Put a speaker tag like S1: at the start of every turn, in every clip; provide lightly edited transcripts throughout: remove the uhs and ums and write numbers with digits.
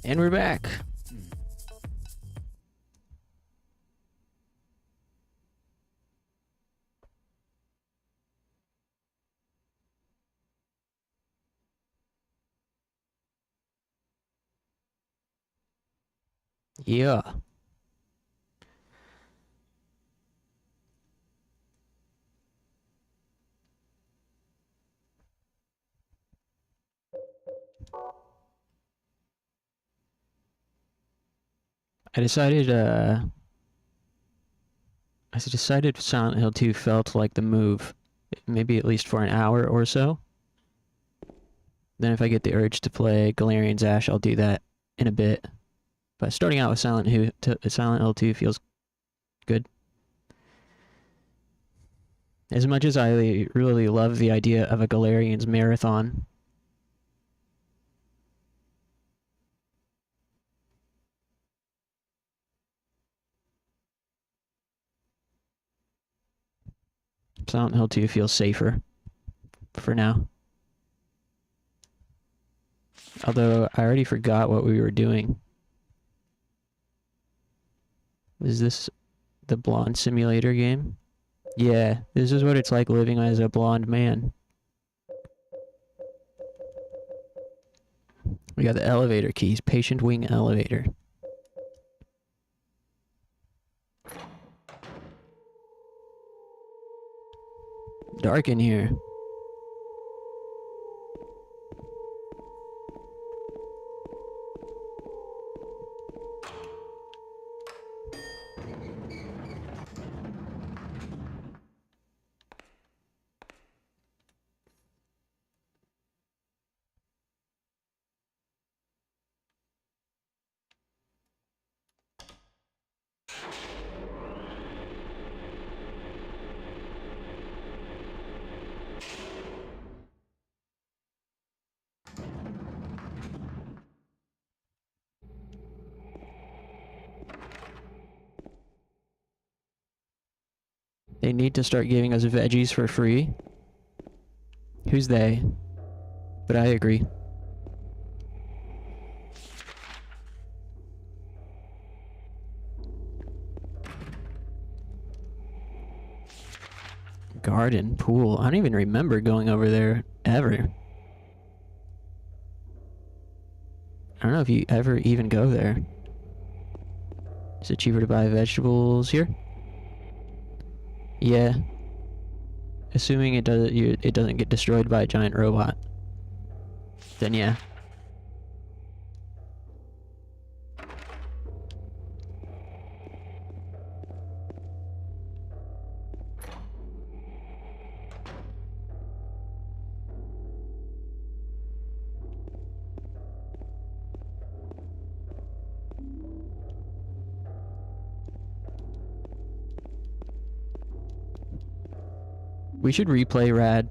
S1: And we're back. Yeah. I decided Silent Hill 2 felt like the move, maybe at least for an hour or so. Then if I get the urge to play Galerians Ash, I'll do that in a bit. But starting out with Silent Hill 2 feels good. As much as I really love the idea of a Galerians marathon, Silent Hill 2 feels safer for now. Although I already forgot what we were doing. Is this the blonde simulator game? Yeah, this is what it's like living as a blonde man. We got the elevator keys, patient wing elevator. Dark in here. They need to start giving us veggies for free. Who's they? But I agree. Garden, pool. I don't even remember going over there ever. I don't know if you ever even go there. Is it cheaper to buy vegetables here? Yeah. Assuming it doesn't get destroyed by a giant robot. Then yeah. We should replay Rad.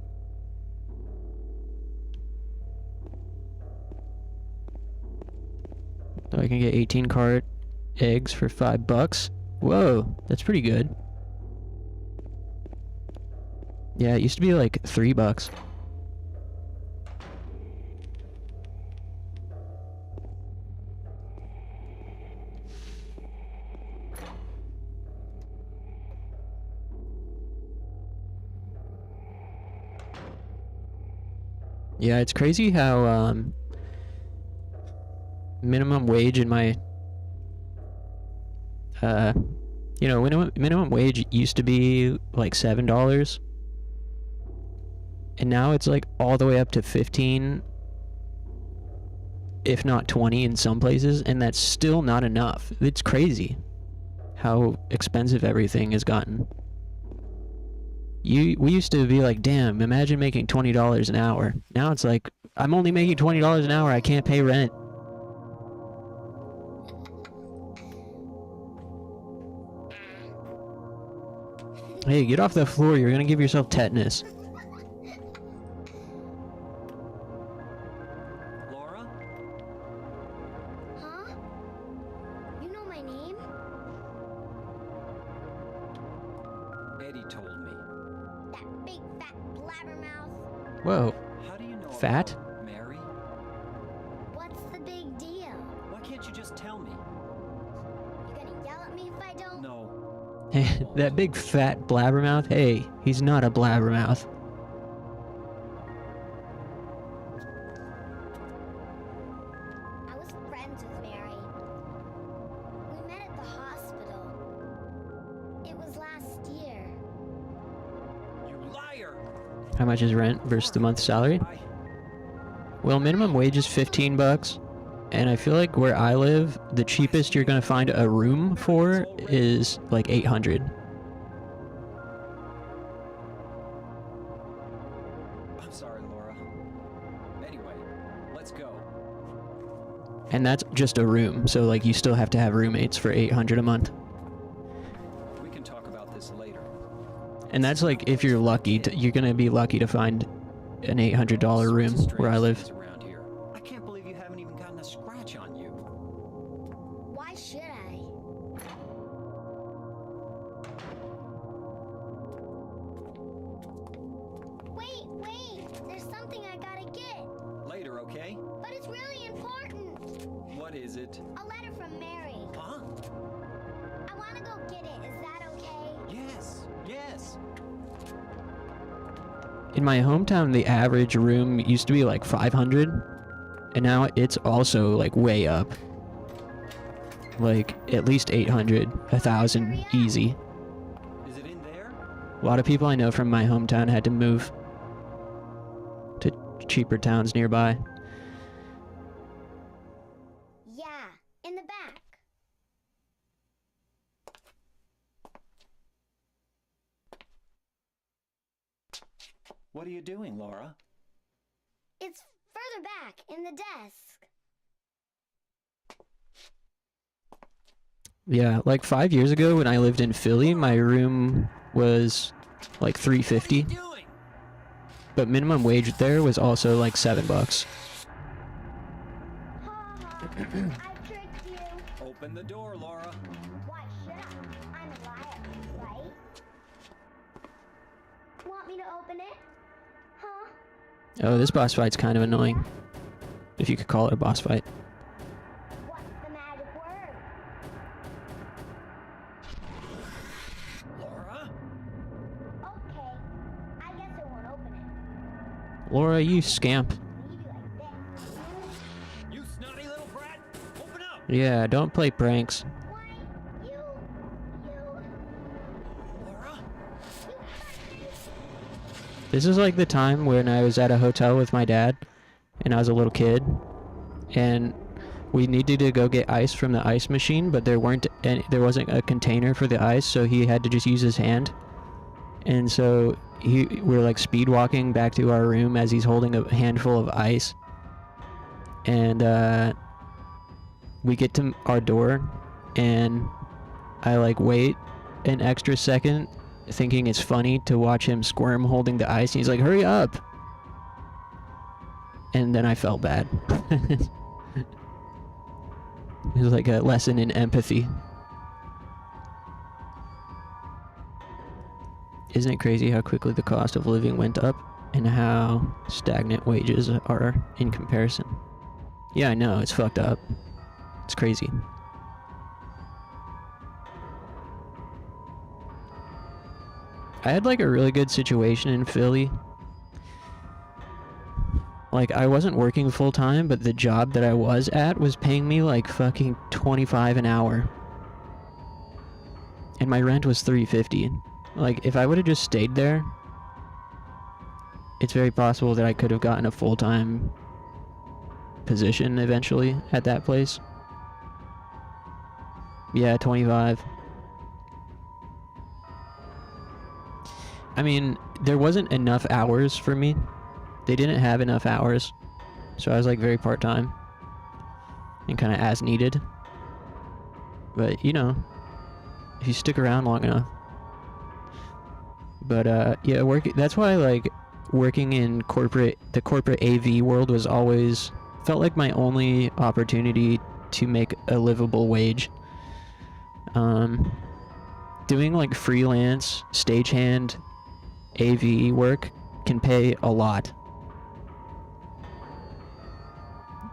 S1: So I can get 18 cart eggs for $5. Whoa, that's pretty good. Yeah, it used to be like $3. Yeah, it's crazy how minimum wage in my you know, minimum wage used to be like $7, and now it's like all the way up to 15, if not 20 in some places, and that's still not enough. It's crazy how expensive everything has gotten. We used to be like, damn, imagine making $20 an hour. Now it's like, I'm only making $20 an hour, I can't pay rent. Hey, get off the floor, you're gonna give yourself tetanus.
S2: Laura?
S3: Huh? You know my name?
S2: Eddie told me.
S3: That big fat blabbermouth.
S1: Whoa,
S2: How do you know
S1: fat?
S2: about Mary?
S3: What's the big deal?
S2: Why can't you just tell me?
S3: You gonna yell at me if I don't?
S2: No.
S1: That big fat blabbermouth? Hey, he's not a blabbermouth.
S3: I was friends with Mary. We met at the hospital. It was last year.
S2: You liar!
S1: How much is rent versus the month's salary? Well, minimum wage is $15, and I feel like where I live, the cheapest you're gonna find a room for is like $800.
S2: I'm sorry, Laura. Anyway, let's go.
S1: And that's just a room, so like you still have to have roommates for $800 a month.
S2: We can talk about this later.
S1: And that's like if you're lucky, you're gonna be lucky to find an $800 room where I live.
S2: Around here. I can't believe you haven't even gotten a scratch on you.
S3: Why should I? Wait! There's something I gotta get.
S2: Later, okay?
S3: But it's really important.
S2: What is it?
S3: A letter from Mary.
S2: Huh?
S3: I wanna go get it. Is that okay?
S2: Yes.
S1: In my hometown, the average room used to be like $500, and now it's also like way up. Like at least $800, $1,000, easy.
S2: Is it in there?
S1: A lot of people I know from my hometown had to move to cheaper towns nearby.
S3: Yeah, in the back.
S2: What are you doing, Laura?
S3: It's further back in the desk.
S1: Yeah, like 5 years ago when I lived in Philly, my room was like $350,
S2: What are you doing?
S1: but minimum wage there was also like $7.
S3: Ha ha, I tricked you.
S2: Open the door, Laura.
S3: Why should I? I'm a liar, right? Want me to open it? Huh?
S1: Oh, this boss fight's kind of annoying. If you could call it a boss fight.
S3: What's the magic word?
S2: Laura?
S3: Okay. I guess I won't open it.
S1: Laura, you scamp.
S3: Leave you like this.
S2: You snotty little brat! Open up!
S1: Yeah, don't play pranks.
S3: Why? You...
S2: Laura?
S1: This is like the time when I was at a hotel with my dad, and I was a little kid, and we needed to go get ice from the ice machine, but there wasn't a container for the ice, so he had to just use his hand. And so we're like speed walking back to our room as he's holding a handful of ice, and we get to our door, and I like wait an extra second thinking it's funny to watch him squirm holding the ice. He's like, hurry up. And then I felt bad. It was like a lesson in empathy. Isn't it crazy how quickly the cost of living went up and how stagnant wages are in comparison? Yeah, I know, it's fucked up. It's crazy. I had like a really good situation in Philly. Like, I wasn't working full time, but the job that I was at was paying me like fucking $25 an hour. And my rent was $350. Like, if I would have just stayed there, it's very possible that I could have gotten a full-time position eventually at that place. Yeah, 25. I mean, there wasn't enough hours for me. They didn't have enough hours. So I was like very part-time. And kind of as needed. But, you know, if you stick around long enough. But, yeah, that's why, like, working in the corporate AV world was always, felt like my only opportunity to make a livable wage. Doing, like, freelance, stagehand, AV work can pay a lot.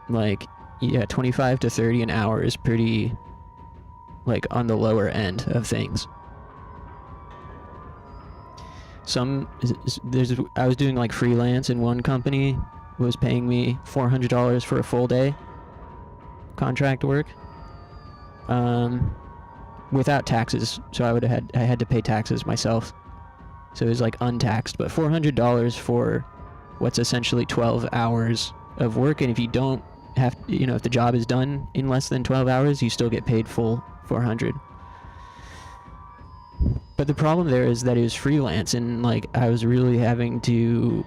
S1: Like, yeah, 25 to 30 an hour is pretty, like, on the lower end of things. I was doing like freelance, and one company was paying me $400 for a full day contract work, without taxes. So I had to pay taxes myself, so it was like untaxed. But $400 for what's essentially 12 hours of work, and if you don't have, you know, if the job is done in less than 12 hours, you still get paid full 400. But the problem there is that it was freelance, and like I was really having to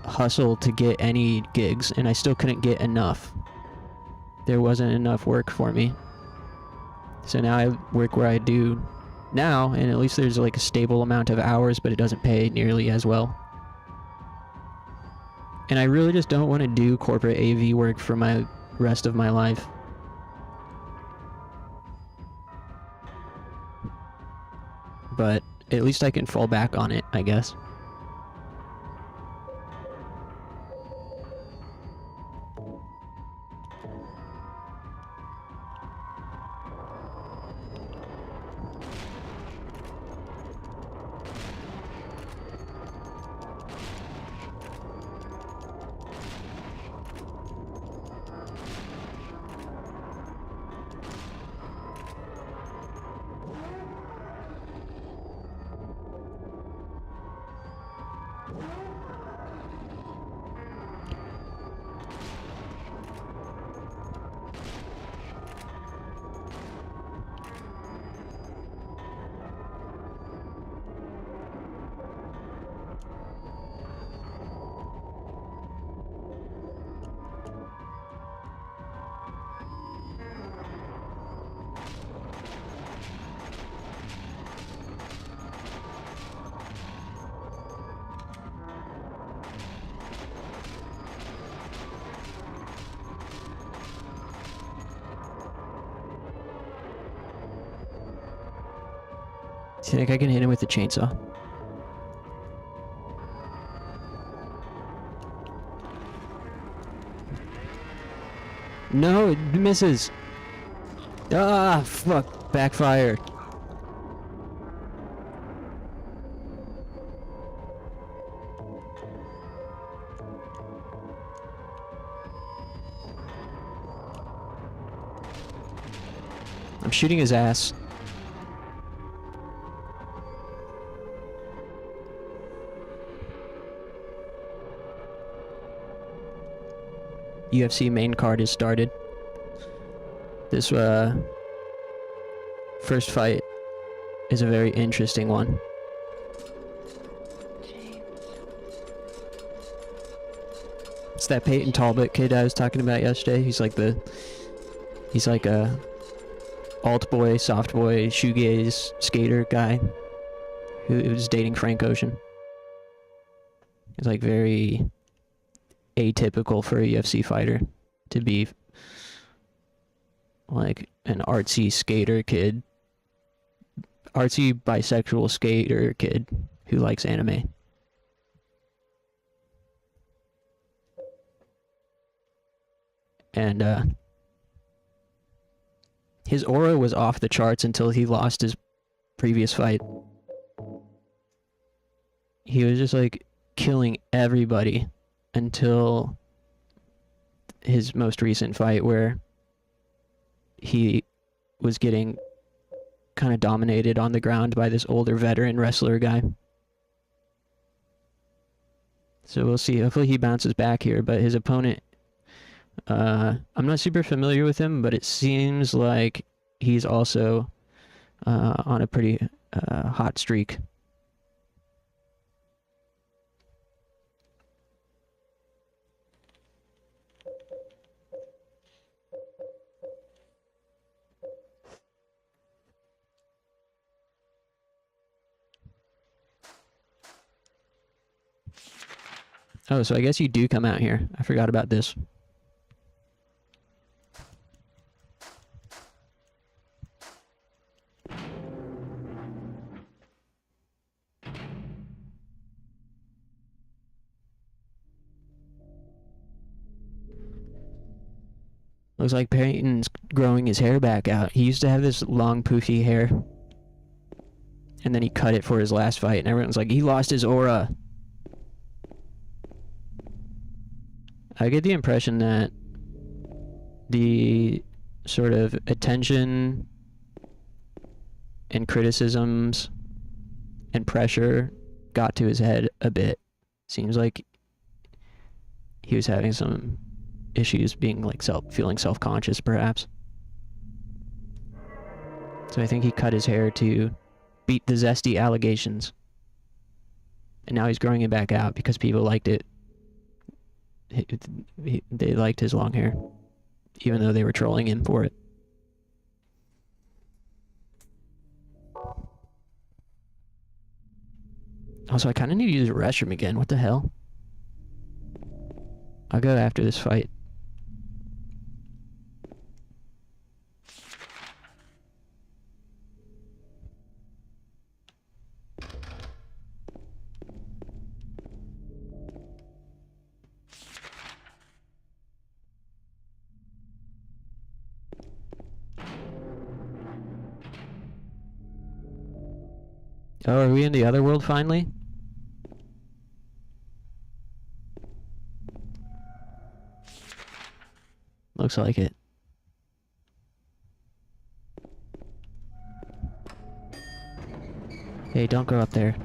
S1: hustle to get any gigs, and I still couldn't get enough. There wasn't enough work for me. So now I work where I do now, and at least there's like a stable amount of hours, but it doesn't pay nearly as well. And I really just don't want to do corporate AV work for my rest of my life. But at least I can fall back on it, I guess. Do you think I can hit him with the chainsaw? No, it misses. Ah, fuck. Backfired. I'm shooting his ass. UFC main card is started. This first fight is a very interesting one. It's that Peyton Talbot kid I was talking about yesterday. He's like a alt boy, soft boy, shoegaze skater guy who was dating Frank Ocean. He's like very atypical for a UFC fighter to be like an artsy skater kid, artsy bisexual skater kid who likes anime. And his aura was off the charts until he lost his previous fight. He was just like killing everybody until his most recent fight, where he was getting kind of dominated on the ground by this older veteran wrestler guy. So we'll see. Hopefully he bounces back here, but his opponent, I'm not super familiar with him, but it seems like he's also on a pretty hot streak. Oh, so I guess you do come out here. I forgot about this. Looks like Peyton's growing his hair back out. He used to have this long, poofy hair. And then he cut it for his last fight, and everyone's like, he lost his aura. I get the impression that the sort of attention and criticisms and pressure got to his head a bit. Seems like he was having some issues being like feeling self-conscious, perhaps. So I think he cut his hair to beat the zesty allegations. And now he's growing it back out because people liked it. They liked his long hair, even though they were trolling him for it. Also, I kind of need to use the restroom again. What the hell? I'll go after this fight. Oh, are we in the other world finally? Looks like it. Hey, don't go up there.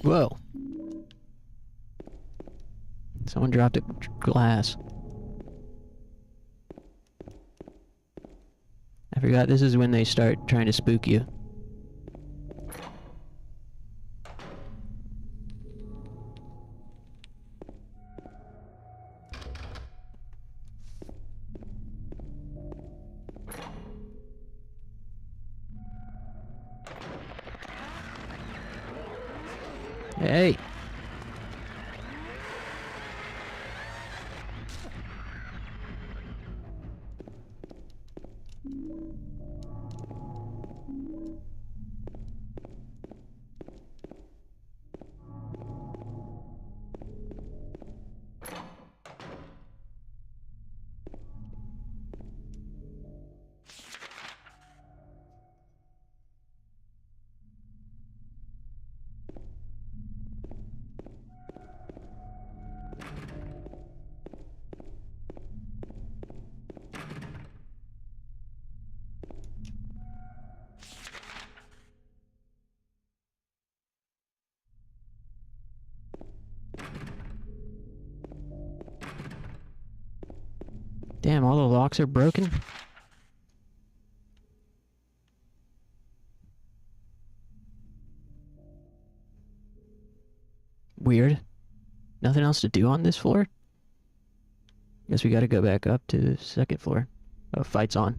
S1: Whoa. Someone dropped a glass. I forgot this is when they start trying to spook you. Hey! Damn, all the locks are broken? Weird. Nothing else to do on this floor? Guess we gotta go back up to the second floor. Oh, fight's on.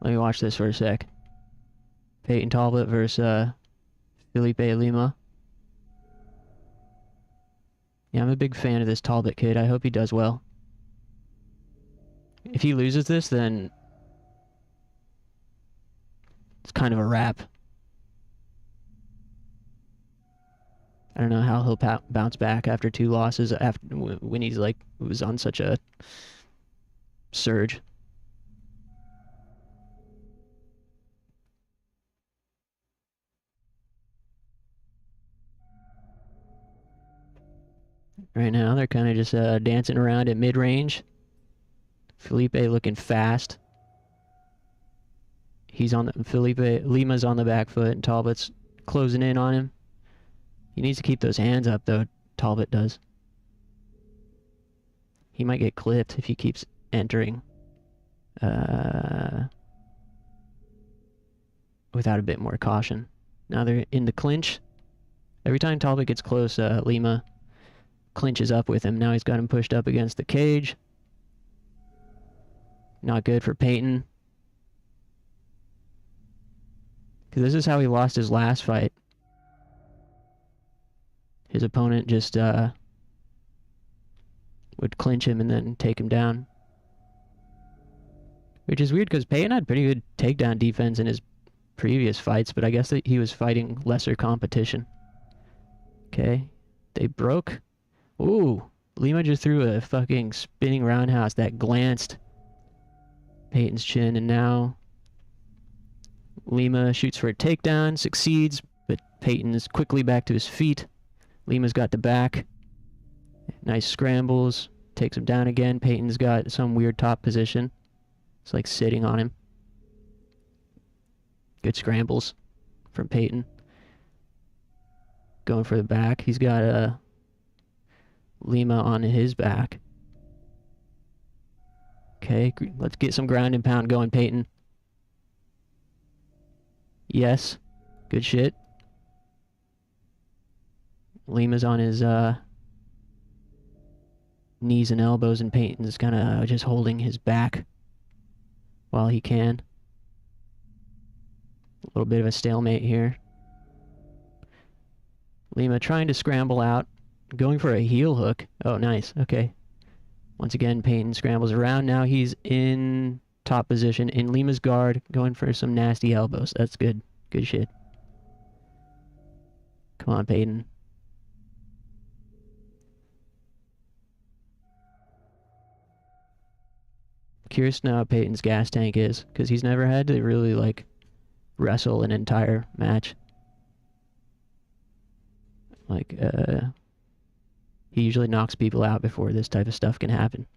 S1: Let me watch this for a sec. Peyton Talbot versus Felipe Lima. Yeah, I'm a big fan of this Talbot kid. I hope he does well. If he loses this, then it's kind of a wrap. I don't know how he'll bounce back after 2 losses after when he's like was on such a surge. Right now, they're kind of just dancing around at mid-range. Felipe looking fast. Lima's on the back foot, and Talbot's closing in on him. He needs to keep those hands up, though. Talbot does. He might get clipped if he keeps entering without a bit more caution. Now they're in the clinch. Every time Talbot gets close, Lima clinches up with him. Now he's got him pushed up against the cage. Not good for Peyton. Because this is how he lost his last fight. His opponent just would clinch him and then take him down. Which is weird because Peyton had pretty good takedown defense in his previous fights, but I guess that he was fighting lesser competition. Okay, they broke. Ooh, Lima just threw a fucking spinning roundhouse that glanced Peyton's chin, and now Lima shoots for a takedown, succeeds, but Peyton is quickly back to his feet. Lima's got the back. Nice scrambles, takes him down again. Peyton's got some weird top position. It's like sitting on him. Good scrambles from Peyton. Going for the back. He's got Lima on his back. Okay, let's get some ground and pound going, Peyton. Yes. Good shit. Lima's on his knees and elbows, and Peyton's kind of just holding his back while he can. A little bit of a stalemate here. Lima trying to scramble out, going for a heel hook. Oh, nice. Okay. Once again, Peyton scrambles around. Now he's in top position in Lima's guard, going for some nasty elbows. That's good. Good shit. Come on, Peyton. Curious to know how Peyton's gas tank is, because he's never had to really, like, wrestle an entire match. Like, he usually knocks people out before this type of stuff can happen.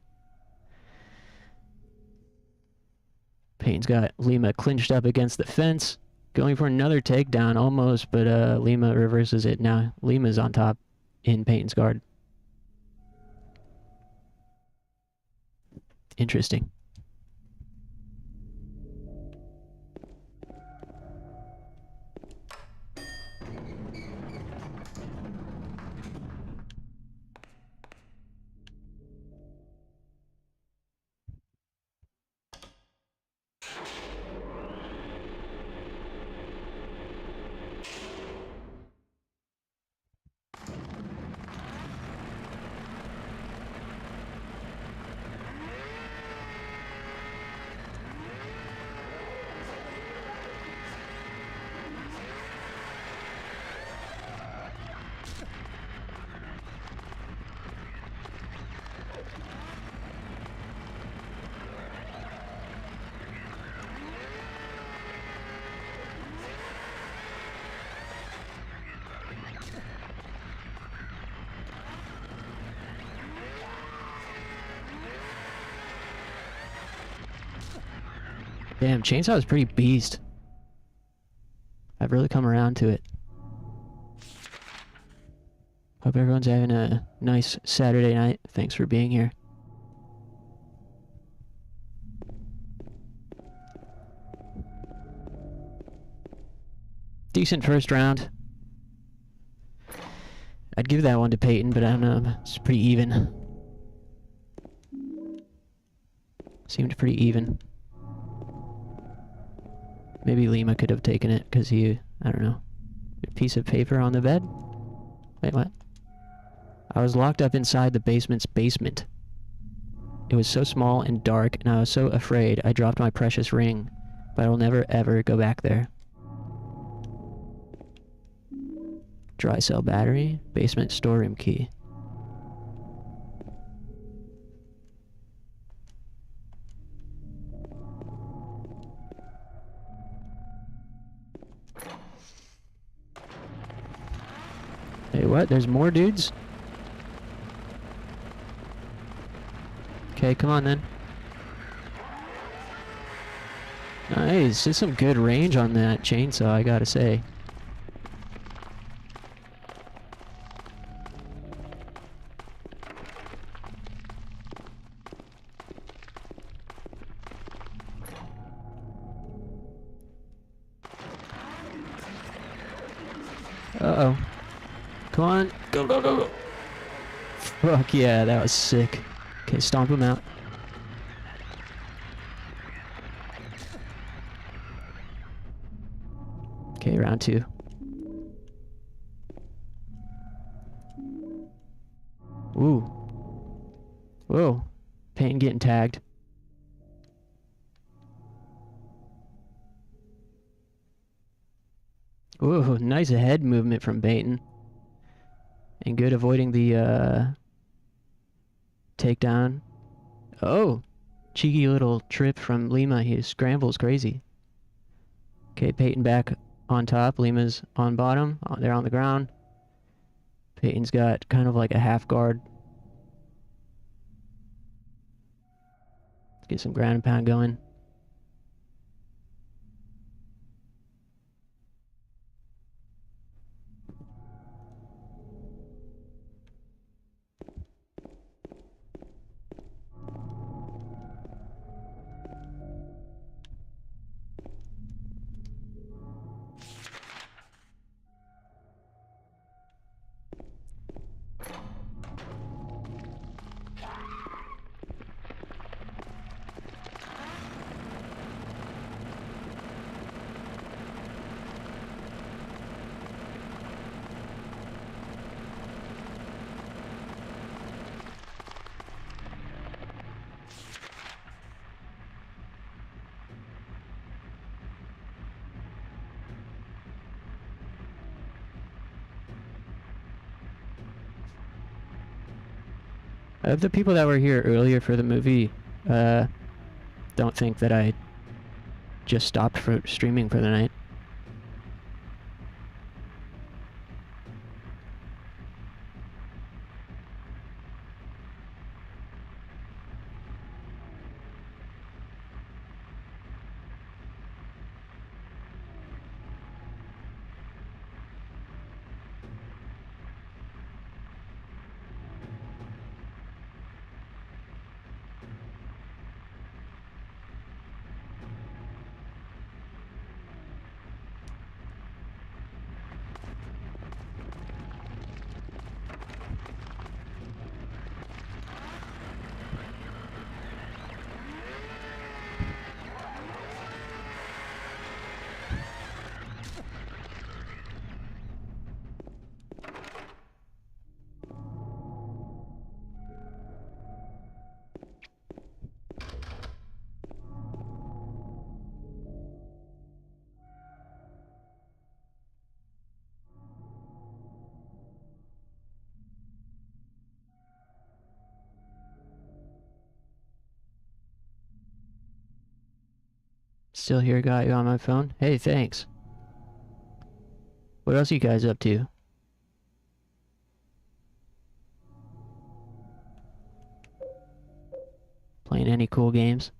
S1: Payne's got Lima clinched up against the fence, going for another takedown almost, but Lima reverses it. Now Lima's on top in Payne's guard. Interesting. Damn, Chainsaw is pretty beast. I've really come around to it. Hope everyone's having a nice Saturday night. Thanks for being here. Decent first round. I'd give that one to Peyton, but I don't know. It's pretty even. Seemed pretty even. Maybe Lima could have taken it because he, I don't know. A piece of paper on the bed? Wait, what? I was locked up inside the basement's basement. It was so small and dark, and I was so afraid I dropped my precious ring, but I will never ever go back there. Dry cell battery, basement storeroom key. Hey, what? There's more dudes? Okay, come on then. Nice. There's some good range on that chainsaw, I gotta say. Uh-oh. Come on. Go, go, go, go. Fuck yeah, that was sick. Okay, stomp him out. Okay, round two. Ooh. Whoa. Payne getting tagged. Ooh, nice head movement from Peyton. And good avoiding the takedown. Oh, cheeky little trip from Lima. He scrambles crazy. Okay, Peyton back on top. Lima's on bottom. They're on the ground. Peyton's got kind of like a half guard. Let's get some ground and pound going. Of the people that were here earlier for the movie, don't think that I just stopped for streaming for the night. Still here, got you on my phone. Hey, thanks. What else are you guys up to? Playing any cool games?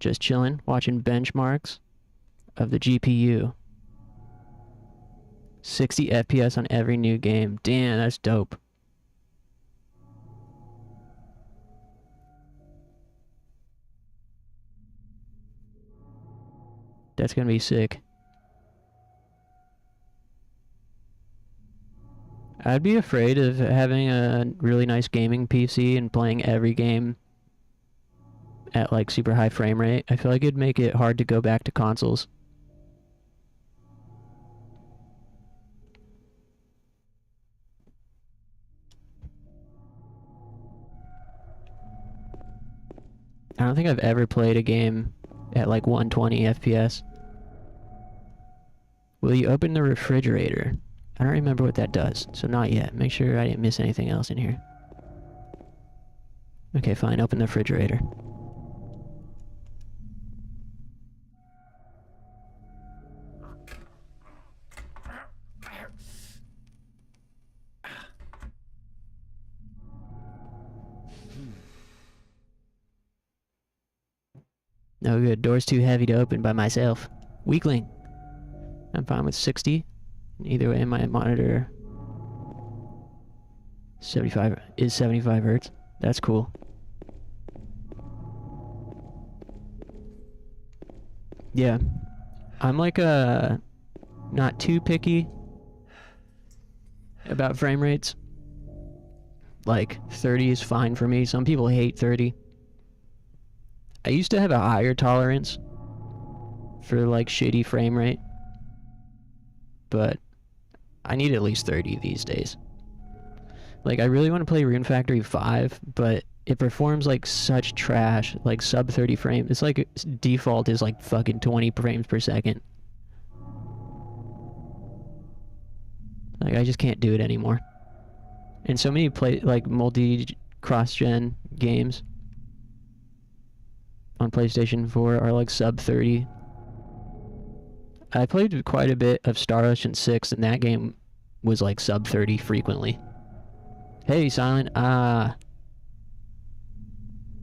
S1: Just chilling, watching benchmarks of the GPU. 60 FPS on every new game. Damn, that's dope. That's gonna be sick. I'd be afraid of having a really nice gaming PC and playing every game at like super high frame rate. I feel like it'd make it hard to go back to consoles. I don't think I've ever played a game at like 120 FPS. Will you open the refrigerator? I don't remember what that does, so not yet. Make sure I didn't miss anything else in here. Okay, fine, open the refrigerator. No good, door's too heavy to open by myself. Weakling. I'm fine with 60. Either way, my monitor 75 Hertz. That's cool. Yeah. I'm like not too picky about frame rates. Like 30 is fine for me. Some people hate 30. I used to have a higher tolerance for like shitty frame rate, but I need at least 30 these days. Like, I really want to play Rune Factory 5, but it performs like such trash, like sub 30 frames. It's like its default is like fucking 20 frames per second. Like, I just can't do it anymore. And so many like multi cross-gen games on PlayStation 4 are like sub 30. I played quite a bit of Star Ocean 6, and that game was like sub 30 frequently. Hey, Silent.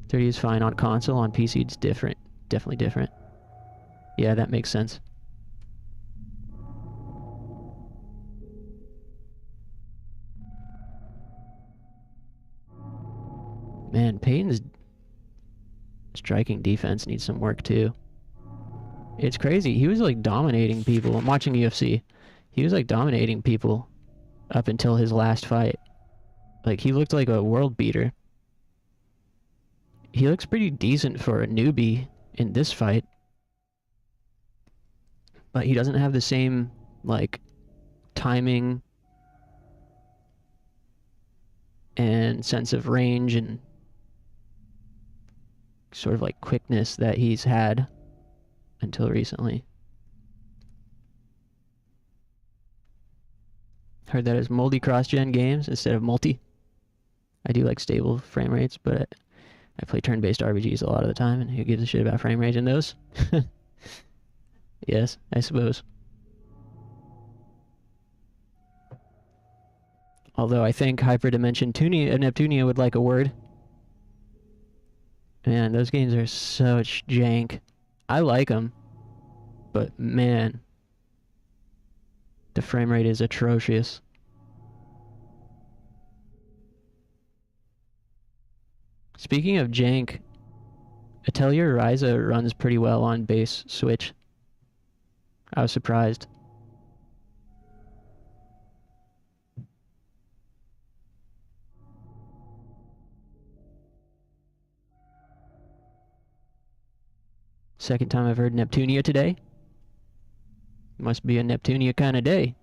S1: 30 is fine on console. On PC, it's different. Definitely different. Yeah, that makes sense. Man, Peyton's striking defense needs some work too. It's crazy. He was like dominating people. I'm watching UFC. He was like dominating people up until his last fight. Like, he looked like a world beater. He looks pretty decent for a newbie in this fight. But he doesn't have the same, like, timing and sense of range and sort of like quickness that he's had until recently. Heard that as multi-cross-gen games instead of multi. I do like stable frame rates, but I play turn-based RPGs a lot of the time, and who gives a shit about frame rate in those? Yes, I suppose. Although I think Hyperdimension Neptunia would like a word. Man, those games are such jank. I like them, but man, the frame rate is atrocious. Speaking of jank, Atelier Ryza runs pretty well on base Switch. I was surprised. Second time I've heard Neptunia today. Must be a Neptunia kind of day.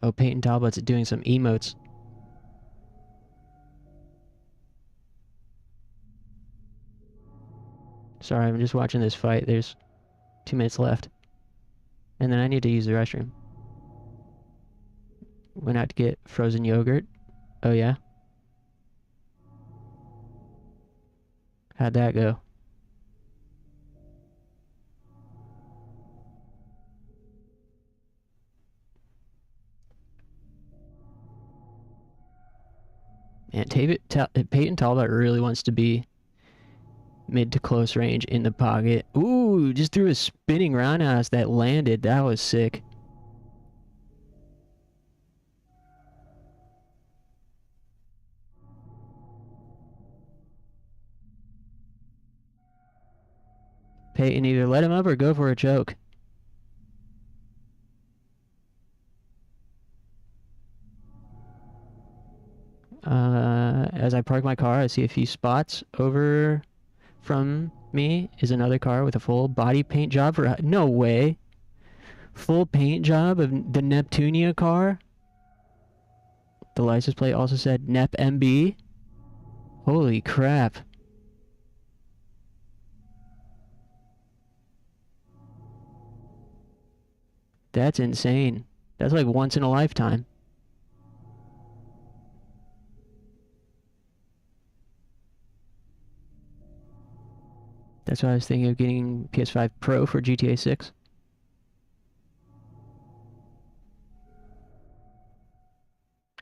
S1: Oh, Peyton Talbot's doing some emotes. Sorry, I'm just watching this fight. There's 2 minutes left. And then I need to use the restroom. Went out to get frozen yogurt. Oh, yeah? How'd that go? Man, Peyton Talbot really wants to be mid to close range in the pocket. Ooh, just threw a spinning roundhouse that landed. That was sick. Peyton, either let him up or go for a choke. As I park my car, I see a few spots. Over from me is another car with a full body paint job for... No way! Full paint job of the Neptunia car? The license plate also said Nep MB. Holy crap. That's insane. That's like once in a lifetime. That's why I was thinking of getting PS5 Pro for GTA 6.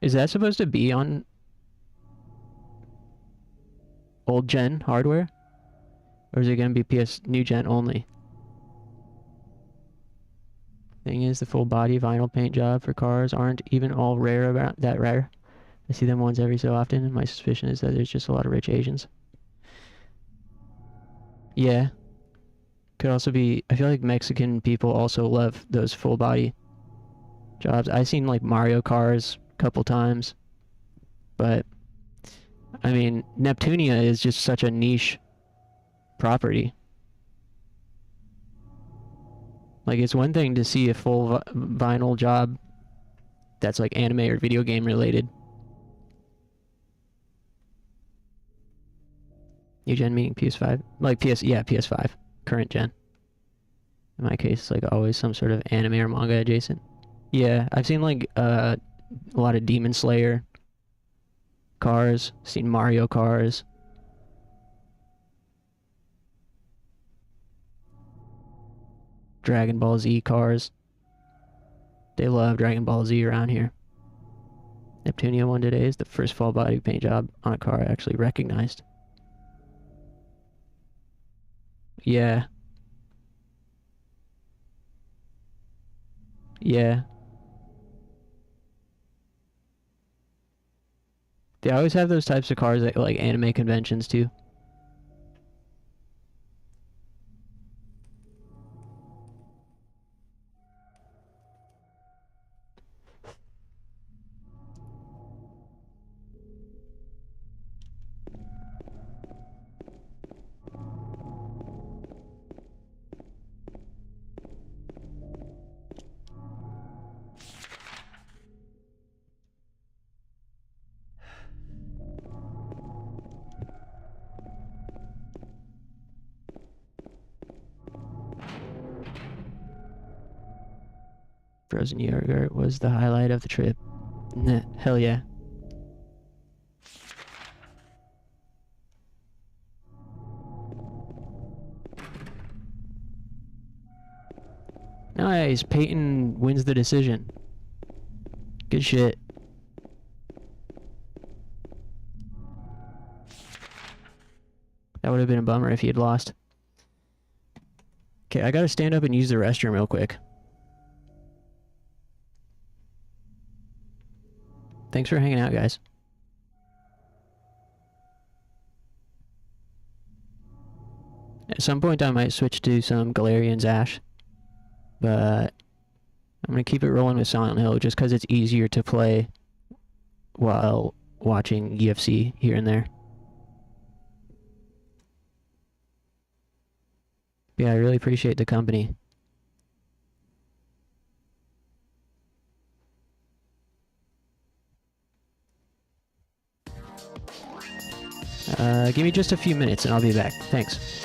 S1: Is that supposed to be on old gen hardware? Or is it going to be PS new gen only? Thing is, the full body vinyl paint job for cars aren't even all that rare. I see them once every so often, and my suspicion is that there's just a lot of rich Asians. Yeah. Could also be... I feel like Mexican people also love those full body jobs. I've seen like Mario cars a couple times. But, I mean, Neptunia is just such a niche property. Like, it's one thing to see a full vinyl job that's like anime or video game related. New gen meaning PS5? Like yeah, PS5. Current gen. In my case, it's like always some sort of anime or manga adjacent. Yeah, I've seen like a lot of Demon Slayer cars, seen Mario cars. Dragon Ball Z cars. They love Dragon Ball Z around here. Neptunia one today is the first full body paint job on a car I actually recognized. Yeah. Yeah. They always have those types of cars at like anime conventions too. Frozen yogurt was the highlight of the trip. Nah, hell yeah. Nice, Peyton wins the decision. Good shit. That would have been a bummer if he had lost. Okay, I gotta stand up and use the restroom real quick. Thanks for hanging out, guys. At some point I might switch to some Galerians Ash, but I'm gonna keep it rolling with Silent Hill just because it's easier to play while watching UFC here and there. Yeah, I really appreciate the company. Give me just a few minutes and I'll be back. Thanks.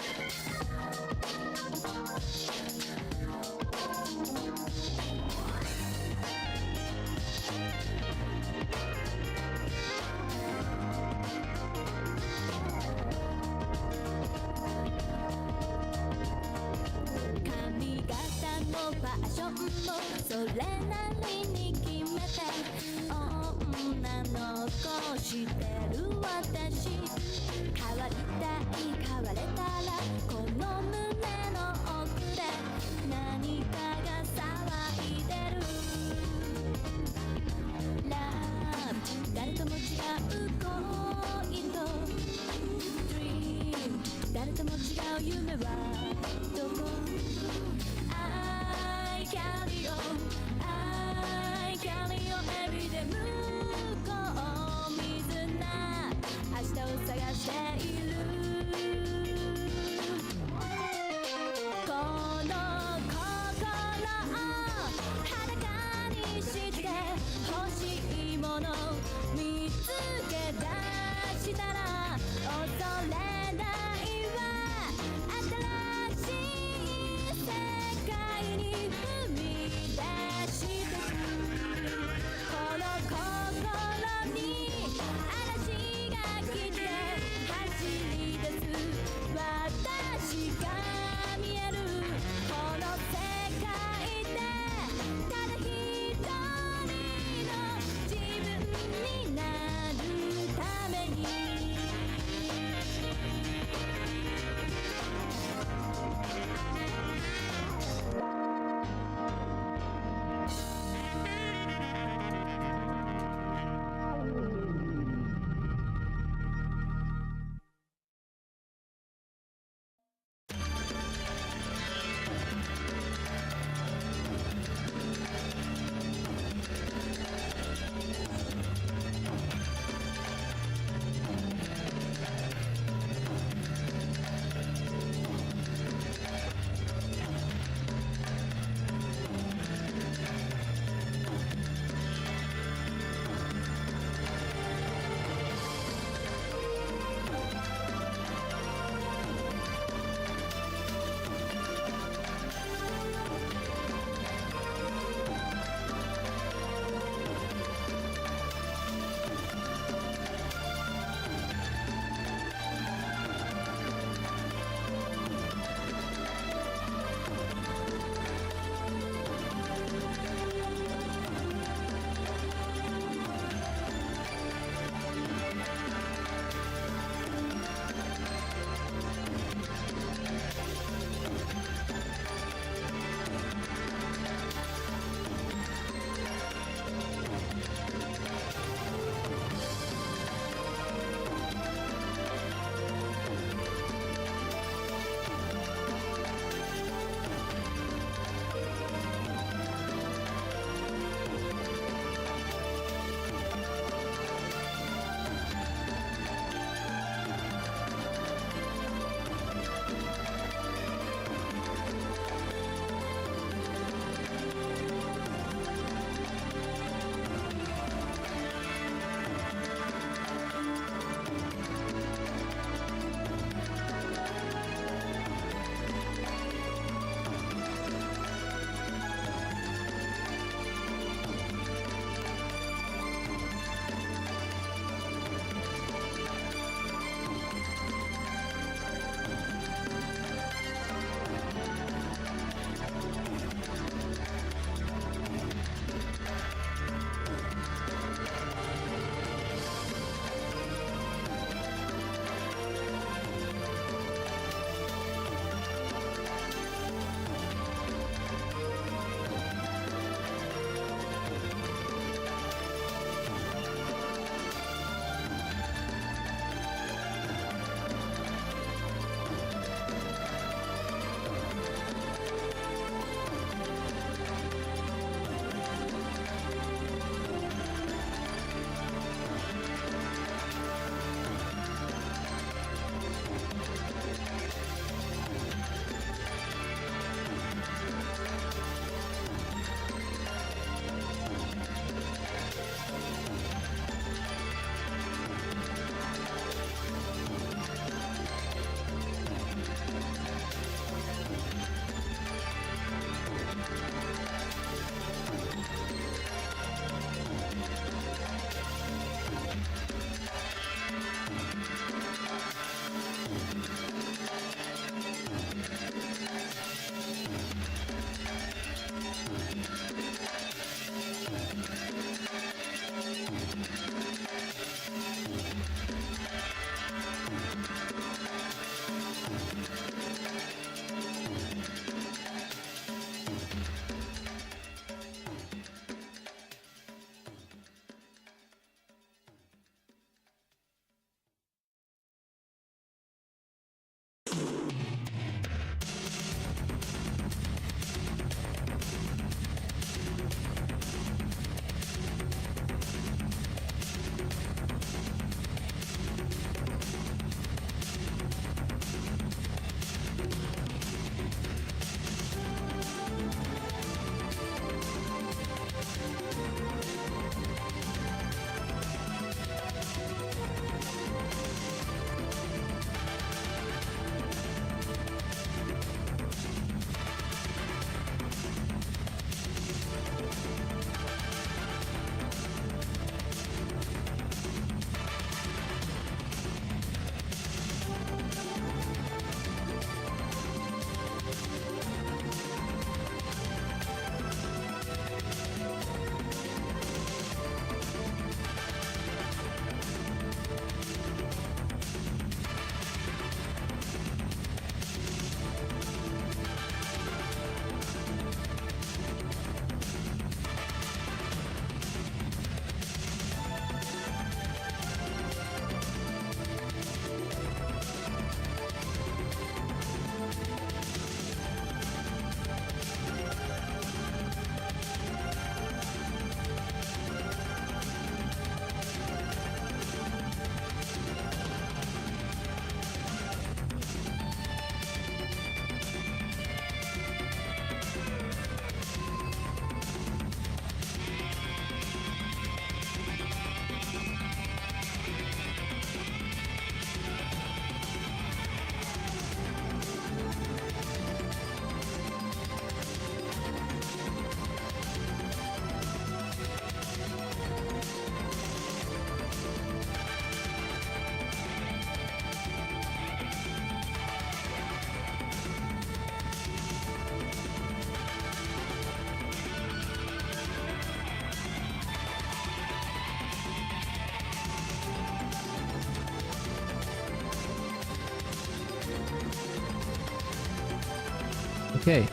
S1: Okay.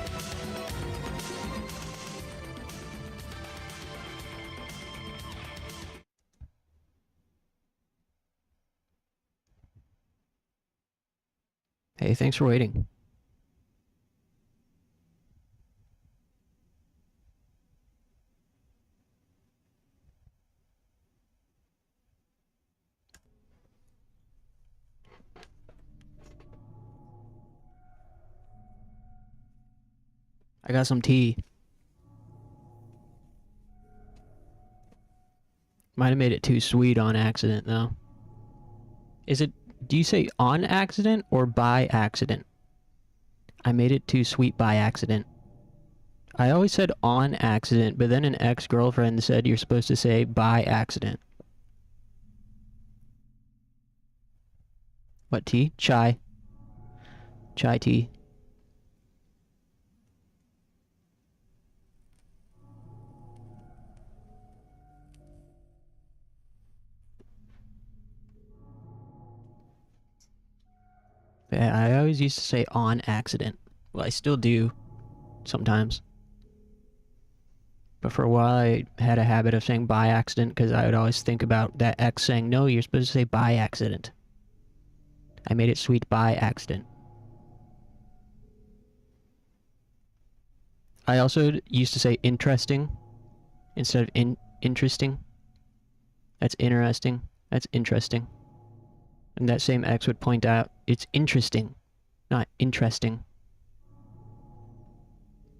S1: Hey, thanks for waiting. I got some tea. Might have made it too sweet on accident, though. Is it... Do you say on accident or by accident? I made it too sweet by accident. I always said on accident, but then an ex-girlfriend said you're supposed to say by accident. What tea? Chai. Chai tea. Yeah, I always used to say on accident. Well, I still do. Sometimes. But for a while, I had a habit of saying by accident because I would always think about that ex saying, no, you're supposed to say by accident. I made it sweet by accident. I also used to say interesting instead of interesting. That's interesting. That's interesting. And that same ex would point out, it's interesting, not interesting.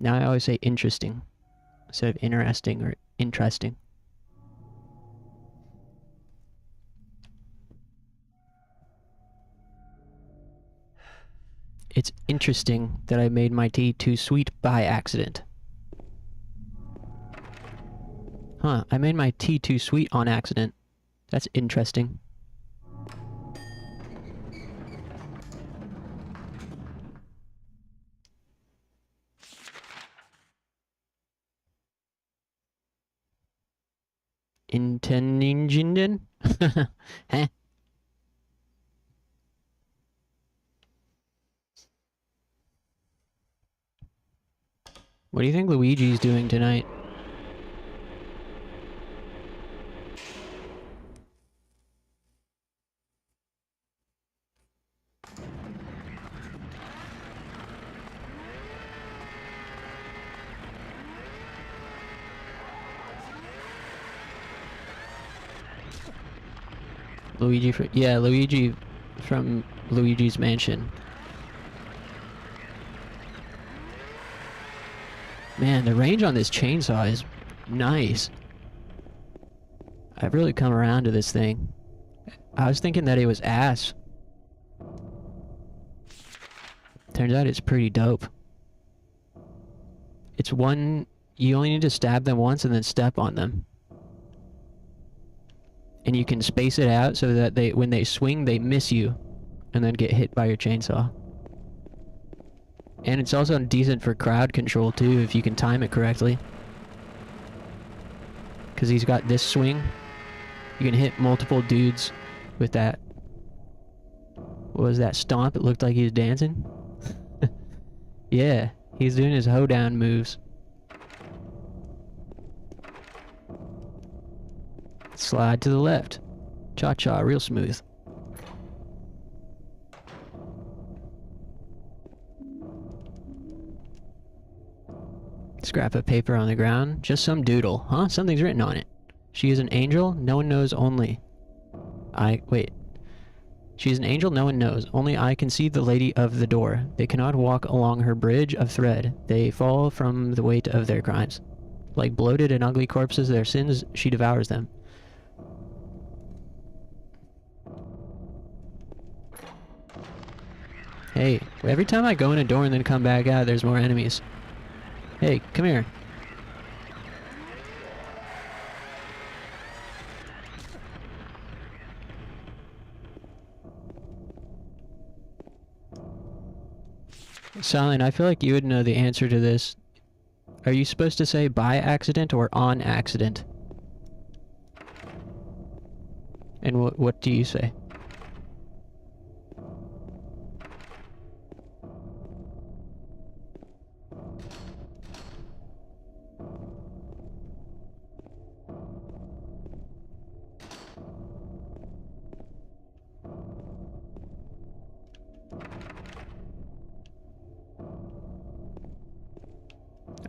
S1: Now I always say interesting instead of interesting or interesting. It's interesting that I made my tea too sweet by accident. Huh, I made my tea too sweet on accident. That's interesting. Intendingen? Huh? What do you think Luigi's doing tonight? Luigi from... Yeah, Luigi from Luigi's Mansion. Man, the range on this chainsaw is nice. I've really come around to this thing. I was thinking that it was ass. Turns out it's pretty dope. It's one... You only need to stab them once and then step on them. And you can space it out so that they, when they swing, they miss you. And then get hit by your chainsaw. And it's also decent for crowd control too, if you can time it correctly. Because he's got this swing. You can hit multiple dudes with that. What was that stomp? It looked like he was dancing. Yeah, he's doing his hoedown moves. Slide to the left. Cha-cha, real smooth. Scrap of paper on the ground. Just some doodle. Huh? Something's written on it. She is an angel. No one knows only. Wait. She is an angel. No one knows. Only I can see the lady of the door. They cannot walk along her bridge of thread. They fall from the weight of their crimes. Like bloated and ugly corpses, their sins, she devours them. Hey, every time I go in a door and then come back out, there's more enemies. Hey, come here. Silent, I feel like you would know the answer to this. Are you supposed to say by accident or on accident? And what do you say?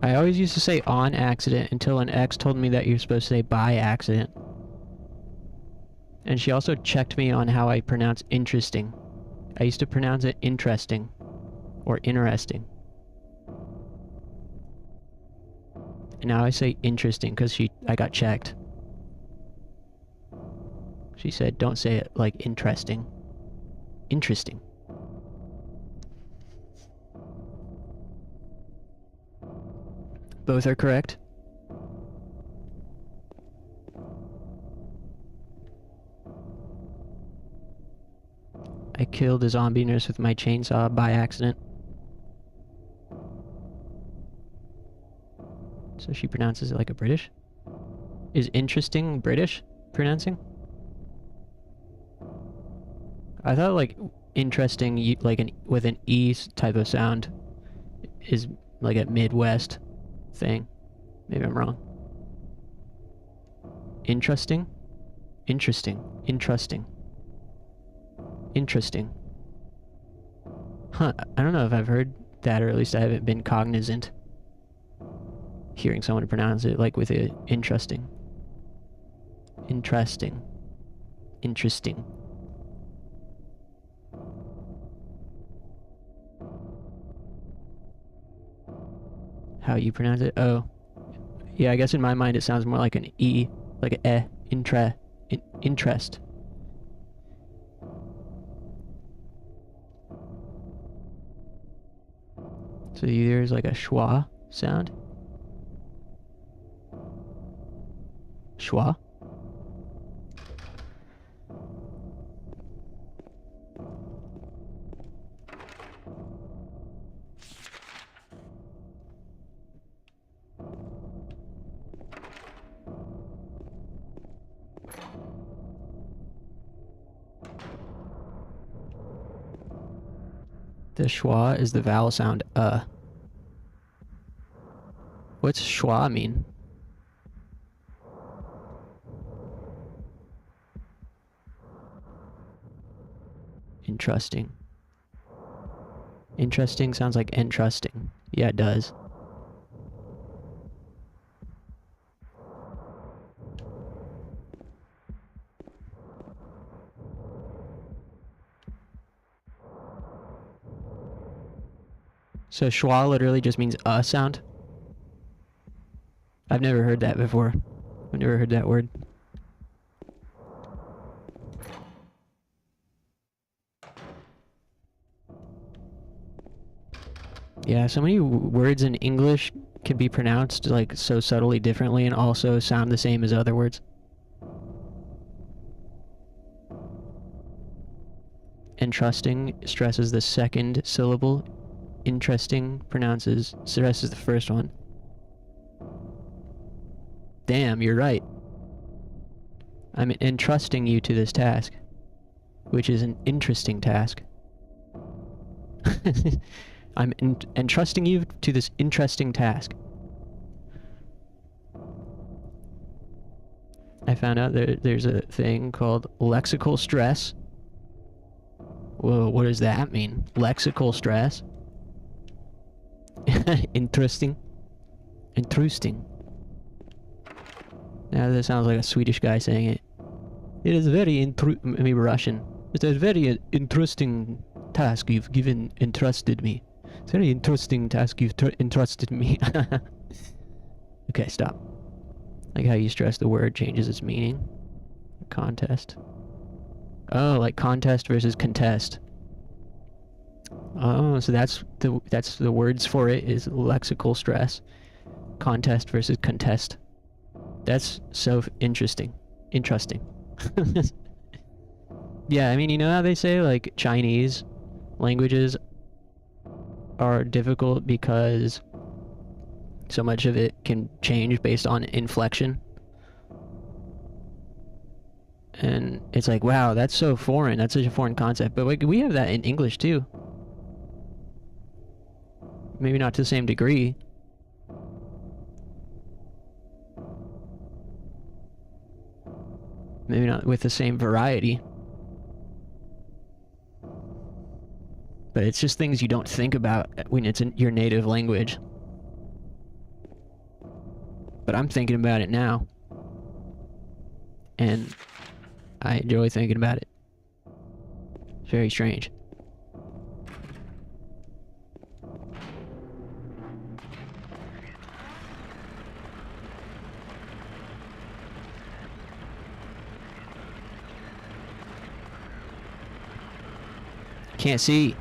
S1: I always used to say on accident until an ex told me that you're supposed to say by accident. And she also checked me on how I pronounce interesting. I used to pronounce it interesting or interesting. And now I say interesting because I got checked. She said, don't say it like interesting. Interesting. Both are correct. I killed a zombie nurse with my chainsaw by accident. So she pronounces it like a British? Is interesting British pronouncing? I thought like interesting, like with an E type of sound, is like a Midwest thing. Maybe I'm wrong. Interesting? Interesting. Interesting. Interesting. Huh, I don't know if I've heard that, or at least I haven't been cognizant hearing someone pronounce it like with a interesting. Interesting. Interesting. How you pronounce it? Oh. Yeah, I guess in my mind it sounds more like an E, like an interest. So there's like a schwa sound. Schwa? The schwa is the vowel sound What's schwa mean? Interesting. Interesting sounds like entrusting. Yeah, it does. So schwa literally just means a sound? I've never heard that before. I've never heard that word. Yeah, so many words in English can be pronounced like so subtly differently and also sound the same as other words. Entrusting stresses the second syllable. Interesting stresses the first one. Damn, you're right. I'm entrusting you to this task, which is an interesting task. I'm entrusting you to this interesting task. I found out there's a thing called lexical stress. Whoa, what does that mean? Lexical stress? Interesting. Interesting. Now that sounds like a Swedish guy saying it. It is very maybe Russian. It's a very interesting task you've entrusted me. It's a very interesting task you've entrusted me. Okay, stop. Like how you stress the word changes its meaning. Contest. Oh, like contest versus contest. Oh, so that's the words for it is lexical stress. Contest versus contest. That's so interesting. Interesting. Yeah, I mean, you know how they say like Chinese languages are difficult because so much of it can change based on inflection? And it's like, wow, that's so foreign. That's such a foreign concept. But like, we have that in English too. Maybe not to the same degree. Maybe not with the same variety. But it's just things you don't think about when it's in your native language. But I'm thinking about it now. And I enjoy thinking about it. It's very strange. Can't see.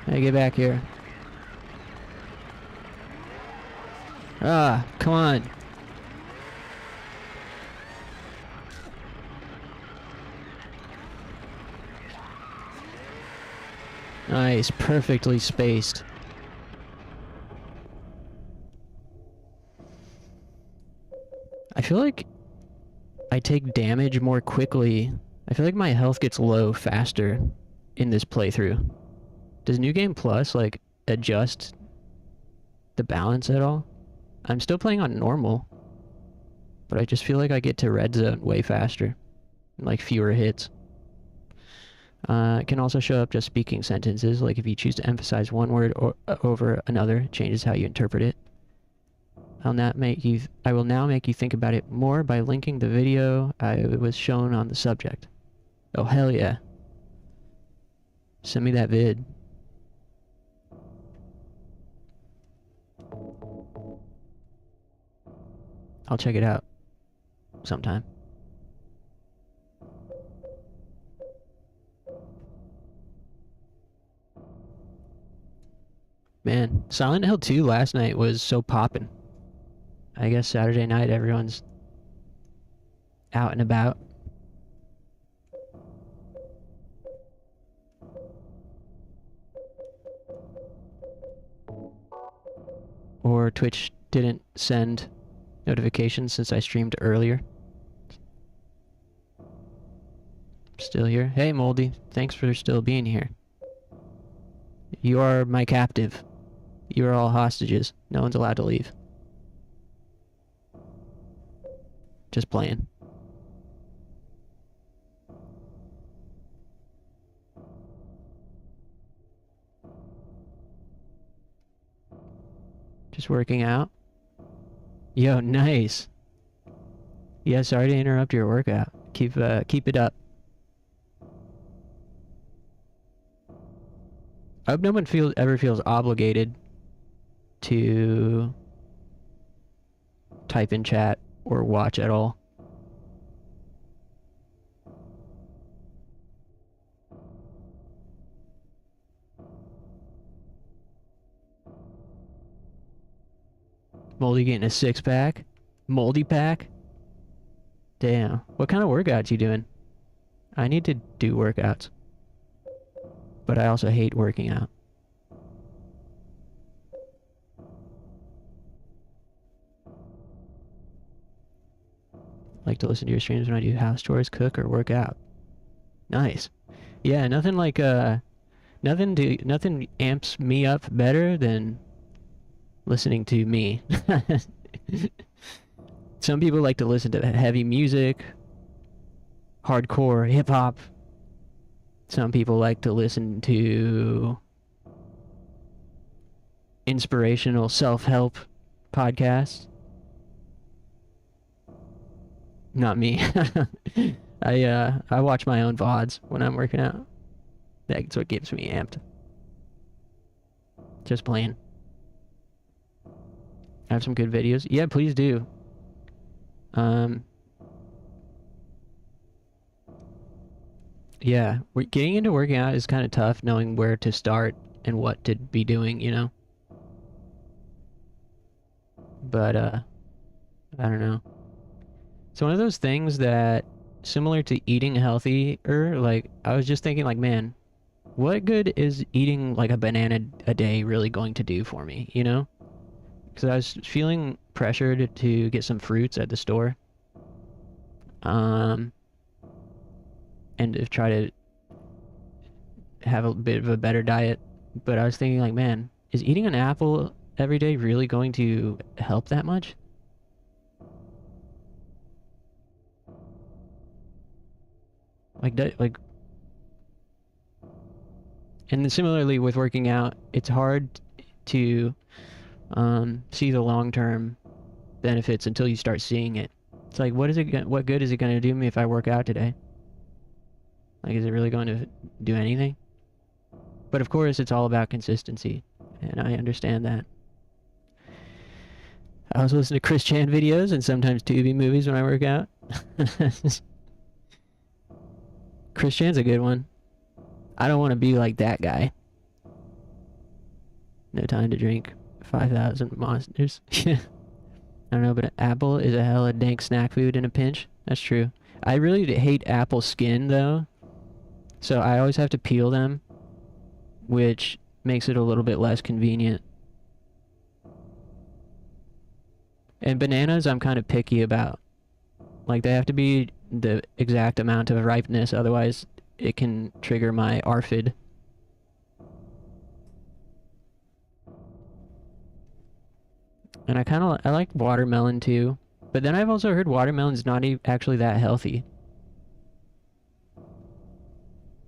S1: Hey, get back here. Ah, come on. Nice, perfectly spaced. I feel like I take damage more quickly. I feel like my health gets low faster in this playthrough. Does New Game Plus, like, adjust the balance at all? I'm still playing on normal, but I just feel like I get to red zone way faster. Like, fewer hits. It can also show up just speaking sentences, like if you choose to emphasize one word over another, it changes how you interpret it. I will now make you think about it more by linking the video I was shown on the subject. Oh, hell yeah. Send me that vid. I'll check it out sometime. Man, Silent Hill 2 last night was so poppin'. I guess Saturday night everyone's out and about. Or Twitch didn't send notifications since I streamed earlier. Still here. Hey, Moldy. Thanks for still being here. You are my captive. You are all hostages. No one's allowed to leave. Just playing. Just working out. Yo, nice. Yeah, sorry to interrupt your workout. Keep it up. I hope no one ever feels obligated to type in chat or watch at all. Moldy getting a 6-pack? Moldy pack? Damn. What kind of workouts you doing? I need to do workouts. But I also hate working out. Like to listen to your streams when I do house chores, cook, or work out. Nice. Yeah, nothing like nothing amps me up better than listening to me. Some people like to listen to heavy music, hardcore hip hop. Some people like to listen to inspirational self-help podcasts. Not me. I watch my own VODs when I'm working out. That's what gets me amped. Just playing. I have some good videos. Yeah, please do. Yeah, getting into working out is kind of tough, knowing where to start and what to be doing, you know? But, I don't know. It's one of those things that, similar to eating healthier, like, I was just thinking, like, man, what good is eating, like, a banana a day really going to do for me, you know? Because I was feeling pressured to get some fruits at the store. And to try to have a bit of a better diet. But I was thinking, like, man, is eating an apple every day really going to help that much? Like, and then similarly with working out, it's hard to see the long-term benefits until you start seeing it. It's like, what good is it going to do me if I work out today? Like, is it really going to do anything? But of course, it's all about consistency, and I understand that. I also listen to Chris Chan videos and sometimes Tubi movies when I work out. Chris Chan's a good one. I don't want to be like that guy. No time to drink 5,000 monsters. I don't know, but an apple is a hella dank snack food in a pinch. That's true. I really hate apple skin, though. So I always have to peel them, which makes it a little bit less convenient. And bananas I'm kind of picky about. Like, they have to be the exact amount of ripeness, otherwise it can trigger my ARFID. And I like watermelon too. But then I've also heard watermelon's not actually that healthy.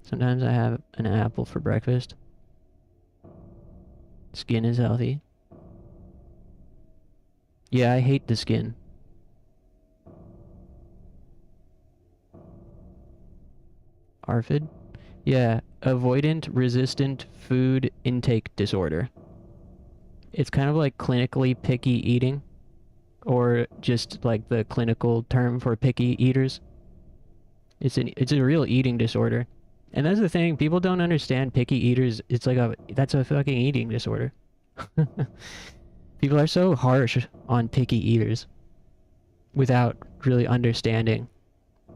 S1: Sometimes I have an apple for breakfast. Skin is healthy. Yeah, I hate the skin. ARFID? Yeah, avoidant resistant food intake disorder. It's kind of like clinically picky eating, or just like the clinical term for picky eaters. It's a real eating disorder. And that's the thing, people don't understand picky eaters. It's like that's a fucking eating disorder. People are so harsh on picky eaters without really understanding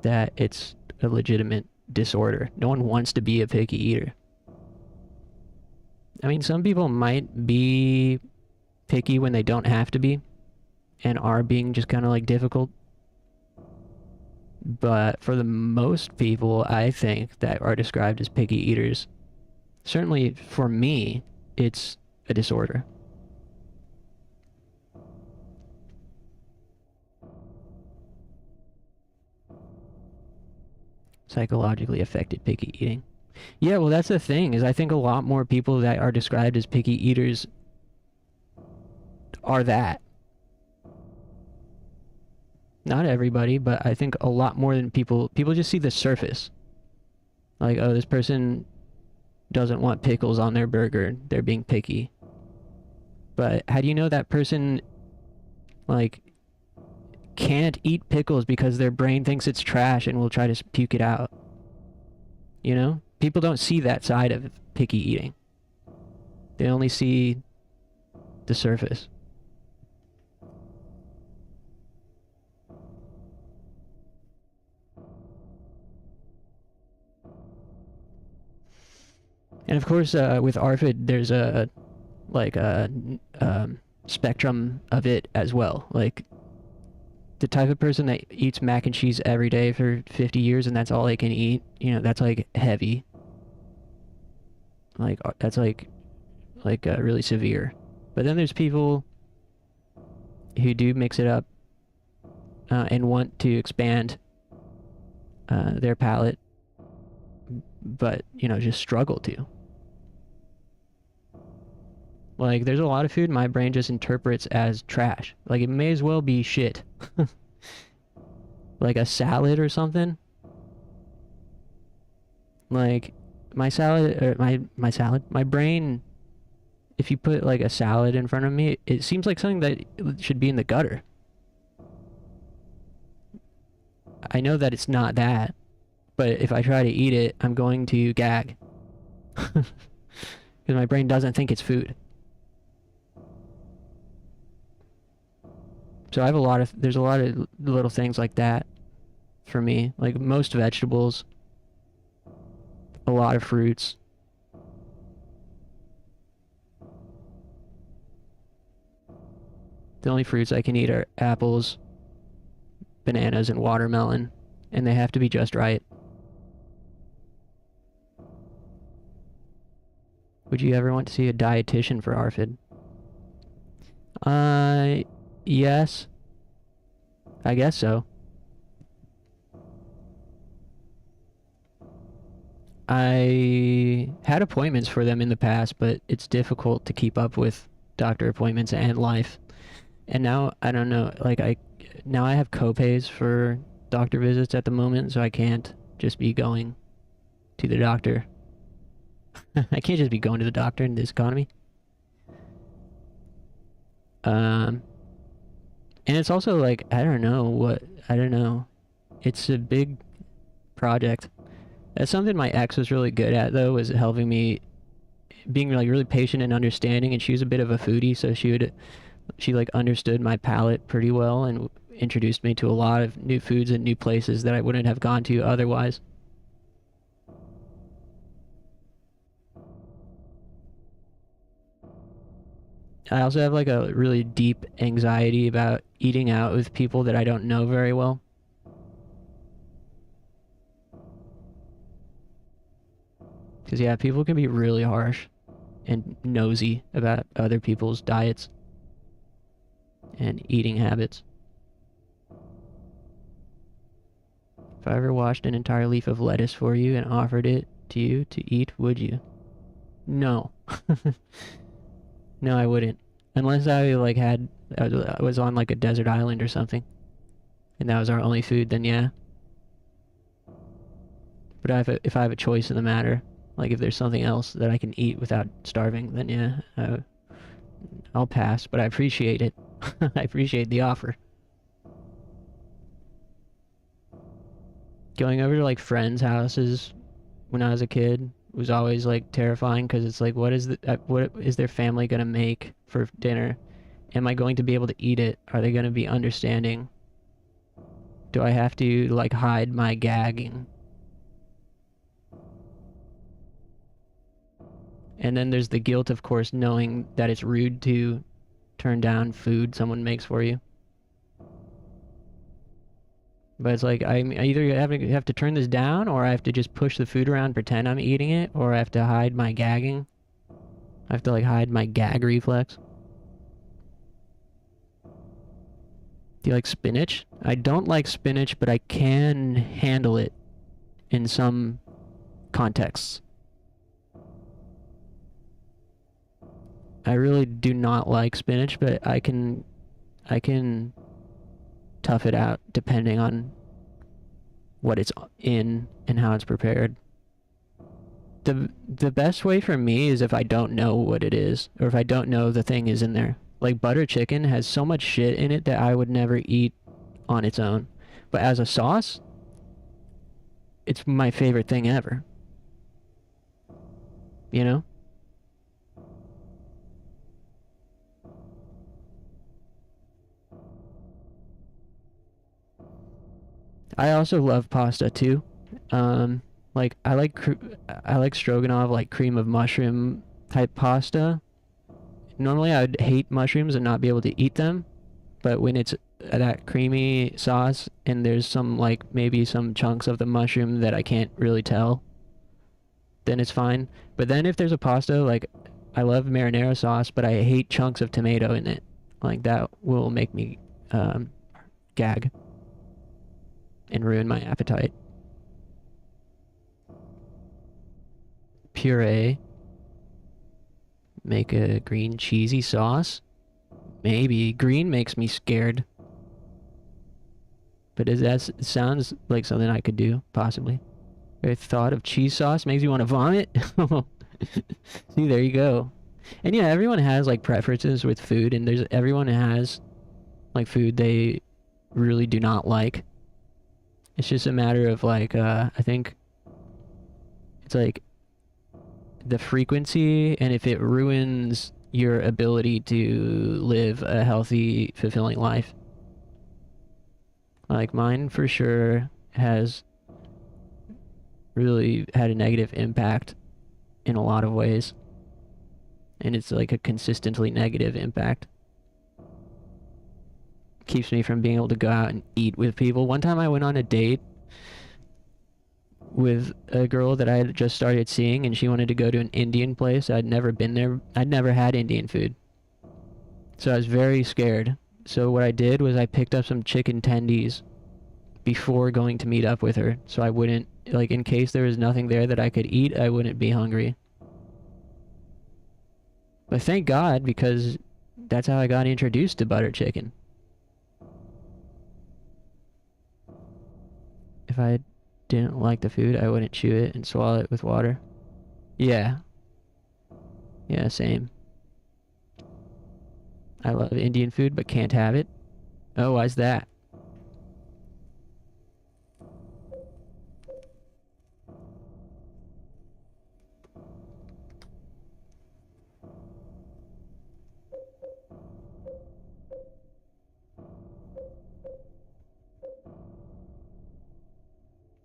S1: that it's a legitimate disorder. No one wants to be a picky eater. I mean, some people might be picky when they don't have to be and are being just kind of like difficult. But for the most people, I think, that are described as picky eaters, certainly for me, it's a disorder. Psychologically affected picky eating. Yeah, well, that's the thing, is I think a lot more people that are described as picky eaters are that. Not everybody, but I think a lot more than people just see the surface. Like, oh, this person doesn't want pickles on their burger, they're being picky. But how do you know that person, like, can't eat pickles because their brain thinks it's trash and will try to puke it out? You know? People don't see that side of picky eating. They only see the surface. And of course, with ARFID, there's a spectrum of it as well. Like, the type of person that eats mac and cheese every day for 50 years and that's all they can eat, you know, that's like heavy. Like, that's like really severe. But then there's people who do mix it up and want to expand their palate, but, you know, just struggle to. Like, there's a lot of food my brain just interprets as trash. Like, it may as well be shit. Like a salad or something. Like, my brain, if you put like a salad in front of me, it seems like something that should be in the gutter. I know that it's not that, but if I try to eat it, I'm going to gag. Because my brain doesn't think it's food. So there's a lot of little things like that for me. Like, most vegetables, a lot of fruits. The only fruits I can eat are apples, bananas, and watermelon, and they have to be just right. Would you ever want to see a dietitian for ARFID? Yes. I guess so. I had appointments for them in the past, but it's difficult to keep up with doctor appointments and life. And now I don't know, like now I have copays for doctor visits at the moment, so I can't just be going to the doctor. I can't just be going to the doctor in this economy. And it's also like I don't know. It's a big project. That's something my ex was really good at, though, was helping me, being like really patient and understanding. And she was a bit of a foodie, so she like understood my palate pretty well and introduced me to a lot of new foods and new places that I wouldn't have gone to otherwise. I also have like a really deep anxiety about eating out with people that I don't know very well. Because, yeah, people can be really harsh and nosy about other people's diets and eating habits. If I ever washed an entire leaf of lettuce for you and offered it to you to eat, would you? No. No, I wouldn't. Unless I like I was on like a desert island or something, and that was our only food, then yeah. But if I have a choice in the matter, like if there's something else that I can eat without starving, then yeah, I'll pass. But I appreciate it. I appreciate the offer. Going over to like friends' houses when I was a kid was always like terrifying because it's like what is their family gonna make for dinner? Am I going to be able to eat it? Are they gonna be understanding? Do I have to like hide my gagging? And then there's the guilt, of course, knowing that it's rude to turn down food someone makes for you. But it's like I either have to turn this down, or I have to just push the food around, pretend I'm eating it, or I have to hide my gagging. I have to like hide my gag reflex. Do you like spinach? I don't like spinach, but I can handle it in some contexts. I really do not like spinach, but I can tough it out depending on what it's in and how it's prepared. The best way for me is if I don't know what it is, or if I don't know the thing is in there. Like butter chicken has so much shit in it that I would never eat on its own. But as a sauce, it's my favorite thing ever. You know? I also love pasta too. Like I like stroganoff, like cream of mushroom type pasta. Normally I would hate mushrooms and not be able to eat them, but when it's that creamy sauce and there's some like maybe some chunks of the mushroom that I can't really tell, then it's fine. But then if there's a pasta, like I love marinara sauce, but I hate chunks of tomato in it. Like that will make me gag and ruin my appetite. Puree. Make a green cheesy sauce? Maybe. Green makes me scared. But that sounds like something I could do, possibly. The thought of cheese sauce makes you want to vomit? See, there you go. And yeah, everyone has like preferences with food, and everyone has like food they really do not like. It's just a matter of like, I think it's like the frequency, and if it ruins your ability to live a healthy, fulfilling life. Like mine for sure has really had a negative impact in a lot of ways. And it's like a consistently negative impact. Keeps me from being able to go out and eat with people. One time I went on a date with a girl that I had just started seeing, and she wanted to go to an Indian place. I'd never been there. I'd never had Indian food. So I was very scared. So what I did was I picked up some chicken tendies, before going to meet up with her, so I wouldn't, like, in case there was nothing there that I could eat, I wouldn't be hungry. But thank God, because that's how I got introduced to butter chicken. If I didn't like the food, I wouldn't chew it and swallow it with water. Yeah. Yeah, same. I love Indian food, but can't have it. Oh, why's that?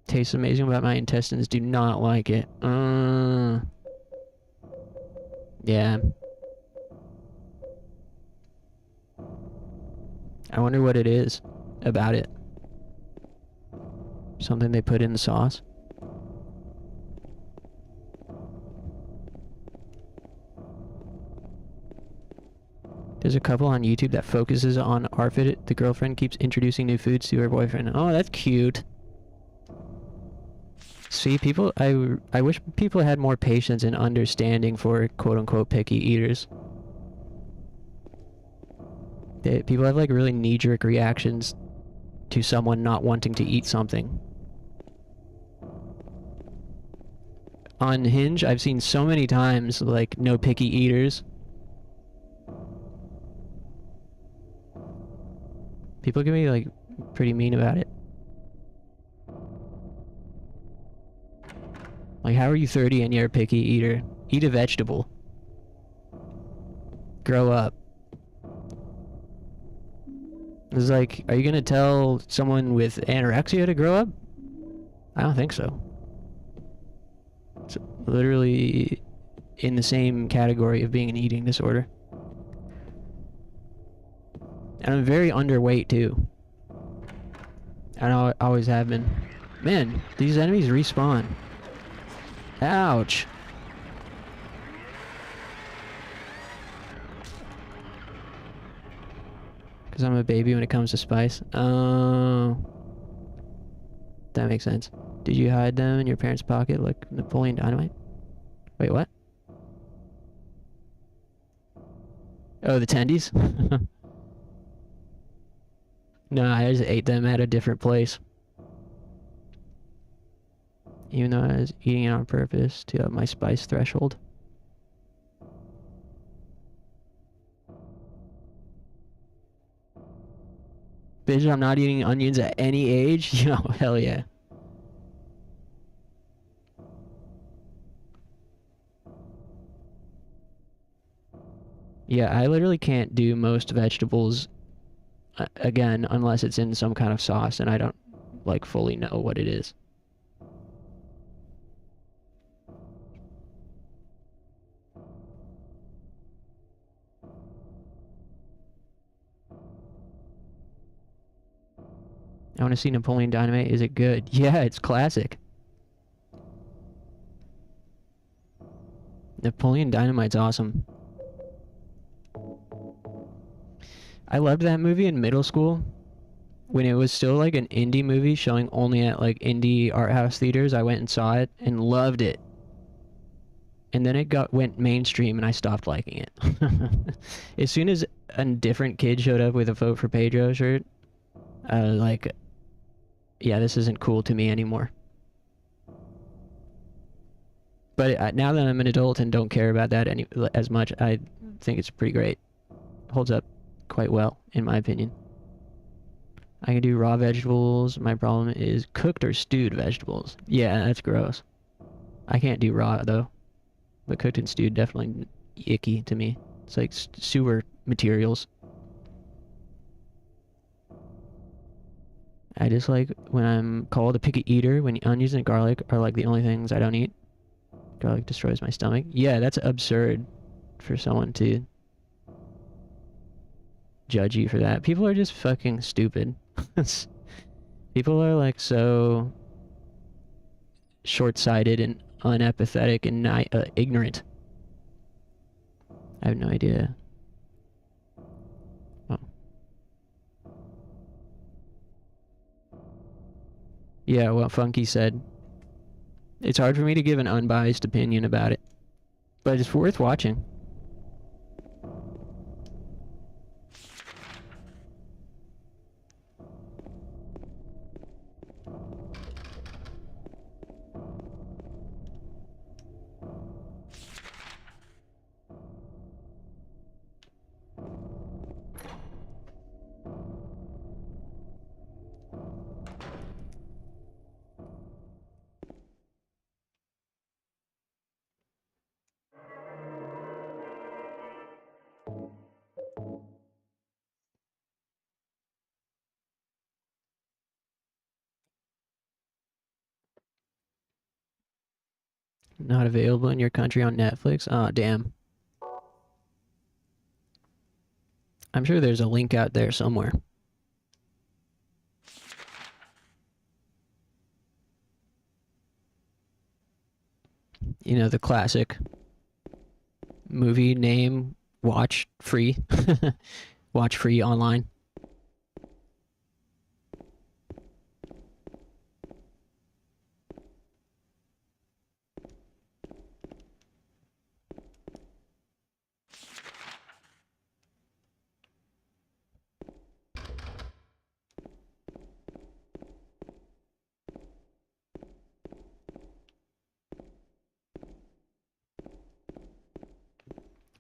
S1: Tastes amazing, but my intestines do not like it. Yeah. I wonder what it is about it. Something they put in the sauce. There's a couple on YouTube that focuses on Arfit. The girlfriend keeps introducing new foods to her boyfriend. Oh, that's cute. See, people, I wish people had more patience and understanding for quote-unquote picky eaters. People have like really knee-jerk reactions to someone not wanting to eat something. On Hinge, I've seen so many times, like, no picky eaters. People can be, like, pretty mean about it. Like, how are you 30 and you're a picky eater? Eat a vegetable. Grow up. It's like, are you gonna tell someone with anorexia to grow up? I don't think so. It's literally in the same category of being an eating disorder. And I'm very underweight too. I always have been. Man, these enemies respawn. Ouch. Because I'm a baby when it comes to spice. Oh. That makes sense. Did you hide them in your parents' pocket like Napoleon Dynamite? Wait, what? Oh, the tendies? No, I just ate them at a different place. Even though I was eating it on purpose to up my spice threshold. Bitch, I'm not eating onions at any age? Yo, hell yeah. Yeah, I literally can't do most vegetables, again, unless it's in some kind of sauce and I don't, like, fully know what it is. I want to see Napoleon Dynamite. Is it good? Yeah, it's classic. Napoleon Dynamite's awesome. I loved that movie in middle school. When it was still like an indie movie showing only at like indie art house theaters, I went and saw it and loved it. And then it went mainstream and I stopped liking it. As soon as a different kid showed up with a Vote for Pedro shirt, I was like, yeah, this isn't cool to me anymore. But now that I'm an adult and don't care about that as much, I think it's pretty great. Holds up quite well, in my opinion. I can do raw vegetables. My problem is cooked or stewed vegetables. Yeah, that's gross. I can't do raw, though. But cooked and stewed, definitely icky to me. It's like sewer materials. I just like when I'm called a picky eater, when onions and garlic are like the only things I don't eat. Garlic destroys my stomach. Yeah, that's absurd for someone to judge you for that. People are just fucking stupid. People are like so short-sighted and unempathetic and ignorant. I have no idea. Oh. Yeah, what Funky said. It's hard for me to give an unbiased opinion about it, but it's worth watching. Not available in your country on Netflix? Oh, damn. I'm sure there's a link out there somewhere. You know, the classic movie name, watch free. Watch free online.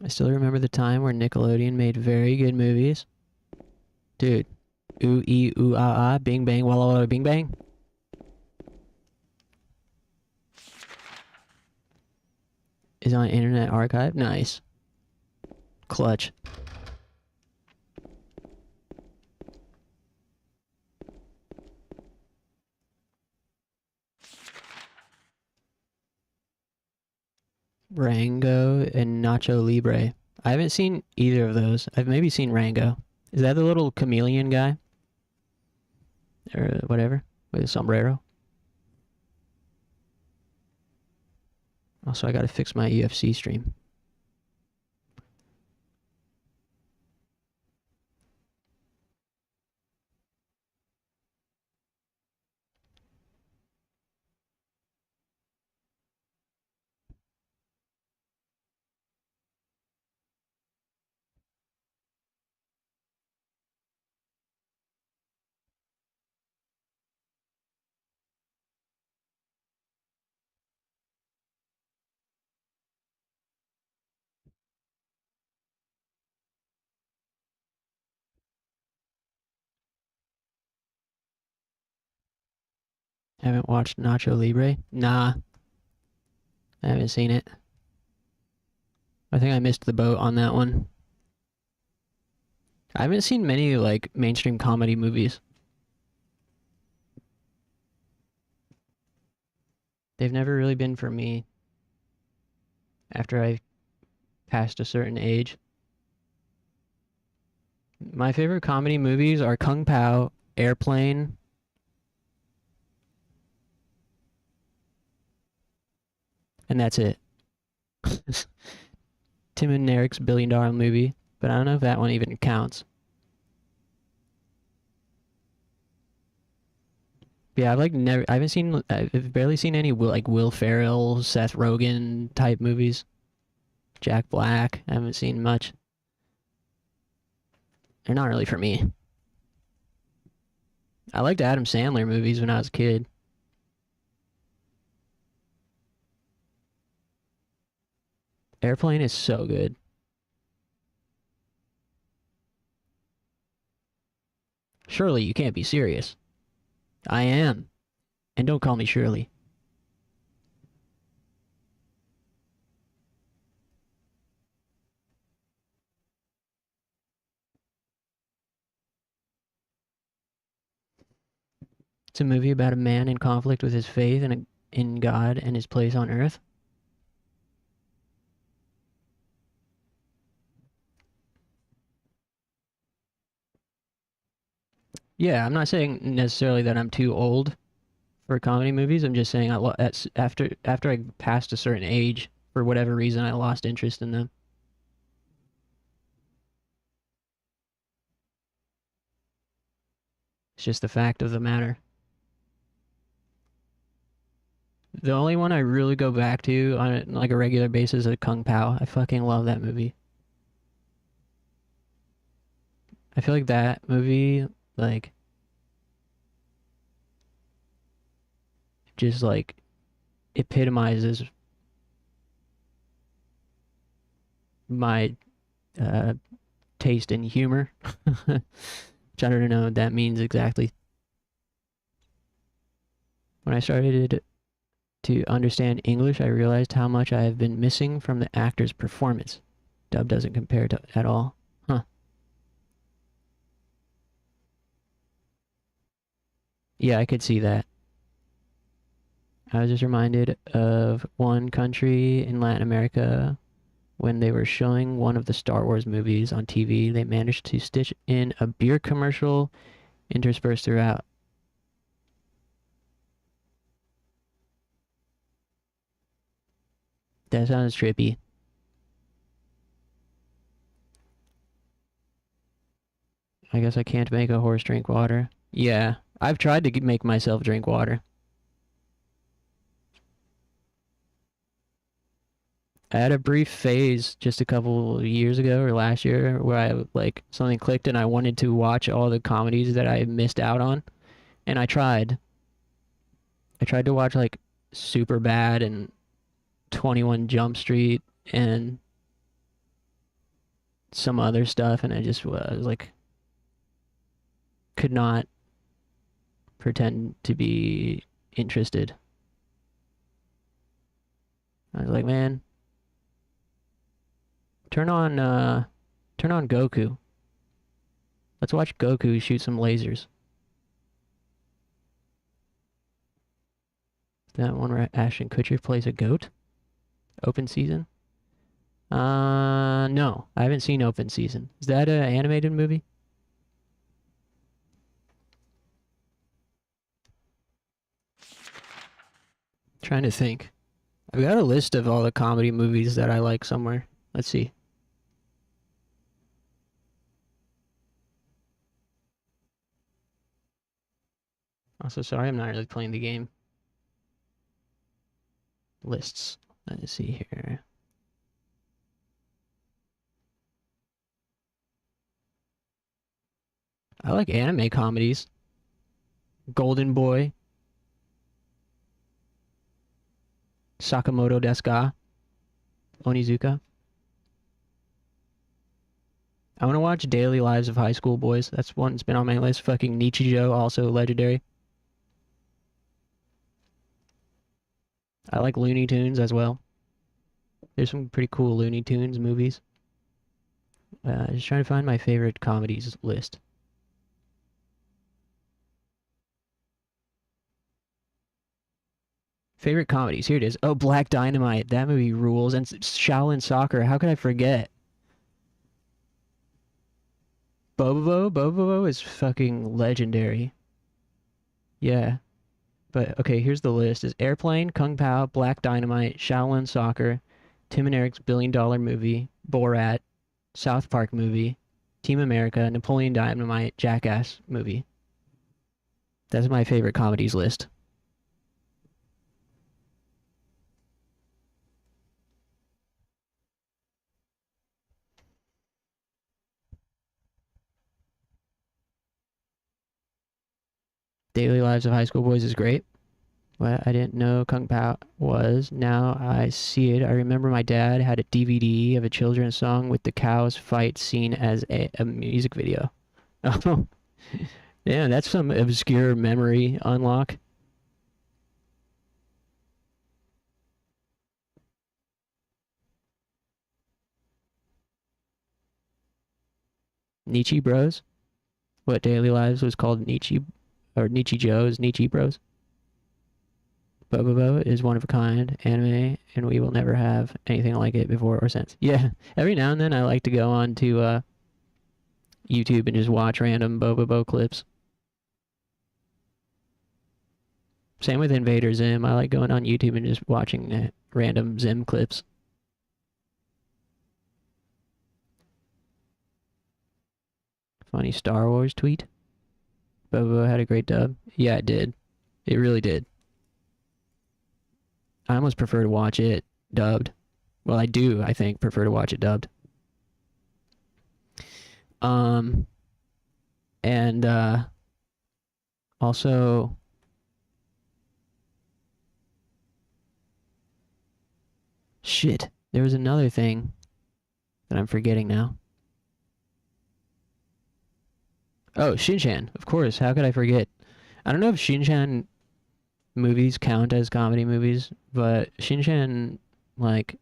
S1: I still remember the time where Nickelodeon made very good movies. Dude, ooh ee ooh ah ah, bing bang walla walla bing bang. Is on Internet Archive. Nice. Clutch. Rango and Nacho Libre. I haven't seen either of those. I've maybe seen Rango. Is that the little chameleon guy? Or whatever? With a sombrero? Also, I gotta fix my UFC stream. Haven't watched Nacho Libre? Nah, I haven't seen it. I think I missed the boat on that one. I haven't seen many, like, mainstream comedy movies. They've never really been for me after I passed a certain age. My favorite comedy movies are Kung Pao, Airplane, and that's it. Tim and Eric's $1 billion movie, but I don't know if that one even counts. Yeah, I've barely seen any Will Ferrell, Seth Rogen type movies. Jack Black, I haven't seen much. They're not really for me. I liked Adam Sandler movies when I was a kid. Airplane is so good. Surely you can't be serious. I am. And don't call me Shirley. It's a movie about a man in conflict with his faith in God and his place on earth. Yeah, I'm not saying necessarily that I'm too old for comedy movies. I'm just saying after I passed a certain age, for whatever reason, I lost interest in them. It's just the fact of the matter. The only one I really go back to on like a regular basis is Kung Pao. I fucking love that movie. I feel like that movie, like, just like epitomizes my uh, taste in humor. Which I don't know what that means exactly. When I started to understand English, I realized how much I have been missing from the actor's performance. Dub doesn't compare to at all. Huh. Yeah, I could see that. I was just reminded of one country in Latin America when they were showing one of the Star Wars movies on TV. They managed to stitch in a beer commercial interspersed throughout. That sounds trippy. I guess I can't make a horse drink water. Yeah, I've tried to make myself drink water. I had a brief phase just a couple of years ago or last year where I like something clicked and I wanted to watch all the comedies that I missed out on. And I tried. I tried to watch like Super Bad and 21 Jump Street and some other stuff, and I just was like, could not pretend to be interested. I was like, man, turn on Goku. Let's watch Goku shoot some lasers. That one where Ashton Kutcher plays a goat? Open season? No, I haven't seen Open Season. Is that an animated movie? Trying to think. I've got a list of all the comedy movies that I like somewhere. Let's see. Also, sorry, I'm not really playing the game. Lists. Let's see here. I like anime comedies. Golden Boy. Sakamoto desu ka? Onizuka. I want to watch Daily Lives of High School Boys. That's one that's been on my list. Fucking Nichijou, also legendary. I like Looney Tunes as well. There's some pretty cool Looney Tunes movies. Just trying to find my favorite comedies list. Favorite comedies. Here it is. Oh, Black Dynamite. That movie rules. And Shaolin Soccer. How could I forget? Bobobo? Bobobo is fucking legendary. Yeah. But, okay, here's the list. Is Airplane, Kung Pao, Black Dynamite, Shaolin Soccer, Tim and Eric's $1 billion movie, Borat, South Park movie, Team America, Napoleon Dynamite, Jackass movie. That's my favorite comedies list. Daily Lives of High School Boys is great. What I didn't know Kung Pao was. Now I see it. I remember my dad had a DVD of a children's song with the cows fight scene as a music video. Oh, yeah, that's some obscure memory unlock. Nietzsche Bros. What Daily Lives was called Nietzsche, or Nietzsche Joe's Nietzsche Bros. Bobobo is one of a kind anime, and we will never have anything like it before or since. Yeah, every now and then I like to go on to YouTube and just watch random Bobobo clips. Same with Invader Zim. I like going on YouTube and just watching random Zim clips. Funny Star Wars tweet. Bobo had a great dub. Yeah, it did. It really did. I almost prefer to watch it dubbed. Well, I do, I think, prefer to watch it dubbed. And also shit, there was another thing that I'm forgetting now. Oh, Shin-chan, of course, how could I forget? I don't know if Shin-chan movies count as comedy movies, but Shin-chan, like,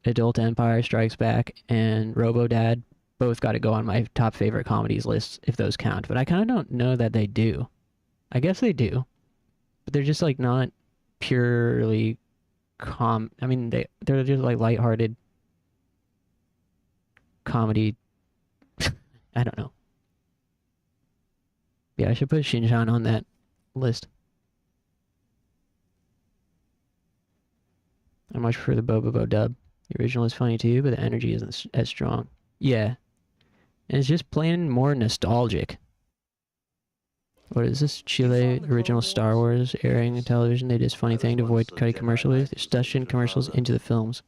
S1: Adult Empire Strikes Back and Robo-Dad both got to go on my top favorite comedies lists if those count, but I kind of don't know that they do. I guess they do, but they're just like not purely I mean, they're just like lighthearted comedy. I don't know. Yeah, I should put Shin-chan on that list. I much prefer the Bobobo dub. The original is funny too, but the energy isn't as strong. Yeah. And it's just plain more nostalgic. What is this? Chile original Star Wars airing on television. They did this funny thing to avoid cutting commercials. They stuffed in commercials into the films.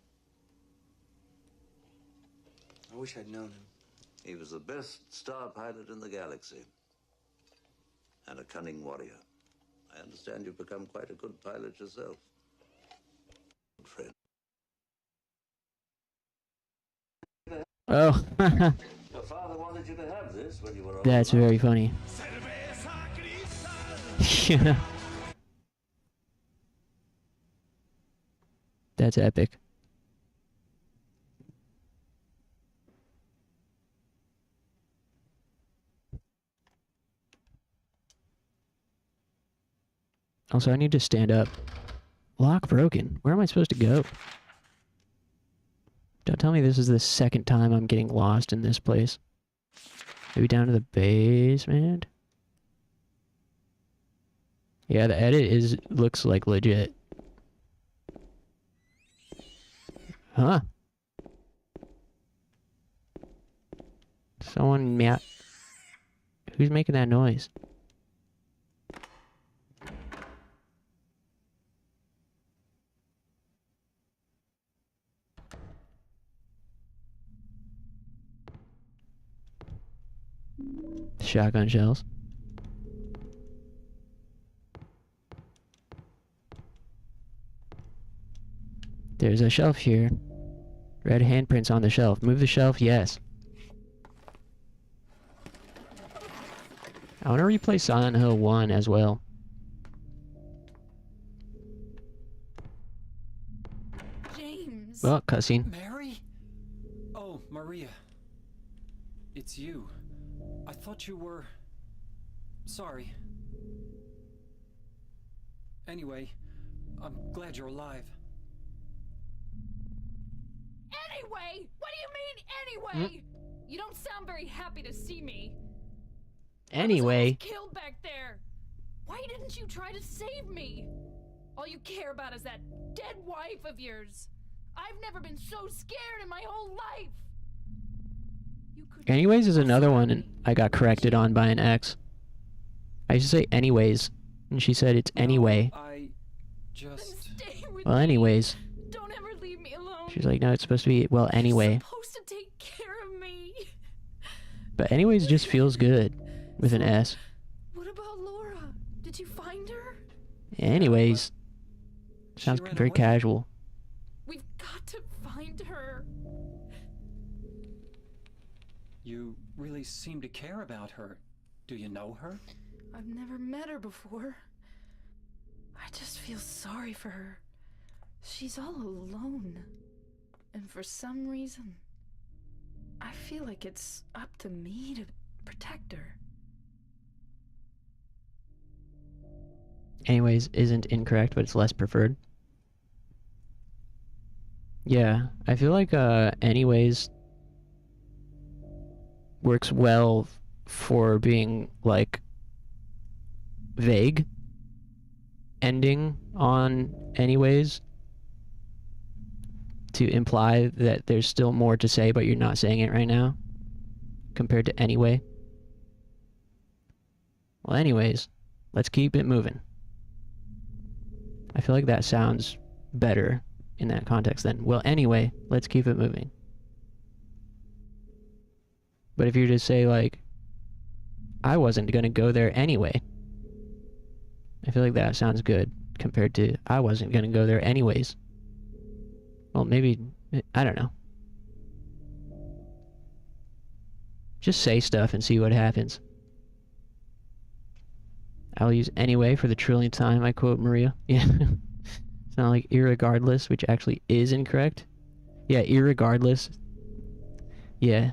S4: I wish I'd known him.
S5: He was the best star pilot in the galaxy. And a cunning warrior. I understand you've become quite a good pilot yourself. Good friend.
S1: Oh,
S5: Your father wanted you to have this when you were old
S1: that's
S5: enough.
S1: very funny. Yeah. That's epic. Also, I need to stand up. Lock broken. Where am I supposed to go? Don't tell me this is the second time I'm getting lost in this place. Maybe down to the basement? Yeah, the edit looks like legit. Huh? Someone who's making that noise? Shotgun shells. There's a shelf here. Red handprints on the shelf. Move the shelf, yes. I want to replay Silent Hill 1 as well.
S6: James.
S1: Well, cutscene.
S2: Mary? Oh, Maria. It's you. I thought you were... Sorry. Anyway, I'm glad you're alive.
S6: Anyway? What do you mean, anyway? You don't sound very happy to see me.
S1: Anyway.
S6: I was almost killed back there. Why didn't you try to save me? All you care about is that dead wife of yours. I've never been so scared in my whole life. You could.
S1: Anyways is another one and I got corrected on by an ex. I used to say anyways, and she said it's anyway.
S2: I
S6: Then
S2: just...
S6: stay with
S1: Well,
S6: me.
S1: anyways.
S6: Don't ever leave me alone.
S1: She's like, no, it's supposed to be, well, anyway.
S6: You're supposed to take care of me.
S1: But anyways just feels good with an S.
S6: What about Laura? Did you find her?
S1: Anyways. Sounds
S2: She ran
S1: very
S2: away.
S1: casual.
S6: We've got to find her.
S2: You really seem to care about her. Do you know her?
S6: I've never met her before. I just feel sorry for her. She's all alone. And for some reason, I feel like it's up to me to protect her.
S1: Anyways isn't incorrect, but it's less preferred. Yeah, I feel like anyways works well for being like vague, ending on anyways to imply that there's still more to say but you're not saying it right now compared to anyway. Well, anyways, let's keep it moving. I feel like that sounds better in that context than, well, anyway, let's keep it moving. But if you just say, like, I wasn't gonna go there anyway, I feel like that sounds good compared to, I wasn't gonna go there anyways. Well, maybe, I don't know. Just say stuff and see what happens. I'll use anyway for the trillionth time, I quote Maria. Yeah. It's not like irregardless, which actually is incorrect. Yeah, irregardless. Yeah.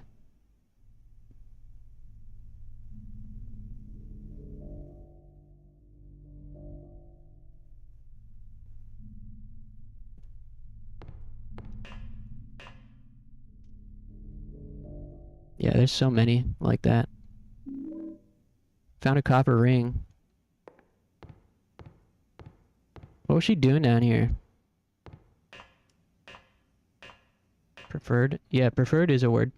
S1: Yeah, there's so many like that. Found a copper ring. What was she doing down here? Preferred? Yeah, preferred is a word.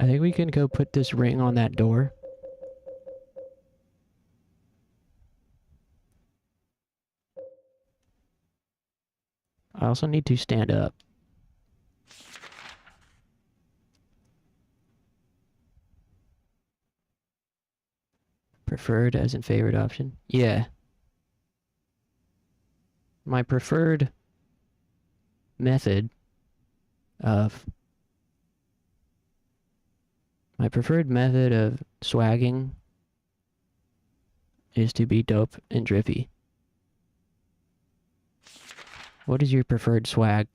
S1: I think we can go put this ring on that door. I also need to stand up. Preferred as in favorite option? Yeah. My preferred method of swagging is to be dope and drippy. What is your preferred swag?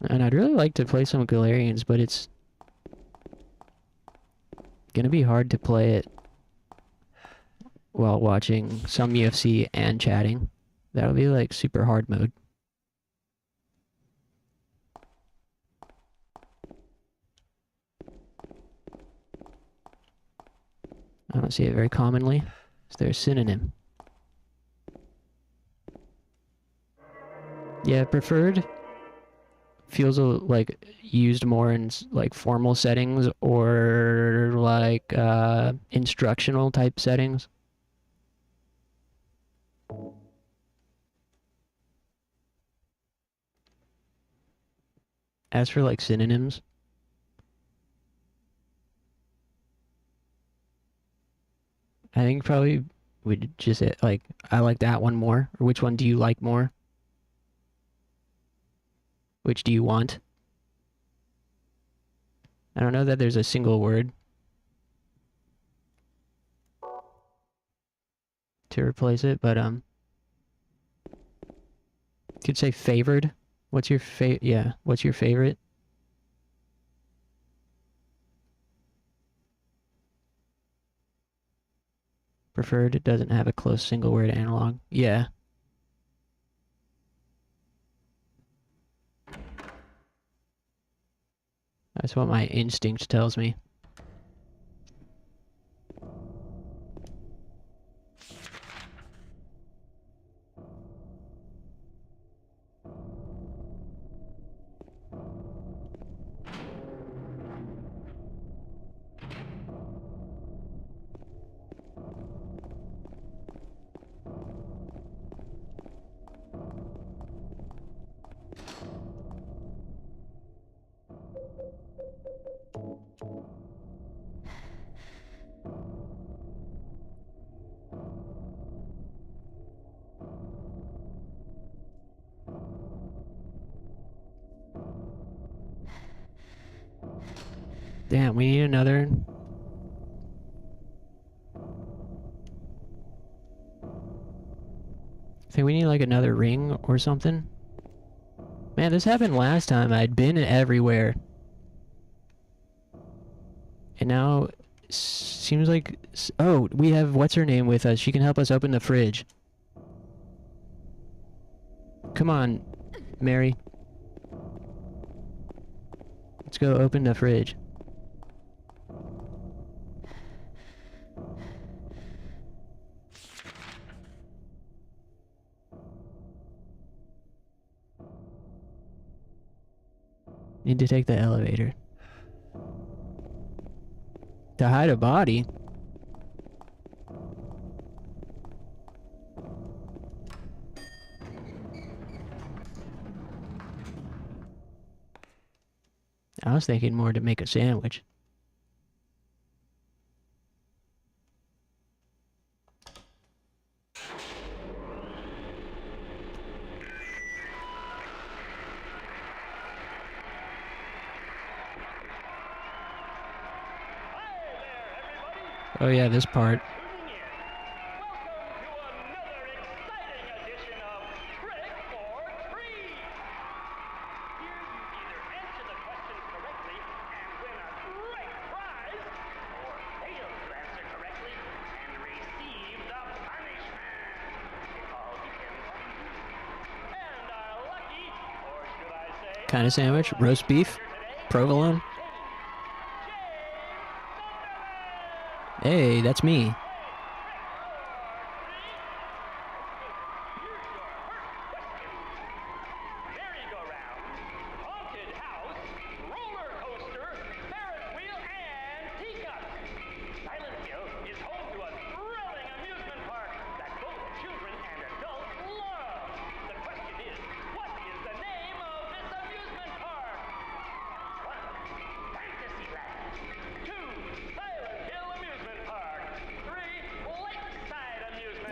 S1: And I'd really like to play some Galerians, but it's gonna be hard to play it while watching some UFC and chatting. That'll be like super hard mode. I don't see it very commonly. Is there a synonym? Yeah, preferred feels like used more in like formal settings or like instructional type settings. As for like synonyms, I think probably we'd just say, like, I like that one more. Or which one do you like more? Which do you want? I don't know that there's a single word to replace it, but could say favored. What's your yeah, what's your favorite? Preferred, it doesn't have a close single word analog. Yeah. That's what my instinct tells me. Damn, we need another. I think we need like another ring or something. Man, this happened last time. I'd been everywhere. And now Seems like... Oh, we have what's-her-name with us. She can help us open the fridge. Come on, Mary. Let's go open the fridge. Need to take the elevator. To hide a body? I was thinking more to make a sandwich. Oh yeah, this part. Kind of sandwich, roast beef, provolone. Hey, that's me.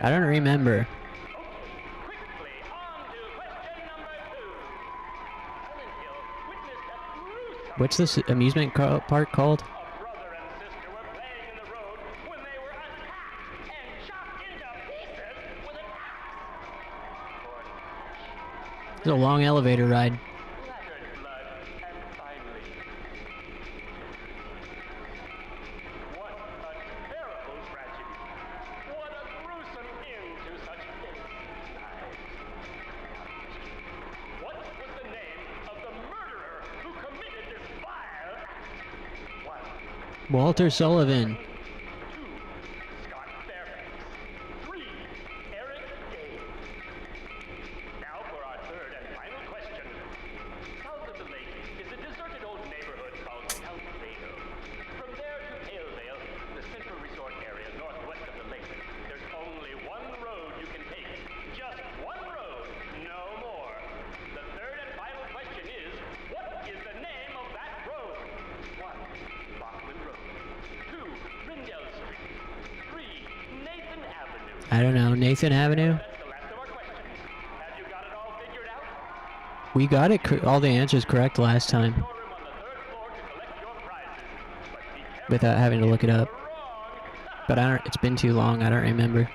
S1: I don't remember. What's this amusement park called? It's a long elevator ride. Walter Sullivan. I don't know, Nathan Avenue? We got it, all the answers correct last time. Without having to look it up. But it's been too long, I don't remember.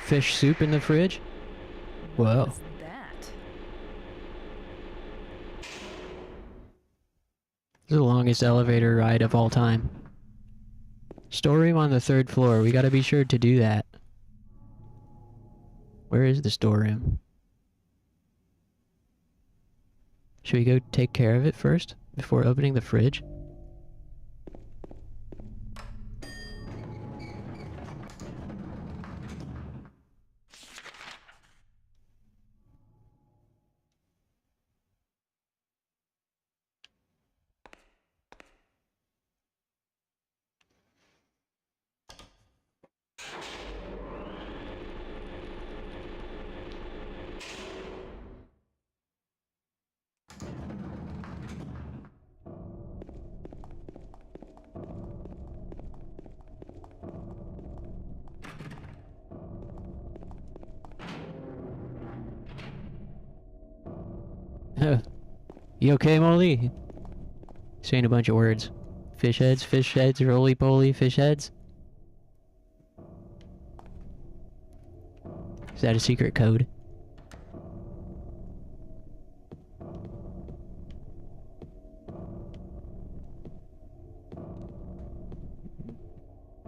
S1: Fish soup in the fridge? Whoa.
S6: What's that?
S1: This is the longest elevator ride of all time. Storeroom on the 3rd floor. We gotta be sure to do that. Where is the storeroom? Should we go take care of it first? Before opening the fridge? You okay, Molly? Saying a bunch of words. Fish heads, roly-poly, fish heads. Is that a secret code?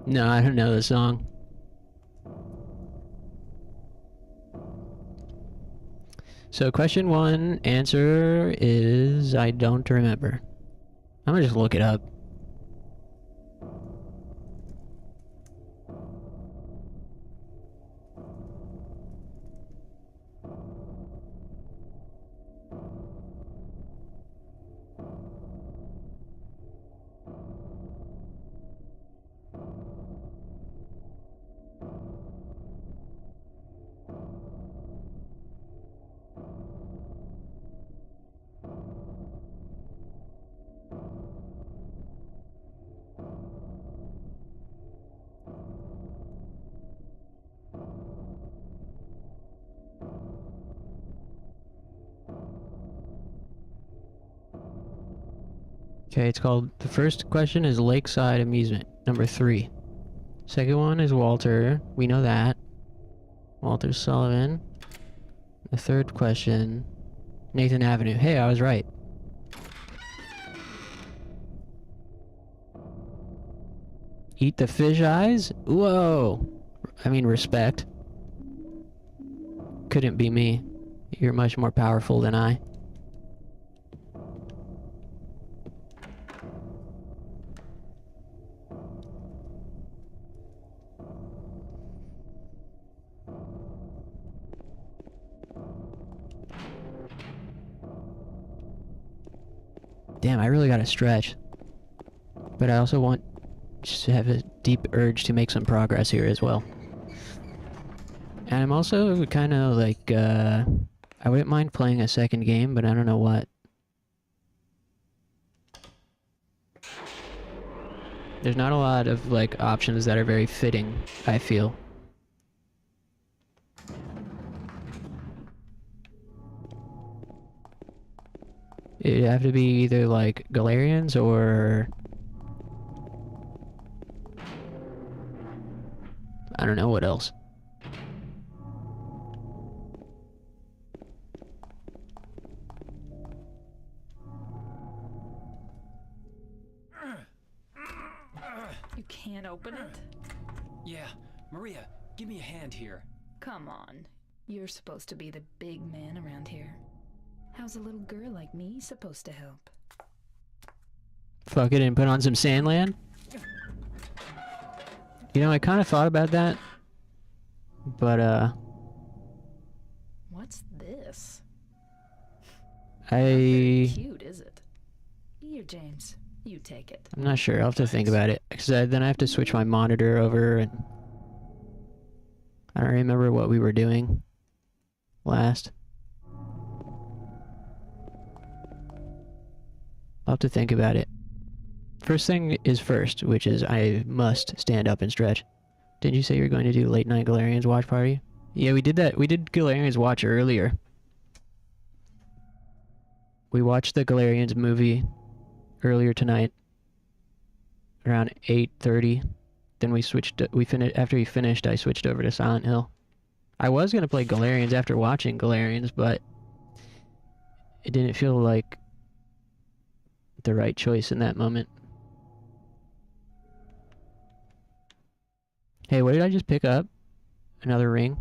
S1: No, I don't know the song. So question 1, answer is I don't remember. I'm gonna just look it up. Okay, it's called, the first question is Lakeside Amusement, number 3. Second one is Walter, we know that. Walter Sullivan. The third question, Nathan Avenue. Hey, I was right. Eat the fish eyes? Whoa! I mean, respect. Couldn't be me. You're much more powerful than I. Damn, I really gotta stretch. But I also want just to have a deep urge to make some progress here as well. And I'm also kind of like, I wouldn't mind playing a second game, but I don't know what. There's not a lot of, like, options that are very fitting, I feel. It'd have to be either, like, Galerians or... I don't know what else.
S6: You can't open it?
S2: Yeah, Maria, give me a hand here.
S6: Come on. You're supposed to be the big man around here. How's a little girl like me supposed to help?
S1: Fuck it and put on some Sandland? You know, I kind of thought about that. But,
S6: What's this?
S1: I...
S6: Cute, is it? Here, James. You take it.
S1: I'm not sure. I'll have to think about it. Because then I have to switch my monitor over and... I don't remember what we were doing last. I'll have to think about it. First thing is first, which is I must stand up and stretch. Didn't you say you were going to do late night Galerians watch party? Yeah, we did that. We did Galerians watch earlier. We watched the Galerians movie earlier tonight. Around 8:30. Then we switched, after we finished, I switched over to Silent Hill. I was going to play Galerians after watching Galerians, but it didn't feel like the right choice in that moment. Hey, what did I just pick up? Another ring?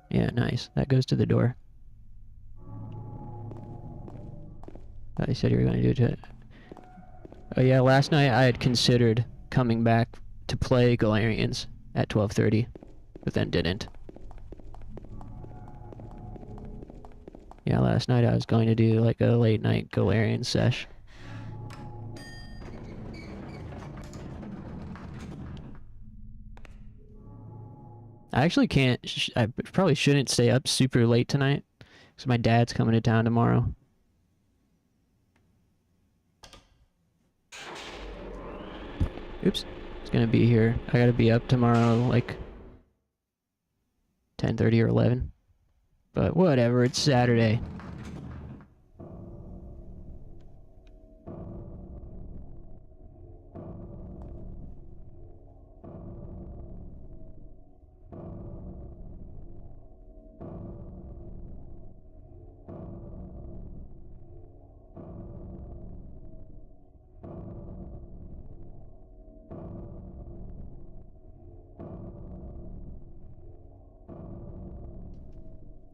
S1: Yeah, nice. That goes to the door. Thought you said you were going to do it. Oh yeah, last night I had considered coming back to play Galerians at 12:30, but then didn't. Yeah, last night I was going to do like a late night Galerian sesh. I actually can't, I probably shouldn't stay up super late tonight, because my dad's coming to town tomorrow. Oops. It's gonna be here. I gotta be up tomorrow, like 10:30 or 11. But whatever, it's Saturday.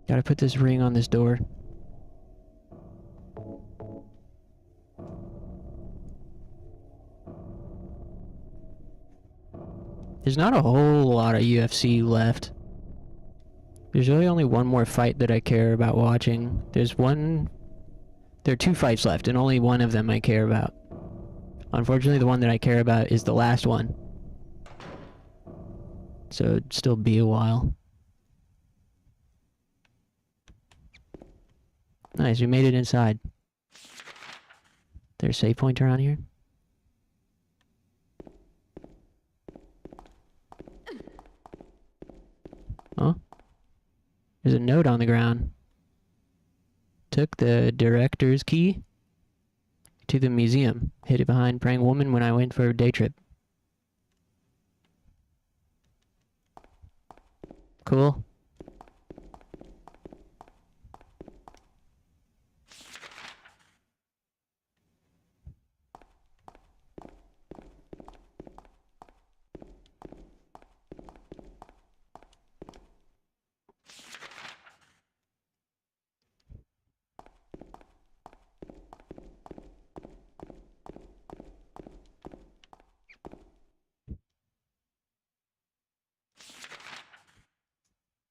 S1: Gotta put this ring on this door. There's not a whole lot of UFC left. There's really only one more fight that I care about watching. There are 2 fights left, and only one of them I care about. Unfortunately, the one that I care about is the last one. So it'd still be a while. Nice, we made it inside. There's a save point around here? Huh? There's a note on the ground. Took the director's key to the museum. Hid it behind praying woman when I went for a day trip. Cool.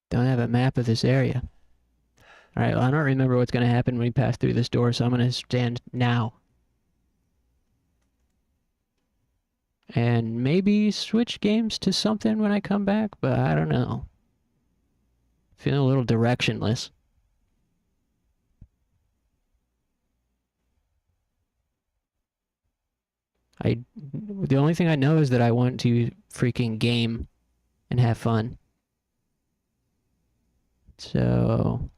S1: Don't have a map of this area. Alright, well, I don't remember what's going to happen when we pass through this door, so I'm going to stand now. And maybe switch games to something when I come back, but I don't know. Feeling a little directionless. The only thing I know is that I want to freaking game and have fun. So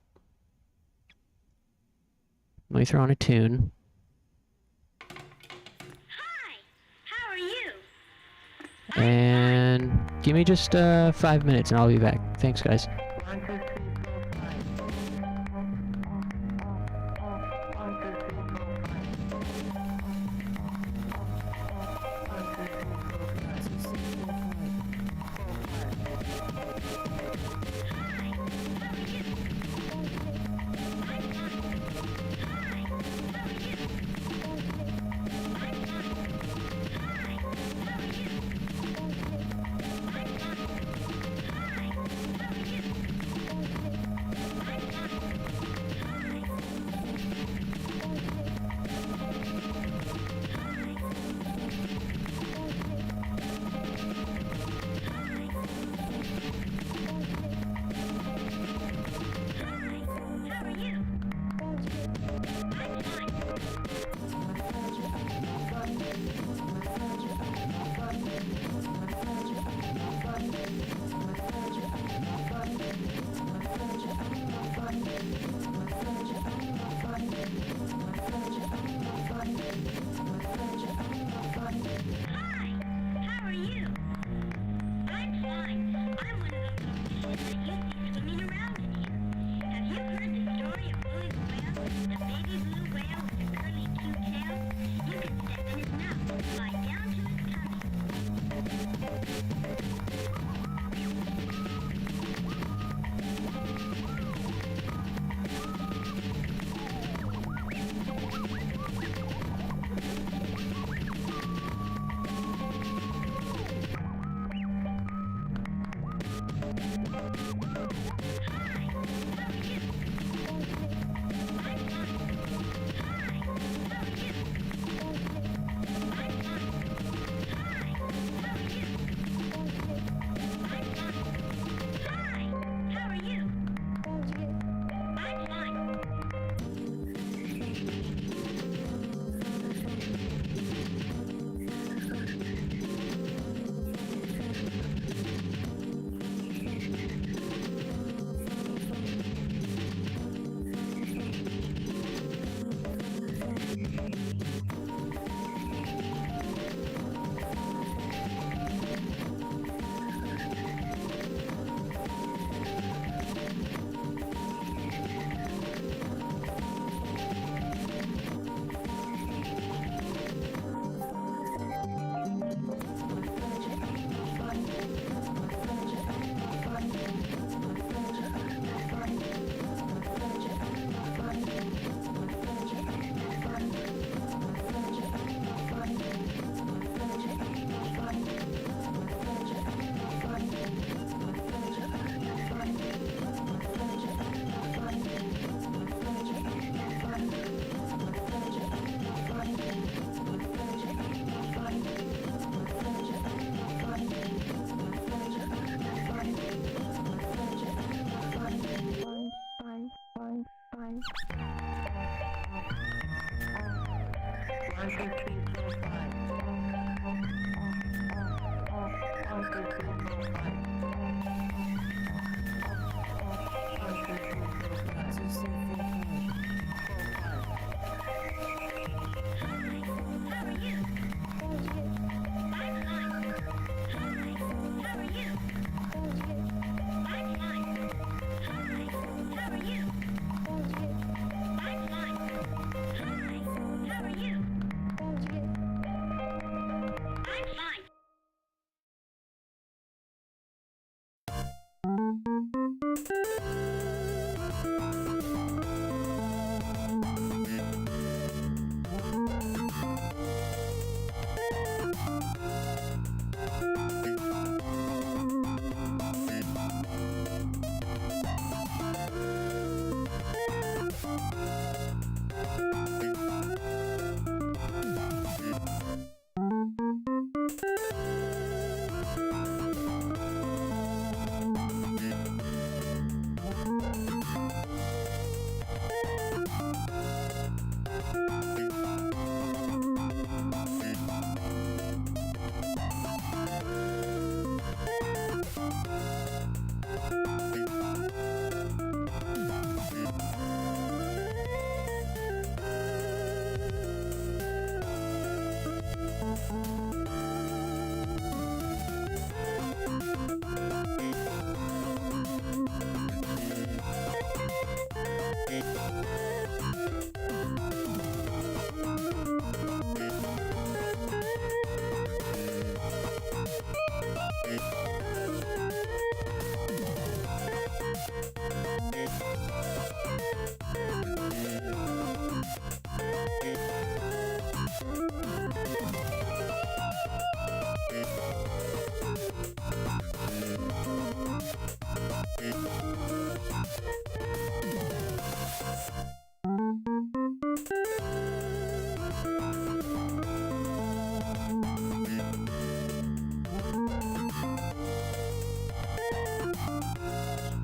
S1: let me throw on a tune.
S3: Hi, how are you?
S1: And give me just 5 minutes and I'll be back. Thanks, guys.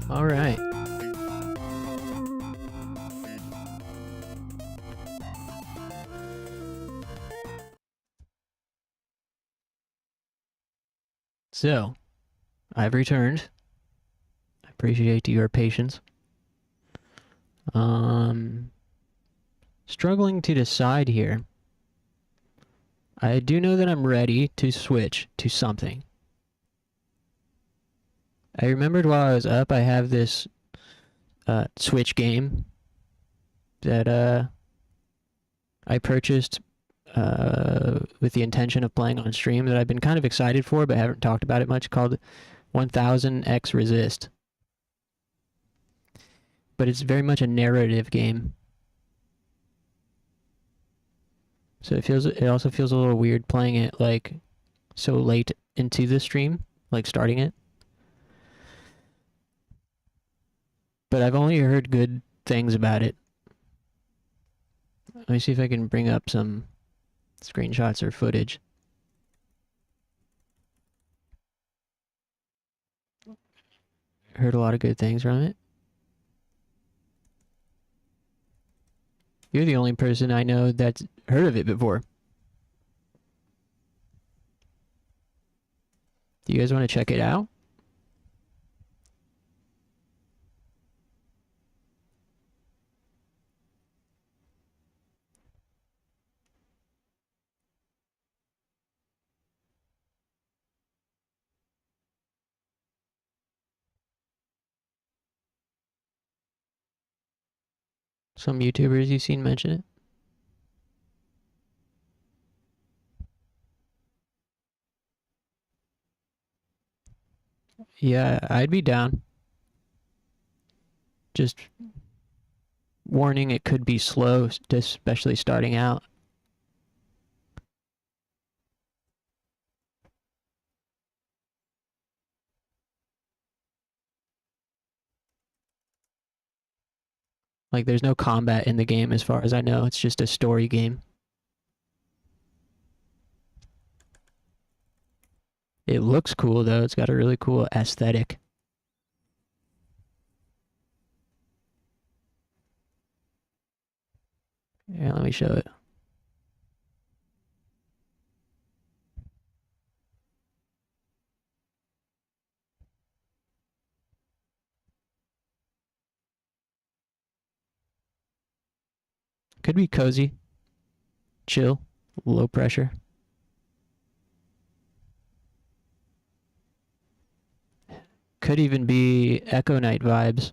S1: All right. So, I've returned. I appreciate your patience. Struggling to decide here. I do know that I'm ready to switch to something. I remembered while I was up, I have this Switch game that I purchased with the intention of playing on stream that I've been kind of excited for, but haven't talked about it much, called 1000xRESIST. But it's very much a narrative game. So it also feels a little weird playing it like so late into the stream, like starting it. But I've only heard good things about it. Let me see if I can bring up some screenshots or footage. Heard a lot of good things from it. You're the only person I know that's heard of it before. Do you guys want to check it out? Some YouTubers you've seen mention it? Yeah, I'd be down. Just warning, it could be slow, especially starting out. Like, there's no combat in the game as far as I know. It's just a story game. It looks cool, though. It's got a really cool aesthetic. Yeah, let me show it. Could be cozy, chill, low pressure. Could even be Echo Night vibes.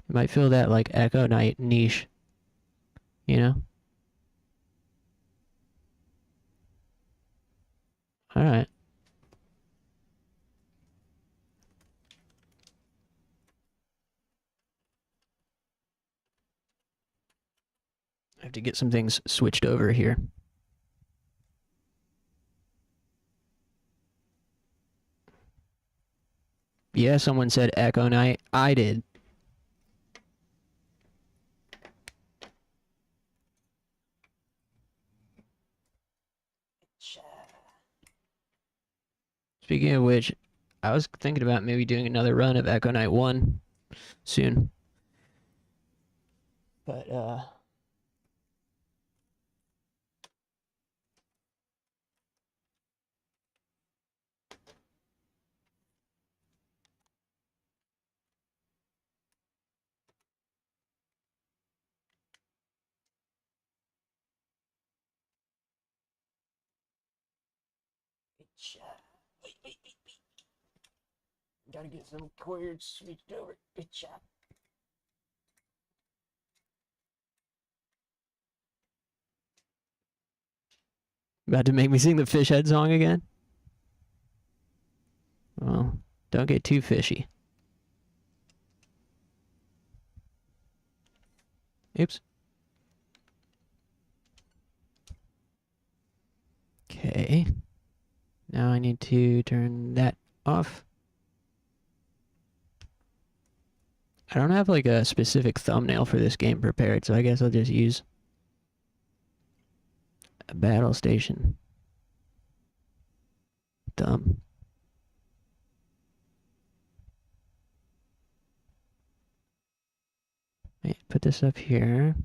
S1: You might feel that like Echo Night niche, you know? Alright. I have to get some things switched over here. Yeah, someone said Echo Night. I did. Speaking of which, I was thinking about maybe doing another run of Echo Night 1 soon. But, gotta get some chords switched over. Good job. About to make me sing the fish head song again? Well, don't get too fishy. Oops. Okay. Now I need to turn that off. I don't have like a specific thumbnail for this game prepared, so I guess I'll just use a battle station. Dumb. Wait, put this up here.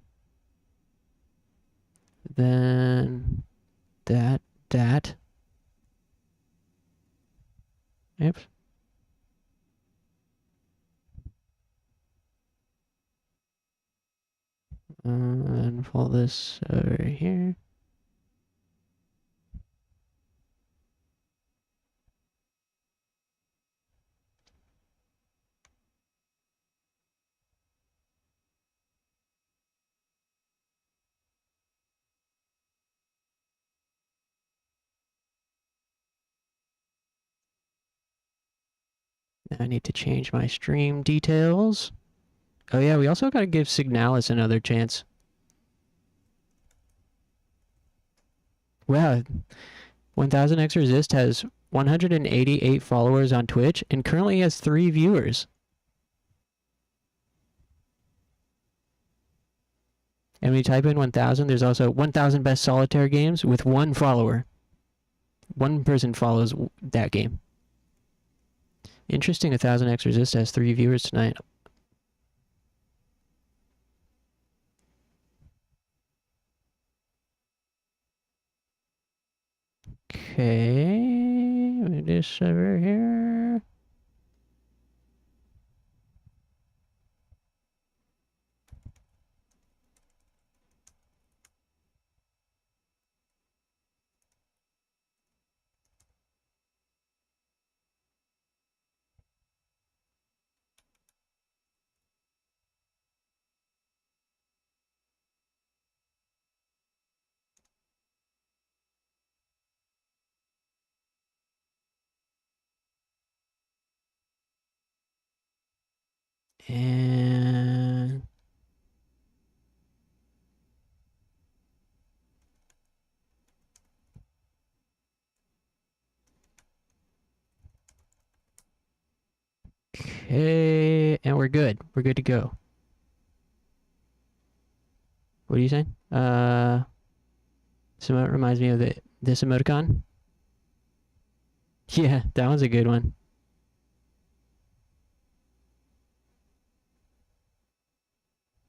S1: Then that. Oops. And pull this over here. Now I need to change my stream details. Oh yeah, we also gotta give Signalis another chance. Wow, 1000xRESIST has 188 followers on Twitch and currently has 3 viewers. And when you type in 1000, there's also 1000 best solitaire games with 1 follower. 1 person follows that game. Interesting, 1000xRESIST has 3 viewers tonight. Okay, move this over here. And okay, and we're good. We're good to go. What are you saying? So it reminds me of this emoticon. Yeah, that one's a good one.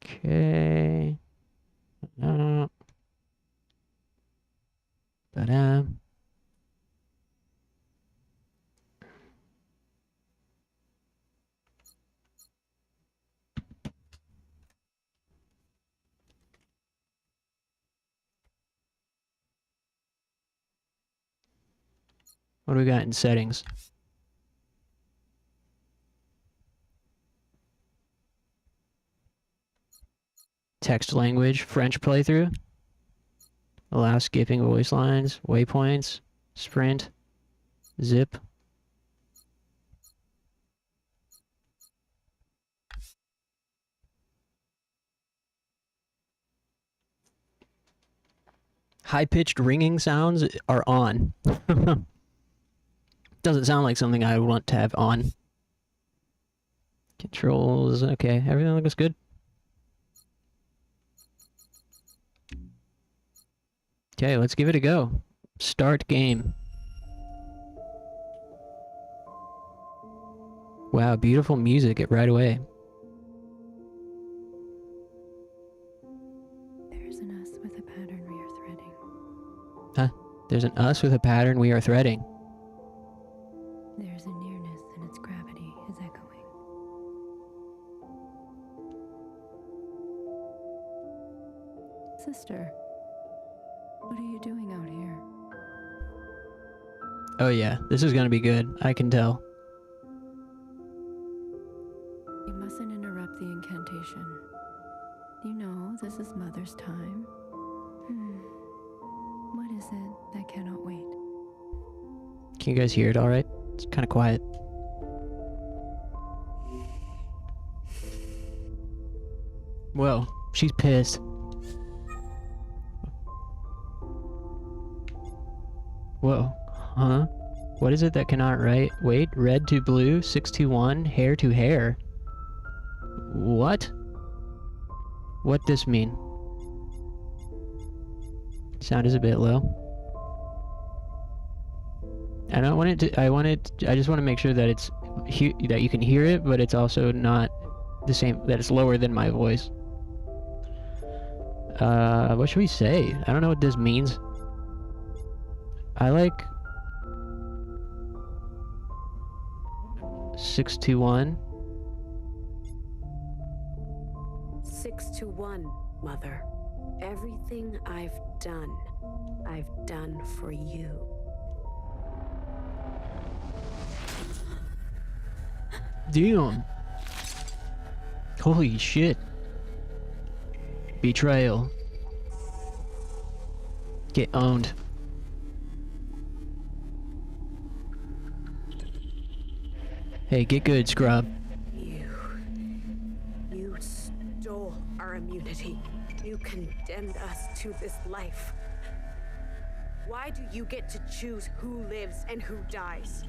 S1: Okay. Ta-da. What do we got in settings? Text language, French playthrough. Allow skipping voice lines, waypoints, sprint, zip. High-pitched ringing sounds are on. Doesn't sound like something I would want to have on. Controls, okay, everything looks good. Okay, let's give it a go. Start game. Wow, beautiful music right away.
S7: There's an us with a pattern we are threading.
S1: Huh? There's an us with a pattern we are threading.
S7: There's a nearness and its gravity is echoing. Sister, what are you doing out here?
S1: Oh yeah, this is gonna be good. I can tell.
S7: You mustn't interrupt the incantation. You know, this is Mother's time. What is it that cannot wait?
S1: Can you guys hear it all right? It's kind of quiet. Whoa, she's pissed. Whoa, huh? What is it that cannot wait? Red to blue, 621, hair to hair. What? What this mean? Sound is a bit low. I don't want it to. I just want to make sure that it's that you can hear it, but it's also not the same. That it's lower than my voice. What should we say? I don't know what this means. I like 621.
S8: 621, Mother. Everything I've done for you.
S1: Damn. Holy shit. Betrayal. Get owned. Hey, get good, scrub.
S8: You stole our immunity. You condemned us to this life. Why do you get to choose who lives and who dies?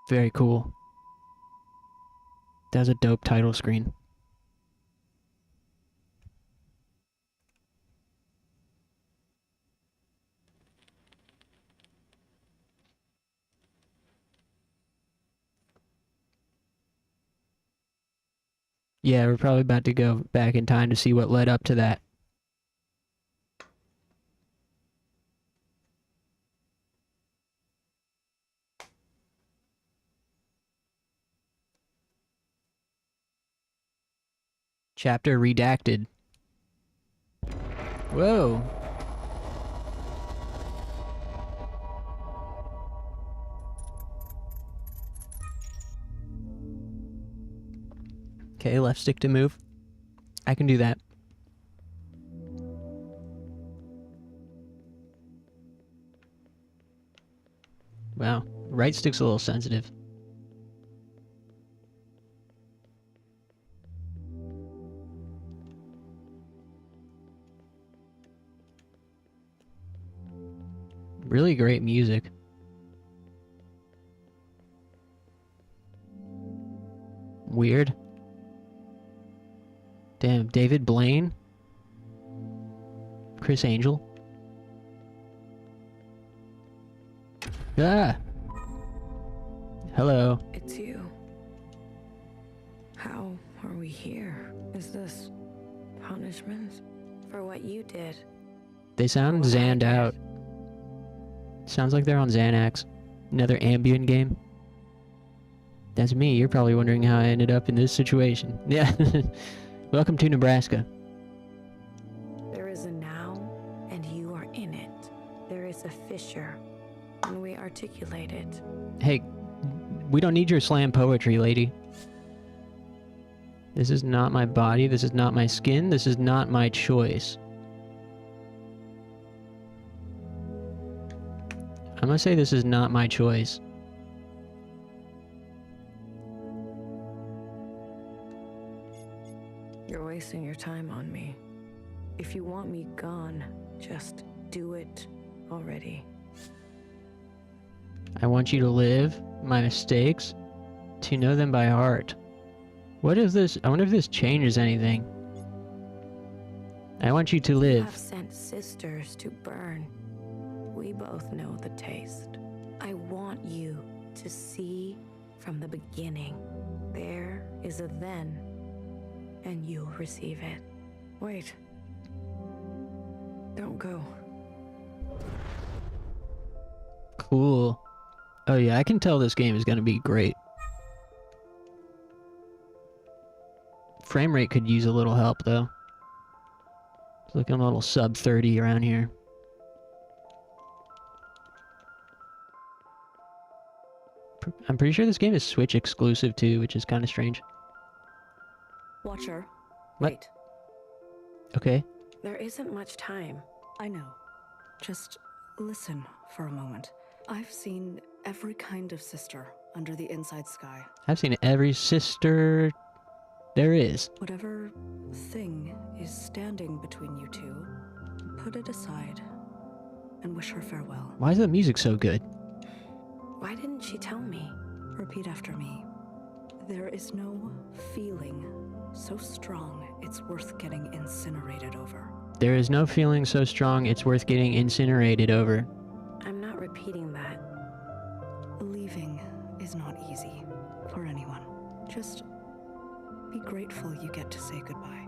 S1: Very cool. That was a dope title screen. Yeah, we're probably about to go back in time to see what led up to that. Chapter redacted. Whoa. Okay, left stick to move. I can do that. Wow, right stick's a little sensitive. Really great music. Weird. Damn, David Blaine? Chris Angel? Ah! Hello.
S8: It's you. How are we here? Is this punishment for what you did?
S1: They sound
S8: What I
S1: zanned
S8: did?
S1: out. Sounds like they're on Xanax. Another Ambien game. That's me. You're probably wondering how I ended up in this situation. Yeah. Welcome to Nebraska.
S8: There is a now, and you are in it. There is a fissure, and we articulate it.
S1: Hey, we don't need your slam poetry, lady. This is not my body. This is not my skin. This is not my choice. I'm gonna say this is not my choice.
S8: You're wasting your time on me. If you want me gone, just do it already.
S1: I want you to live my mistakes, to know them by heart. What is this? I wonder if this changes anything. I want you to
S8: You
S1: live.
S8: have sent sisters to burn. We both know the taste. I want you to see from the beginning. There is a then, and you'll receive it. Wait. Don't go.
S1: Cool. Oh yeah, I can tell this game is gonna be great. Frame rate could use a little help though. It's looking a little sub 30 around here. I'm pretty sure this game is Switch exclusive too, which is kind of strange.
S8: Watcher.
S1: What?
S8: Wait.
S1: Okay.
S8: There isn't much time.
S9: I know. Just listen for a moment. I've seen every kind of sister under the inside sky.
S1: I've seen every sister there is.
S9: Whatever thing is standing between you two, put it aside and wish her farewell.
S1: Why is the music so good?
S8: Why didn't she tell me?
S9: Repeat after me. There is no feeling so strong it's worth getting incinerated over.
S1: There is no feeling so strong it's worth getting incinerated over.
S8: I'm not repeating that.
S9: Leaving is not easy for anyone. Just be grateful you get to say goodbye.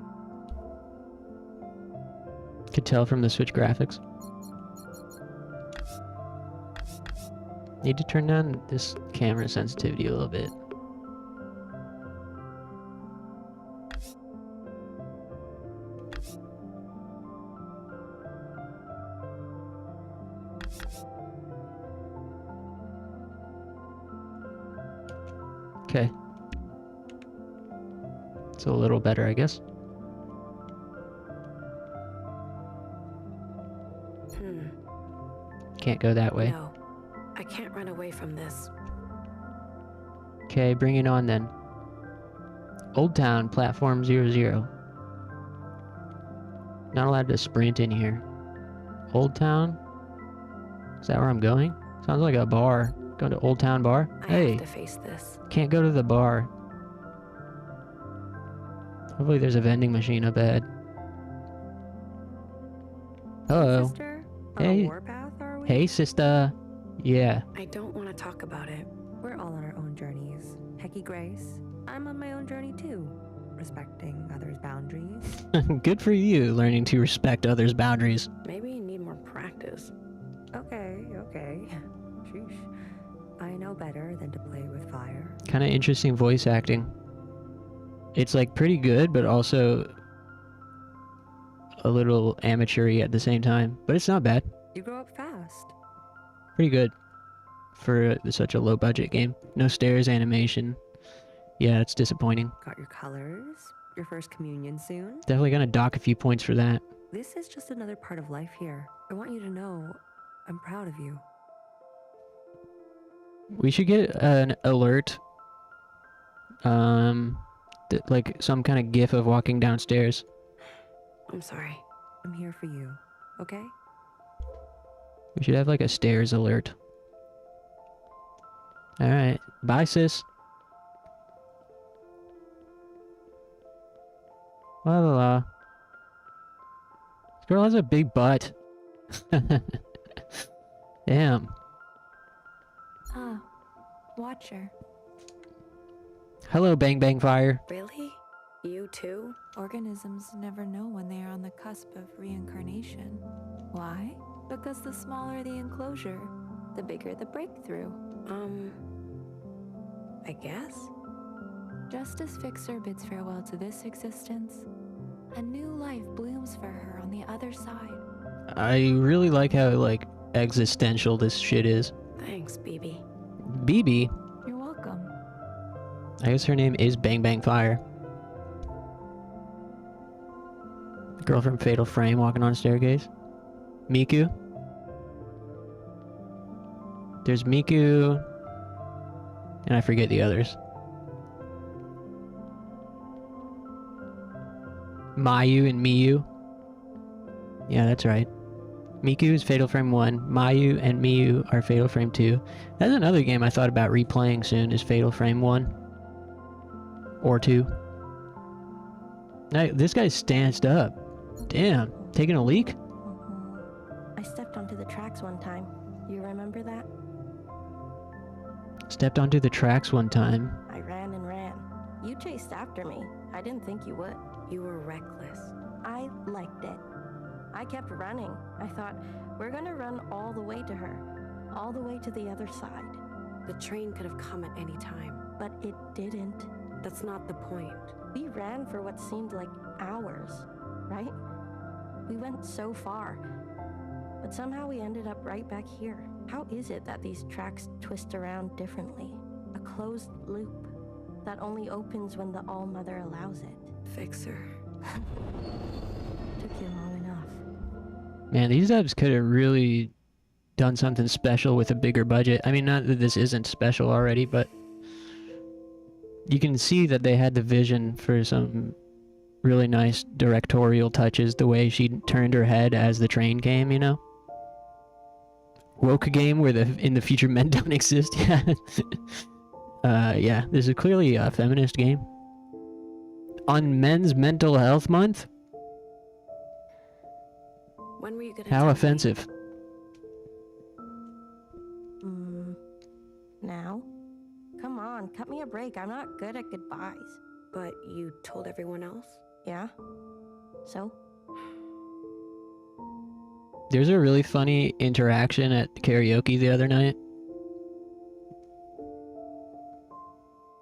S1: Could tell from the Switch graphics. Need to turn down this camera sensitivity a little bit. Okay. It's a little better, I guess. Can't go that way.
S8: No, I can't run away from this.
S1: Okay, bring it on then. Old Town, platform 00. Not allowed to sprint in here. Old Town? Is that where I'm going? Sounds like a bar. Going to Old Town Bar?
S8: I
S1: Hey,
S8: have to face this.
S1: can't go to the bar. Hopefully there's a vending machine up ahead. Hello.
S8: Sister?
S1: Hey.
S8: On a warpath, are we?
S1: Hey, sister. Yeah.
S8: I don't want to talk about it.
S10: We're all on our own journeys. Hecky Grace, I'm on my own journey too, respecting others' boundaries.
S1: Good for you, learning to respect others' boundaries.
S8: Maybe you need more practice.
S10: Okay. Sheesh. I know better than to play with fire.
S1: Kind of interesting voice acting. It's like pretty good, but also a little amateur-y at the same time. But it's not bad.
S10: You grow up fast.
S1: Pretty good for such a low-budget game. No stairs animation. Yeah, it's disappointing.
S10: Got your colors. Your first communion soon.
S1: Definitely gonna dock a few points for that.
S10: This is just another part of life here. I want you to know I'm proud of you.
S1: We should get an alert. Like some kind of gif of walking downstairs.
S8: I'm sorry.
S10: I'm here for you. Okay?
S1: We should have like a stairs alert. Alright. Bye, sis. La la la. This girl has a big butt. Damn.
S7: Ah, Watcher.
S1: Hello, Bang Bang Fire.
S8: Really? You too?
S7: Organisms never know when they are on the cusp of reincarnation. Why? Because the smaller the enclosure, the bigger the breakthrough.
S8: I guess.
S7: Just as Fixer bids farewell to this existence, a new life blooms for her on the other side.
S1: I really like how, like, existential this shit is.
S8: Thanks, BB.
S1: BB?
S7: You're welcome.
S1: I guess her name is Bang Bang Fire. The girl from Fatal Frame walking on a staircase. Miku. There's Miku. And I forget the others. Mayu and Miyu. Yeah, that's right. Miku is Fatal Frame 1. Mayu and Miyu are Fatal Frame 2. That's another game I thought about replaying soon, is Fatal Frame 1. Or 2. Now, this guy's stanced up. Damn. Taking a leak?
S10: I stepped onto the tracks one time. You remember that?
S1: Stepped onto the tracks one time.
S10: I ran and ran. You chased after me. I didn't think you would.
S8: You were reckless.
S10: I liked it. I kept running. I thought, we're gonna run all the way to her. All the way to the other side.
S8: The train could have come at any time.
S10: But it didn't.
S8: That's not the point.
S10: We ran for what seemed like hours, right? We went so far. But somehow we ended up right back here. How is it that these tracks twist around differently? A closed loop that only opens when the All-Mother allows it.
S8: Fixer.
S10: Took you long enough.
S1: Man, these devs could have really done something special with a bigger budget. I mean, not that this isn't special already, but you can see that they had the vision for some really nice directorial touches, the way she turned her head as the train came, you know? Woke game where in the future men don't exist. Yeah. Yeah, this is clearly a feminist game. On Men's Mental Health Month?
S8: When were you gonna
S1: How
S8: tell me?
S1: offensive.
S10: Now? Come on, cut me a break. I'm not good at goodbyes.
S8: But you told everyone else?
S10: Yeah? So?
S1: There's a really funny interaction at karaoke the other night.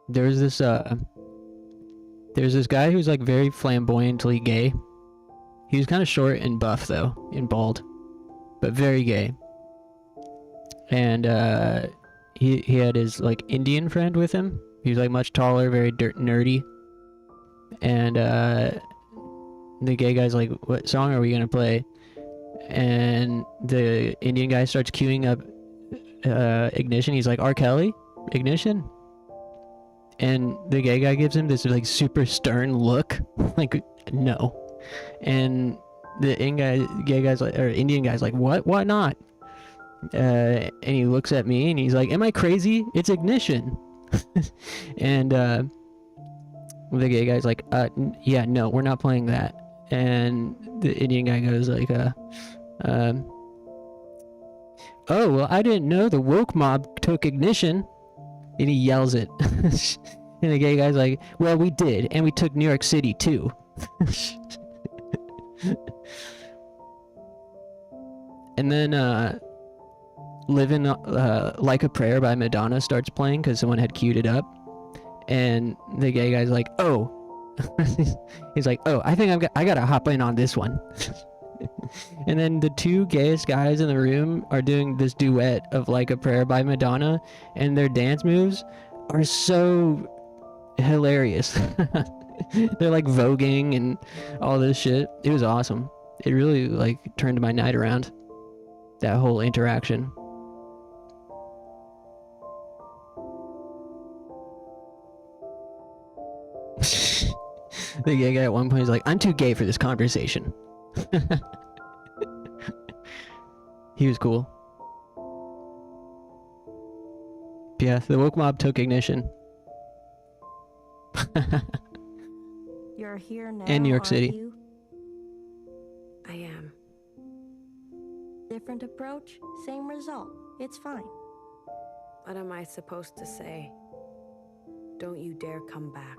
S1: There's this guy who's like very flamboyantly gay. He was kind of short and buff though, and bald, but very gay. And he had his like Indian friend with him. He was like much taller, very nerdy. And the gay guy's like, "What song are we gonna play?" And the Indian guy starts queuing up Ignition. He's like, "R. Kelly? Ignition?" And the gay guy gives him this like super stern look, like, no. And the Indian guy's like, "What? Why not?" And he looks at me and he's like, "Am I crazy? It's Ignition." And the gay guy's like, "Yeah, no, we're not playing that." And the Indian guy goes like, "Oh, well, I didn't know the woke mob took Ignition." And he yells it. And the gay guy's like, "Well, we did, and we took New York City too." And then Living Like a Prayer by Madonna starts playing because someone had queued it up. And the gay guy's like, "Oh." He's like, "Oh, I think I gotta hop in on this one." And then the two gayest guys in the room are doing this duet of Like a Prayer by Madonna, and their dance moves are so hilarious. They're like voguing and all this shit. It was awesome. It really like turned my night around. That whole interaction. The gay guy at one point is like, "I'm too gay for this conversation." He was cool. Yeah, the woke mob took Ignition.
S10: You're here now,
S1: And New York
S10: aren't
S1: City.
S10: you?
S8: I am.
S10: Different approach, same result. It's fine.
S8: What am I supposed to say? Don't you dare come back.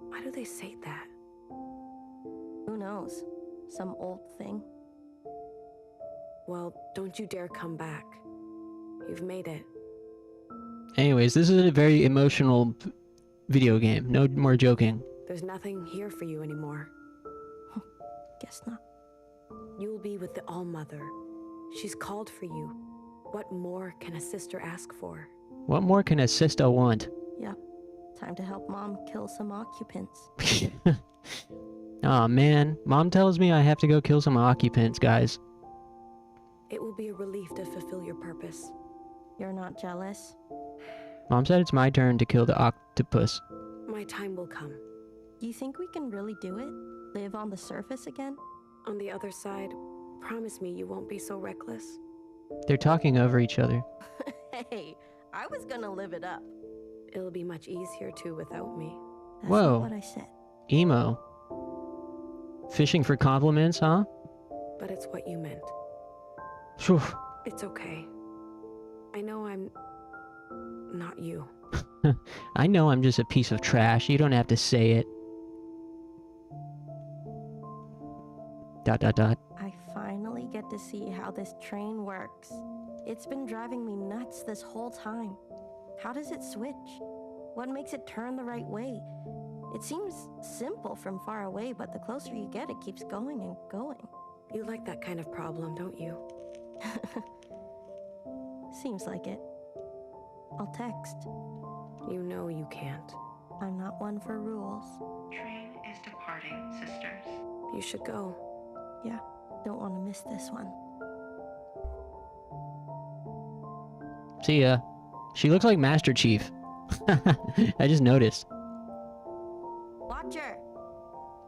S8: Why do they say that?
S10: Who knows? Some old thing.
S8: Well, don't you dare come back. You've made it.
S1: Anyways, this is a very emotional video game. No more joking.
S8: There's nothing here for you anymore.
S10: Guess not.
S8: You'll be with the All-Mother. She's called for you. What more can a sister ask for?
S1: What more can a sister want?
S10: Yep. Time to help Mom kill some occupants.
S1: Aw, man. Mom tells me I have to go kill some occupants, guys.
S8: It will be a relief to fulfill your purpose.
S10: You're not jealous?
S1: Mom said it's my turn to kill the octopus.
S8: My time will come.
S10: You think we can really do it? Live on the surface again?
S8: On the other side, promise me you won't be so reckless.
S1: They're talking over each other.
S10: Hey, I was gonna live it up.
S8: It'll be much easier too without me.
S10: That's
S1: Whoa.
S10: not what I said.
S1: Emo. Fishing for compliments, huh?
S8: But it's what you meant.
S1: Phew.
S8: It's okay. I know I'm not you.
S1: I know I'm just a piece of trash. You don't have to say it. ...
S10: I finally get to see how this train works. It's been driving me nuts this whole time. How does it switch? What makes it turn the right way? It seems simple from far away, but the closer you get, it keeps going and going.
S8: You like that kind of problem, don't you?
S10: Seems like it. I'll text.
S8: You know you can't.
S10: I'm not one for rules.
S11: Train is departing, sisters.
S8: You should go.
S10: Yeah, don't want to miss this one.
S1: See ya. She looks like Master Chief. I just noticed.
S10: Watcher!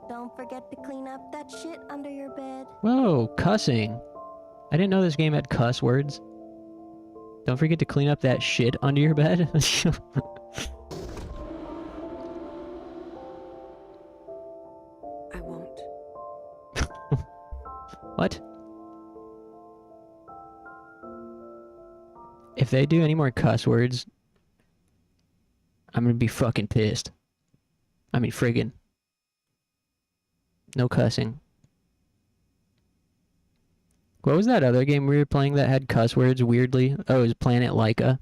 S10: Don't forget to clean up that shit under your bed.
S1: Whoa, cussing. I didn't know this game had cuss words. Don't forget to clean up that shit under your bed.
S8: I won't.
S1: What? If they do any more cuss words, I'm gonna be fucking pissed. I mean, friggin'. No cussing. What was that other game we were playing that had cuss words weirdly? Oh, it was Planet Laika.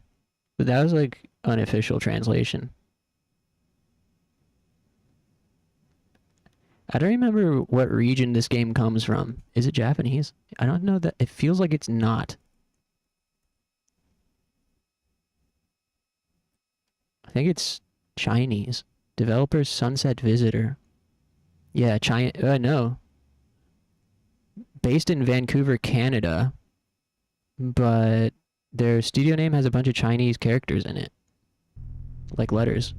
S1: But that was like unofficial translation. I don't remember what region this game comes from. Is it Japanese? I don't know that. It feels like it's not. I think it's Chinese. Developers Sunset Visitor. Yeah, China. No. Based in Vancouver, Canada. But their studio name has a bunch of Chinese characters in it. Like letters.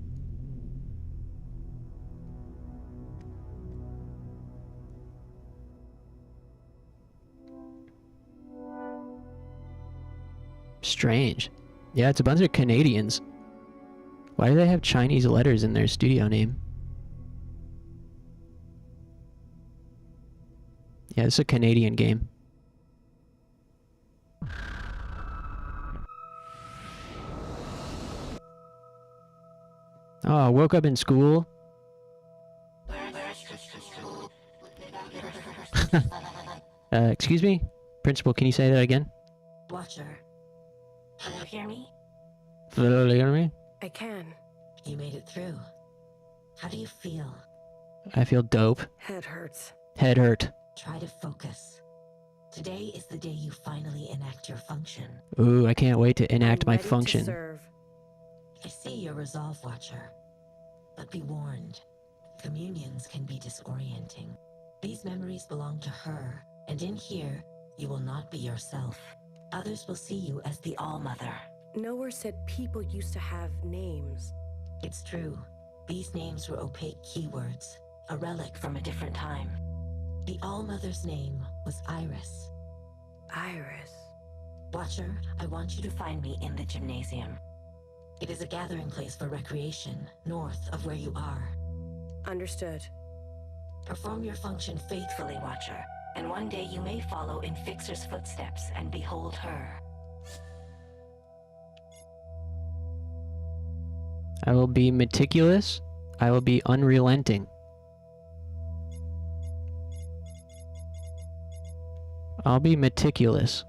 S1: Strange. Yeah, it's a bunch of Canadians. Why do they have Chinese letters in their studio name? Yeah, it's a Canadian game. Oh, I woke up in school. Excuse me? Principal, can you say that again?
S12: Watcher, can you hear me?
S1: Me?
S8: I can.
S12: You made it through. How do you feel?
S1: I feel dope.
S8: Head hurts.
S1: Head hurt.
S12: Try to focus. Today is the day you finally enact your function.
S1: Ooh, I can't wait to enact
S8: I'm
S1: my
S8: ready to
S1: function.
S8: serve.
S12: I see your resolve, Watcher. But be warned, communions can be disorienting. These memories belong to her, and in here, you will not be yourself. Others will see you as the All-Mother.
S8: Nowhere said people used to have names.
S12: It's true. These names were opaque keywords, a relic from a different time. The All-Mother's name was Iris.
S8: Iris.
S12: Watcher, I want you to find me in the gymnasium. It is a gathering place for recreation, north of where you are.
S8: Understood.
S12: Perform your function faithfully, Watcher, and one day you may follow in Fixer's footsteps and behold her.
S1: I will be meticulous. I will be unrelenting. I'll be meticulous.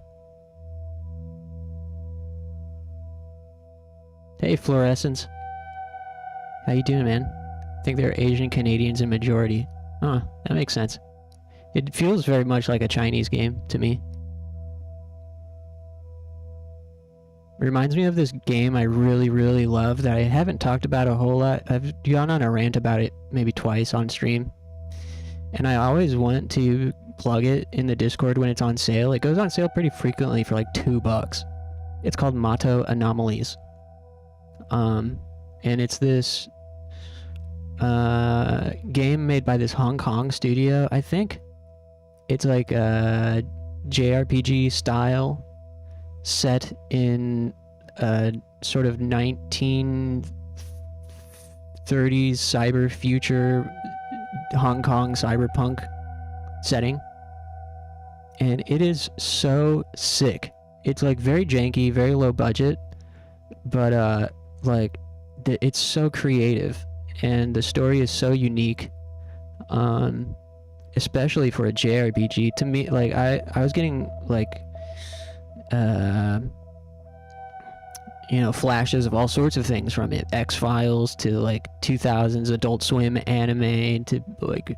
S1: Hey, Hey, Fluorescence. How you doing, man? I think they're Asian Canadians in majority. Huh, that makes sense. It feels very much like a Chinese game to me. It reminds me of this game I really, really love that I haven't talked about a whole lot. I've gone on a rant about it maybe twice on stream. And I always want to plug it in the Discord when it's on sale. It goes on sale pretty frequently for like $2. It's called Motto Anomalies. And it's this game made by this Hong Kong studio, I think. It's like a JRPG style set in a sort of 1930s cyber future Hong Kong cyberpunk setting. And it is so sick. It's like very janky, very low budget, but like it's so creative and the story is so unique, especially for a JRPG. To me, like I was getting like you know, flashes of all sorts of things from it. X-Files to like 2000s Adult Swim anime to like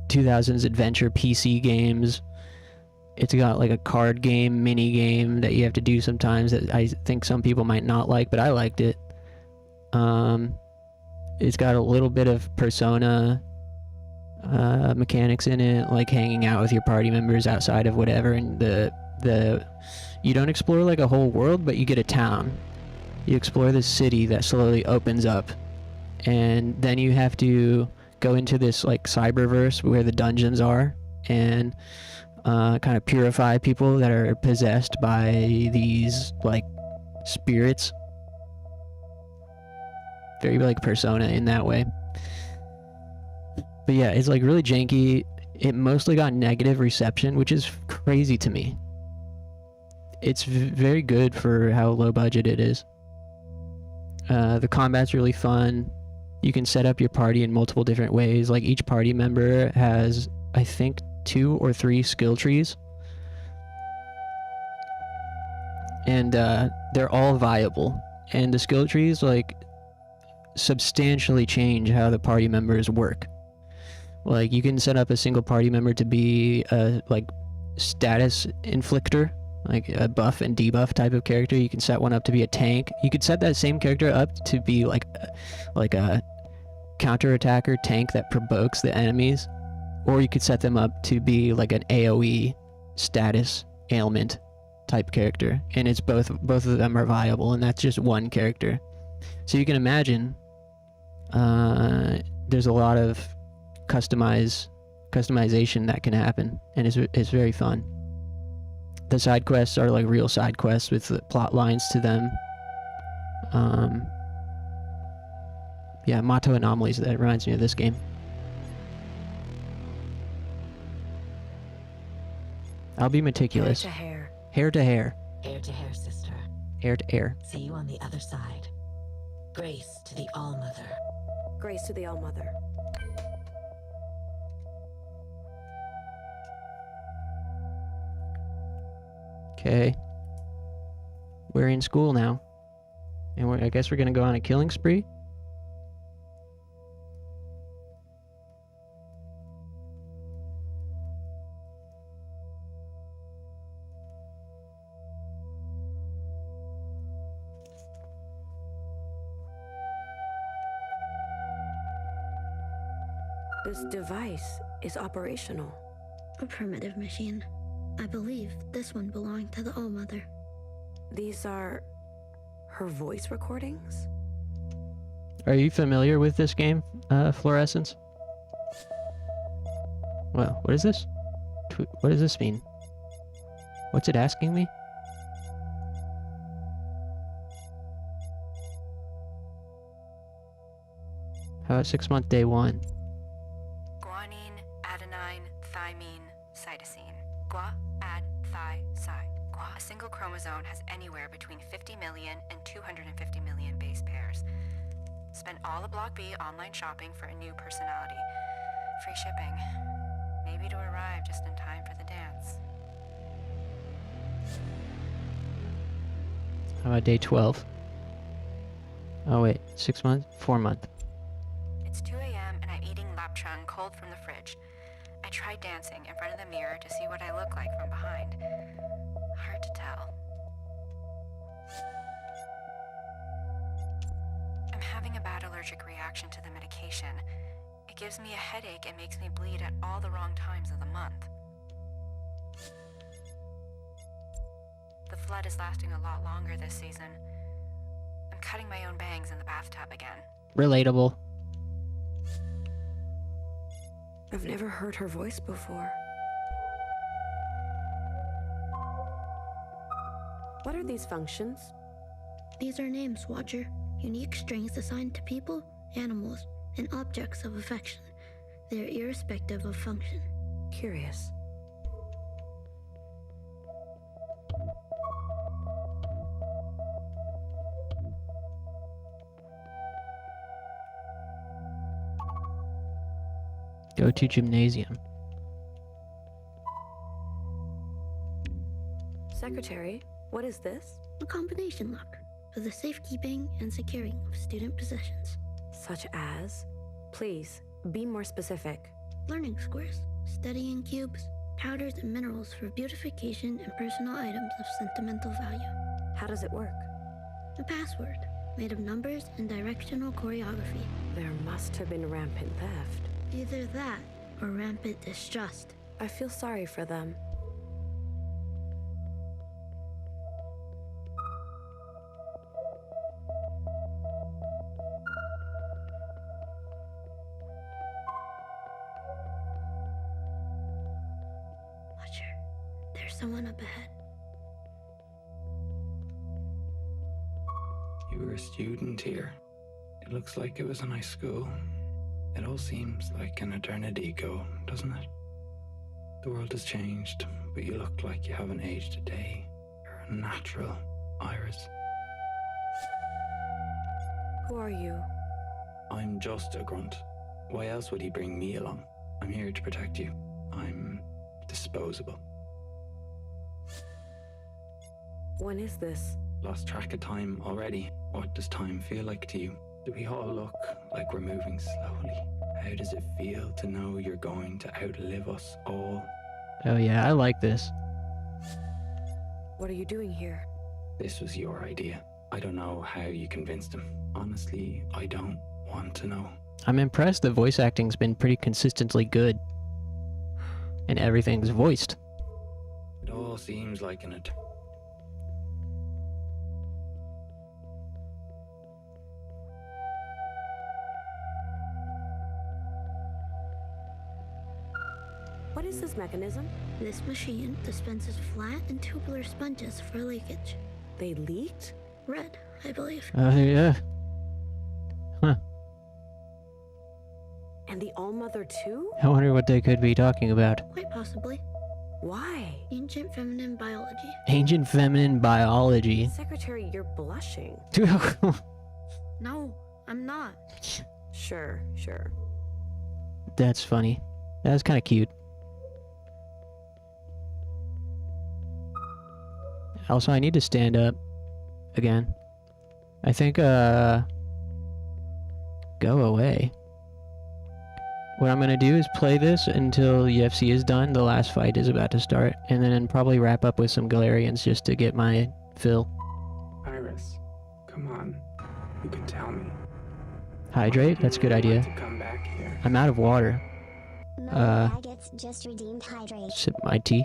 S1: 2000s adventure PC games. It's got like a card game, mini game that you have to do sometimes that I think some people might not like, but I liked it. It's got a little bit of Persona mechanics in it, like hanging out with your party members outside of whatever, and you don't explore like a whole world, but you get a town. You explore this city that slowly opens up, and then you have to go into this like cyberverse where the dungeons are, and kind of purify people that are possessed by these like spirits. Very like Persona in that way. But yeah, it's like really janky. It mostly got negative reception, which is crazy to me. It's very good for how low budget it is. The combat's really fun. You can set up your party in multiple different ways. Like each party member has, I think, 2 or 3 skill trees. And they're all viable. And the skill trees like substantially change how the party members work. Like you can set up a single party member to be a like status inflictor, like a buff and debuff type of character. You can set one up to be a tank. You could set that same character up to be like a counter-attacker tank that provokes the enemies, or you could set them up to be like an AoE status ailment type character, and it's both of them are viable, and that's just one character. So you can imagine there's a lot of customization that can happen, and it's very fun. The side quests are like real side quests with plot lines to them. Yeah, Motto Anomalies, that reminds me of this game. I'll be meticulous.
S8: Hair to hair.
S1: Hair to hair.
S12: Hair to hair, sister.
S1: Hair to hair.
S12: See you on the other side. Grace to the All-Mother.
S8: Grace to the All-Mother.
S1: Okay. We're in school now. And I guess we're gonna go on a killing spree?
S8: This device is operational.
S3: A primitive machine. I believe this one belonged to the All-Mother.
S8: These are her voice recordings?
S1: Are you familiar with this game, Fluorescence? Well, what is this? What does this mean? What's it asking me? How about 6-month day 1?
S7: Guanine, adenine, thymine, cytosine. Gua, ad, thi, cy. Gua. A single chromosome has anywhere between 50 million and 250 million base pairs. Spend all of Block B online shopping for a new personality. Free shipping. Maybe to arrive just in time for the dance.
S1: How about day 12? Oh wait, 6 months? 4 month.
S7: It's 2 a.m. and I'm eating lapchung cold from the fridge. I tried dancing in front of the mirror to see what I look like from behind. Hard to tell. I'm having a bad allergic reaction to the medication. It gives me a headache and makes me bleed at all the wrong times of the month. The flood is lasting a lot longer this season. I'm cutting my own bangs in the bathtub again.
S1: Relatable.
S9: I've never heard her voice before.
S8: What are these functions?
S3: These are names, Watcher. Unique strings assigned to people, animals, and objects of affection. They are irrespective of function.
S9: Curious.
S1: Go to gymnasium.
S8: Secretary, what is this?
S3: A combination lock for the safekeeping and securing of student possessions.
S8: Such as? Please, be more specific.
S3: Learning squares, studying cubes, powders and minerals for beautification and personal items of sentimental value.
S8: How does it work?
S3: A password made of numbers and directional choreography.
S8: There must have been rampant theft.
S3: Either that or rampant distrust.
S8: I feel sorry for them.
S3: Watcher, there's someone up ahead.
S13: You were a student here. It looks like it was a nice school. It all seems like an eternity ago, doesn't it? The world has changed, but you look like you haven't aged a day. You're a natural, Iris.
S8: Who are you?
S13: I'm just a grunt. Why else would he bring me along? I'm here to protect you. I'm disposable.
S8: When is this?
S13: Lost track of time already. What does time feel like to you? Do we all look like we're moving slowly? How does it feel to know you're going to outlive us all?
S1: Oh yeah, I like this.
S8: What are you doing here?
S13: This was your idea. I don't know how you convinced him. Honestly, I don't want to know.
S1: I'm impressed the voice acting's been pretty consistently good. And everything's voiced.
S13: It all seems like an eternity.
S8: What is this mechanism?
S3: This machine dispenses flat and tubular sponges for leakage.
S8: They leaked?
S3: Red, I believe.
S1: Yeah. Huh.
S8: And the All-Mother too?
S1: I wonder what they could be talking about.
S3: Quite possibly.
S8: Why?
S3: Ancient feminine biology.
S1: Ancient feminine biology.
S8: Secretary, you're blushing.
S3: No, I'm not.
S8: Sure.
S1: That's funny. That's kind of cute. Also, I need to stand up again. I think, go away. What I'm gonna do is play this until UFC is done. The last fight is about to start. And then probably wrap up with some Galerians just to get my fill.
S13: Iris, come on. You can tell me.
S1: Hydrate? That's a good idea.
S13: To come back here.
S1: I'm out of water.
S3: Maggots just redeemed hydrate.
S1: Sip my tea.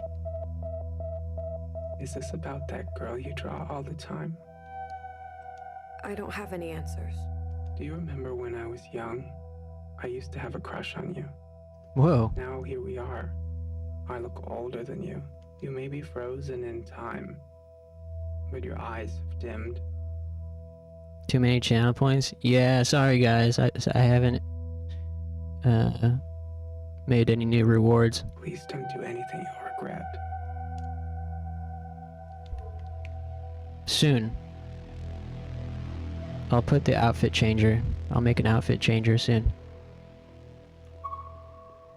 S13: Is this about that girl you draw all the time?
S8: I don't have any answers.
S13: Do you remember when I was young? I used to have a crush on you.
S1: Whoa.
S13: Now here we are. I look older than you. You may be frozen in time, but your eyes have dimmed.
S1: Too many channel points? Yeah, sorry guys. I haven't made any new rewards.
S13: Please don't do anything you'll regret.
S1: Soon. I'll put the outfit changer. I'll make an outfit changer soon.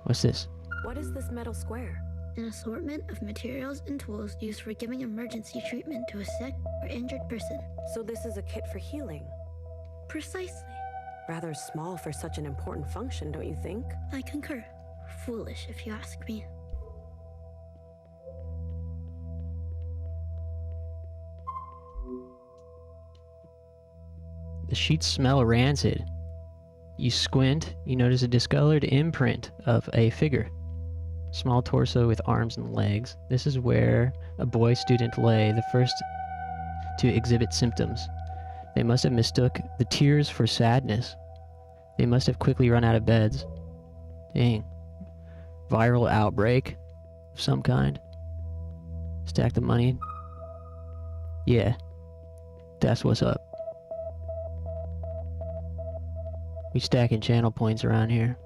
S1: What's this?
S8: What is this metal square?
S3: An assortment of materials and tools used for giving emergency treatment to a sick or injured person.
S8: So this is a kit for healing?
S3: Precisely.
S8: Rather small for such an important function, don't you think?
S3: I concur. Foolish, if you ask me.
S1: The sheets smell rancid. You squint, you notice a discolored imprint of a figure. Small torso with arms and legs. This is where a boy student lay, the first to exhibit symptoms. They must have mistook the tears for sadness. They must have quickly run out of beds. Dang. Viral outbreak of some kind. Stack the money. Yeah. That's what's up. We stacking channel points around here.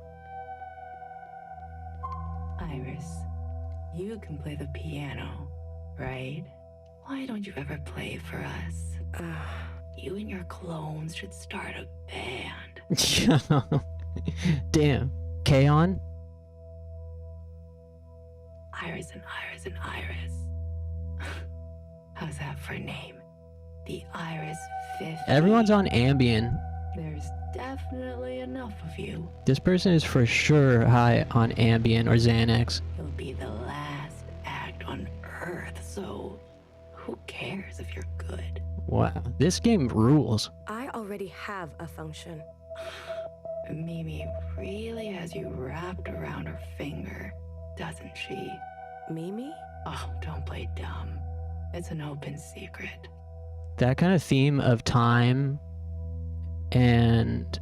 S9: Iris, you can play the piano, right? Why don't you ever play for us? You and your clones should start a band.
S1: Damn. K-On?
S9: Iris and Iris and Iris. How's that for a name? The Iris 50.
S1: Everyone's on Ambien.
S9: There's definitely enough of you.
S1: This person is for sure high on Ambien or Xanax.
S9: You'll be the last act on Earth, so who cares if you're good?
S1: Wow. This game rules.
S8: I already have a function.
S9: Mimi really has you wrapped around her finger, doesn't she?
S8: Mimi?
S9: Oh, don't play dumb. It's an open secret.
S1: That kind of theme of time and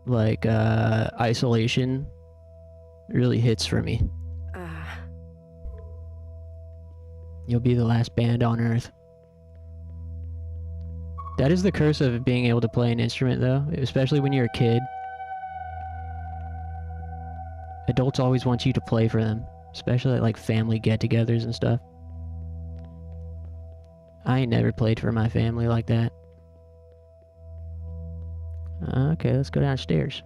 S1: like isolation really hits for me. You'll be the last band on Earth. That is the curse of being able to play an instrument though, especially when you're a kid. Adults always want you to play for them, especially at like family get-togethers and stuff. I ain't never played for my family like that. Okay, let's go downstairs.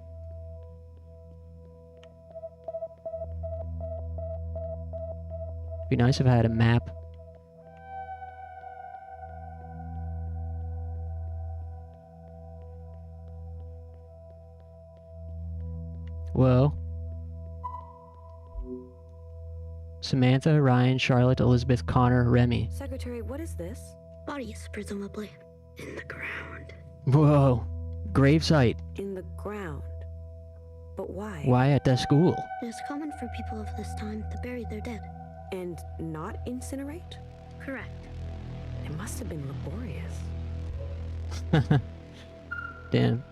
S1: Be nice if I had a map. Whoa. Samantha, Ryan, Charlotte, Elizabeth, Connor, Remy.
S8: Secretary, what is this?
S3: Bodies, presumably. In the ground.
S1: Whoa. Gravesite.
S8: In the ground. But why?
S1: Why at the school?
S3: It is common for people of this time to bury their dead.
S8: And not incinerate?
S3: Correct.
S8: It must have been laborious.
S1: Damn.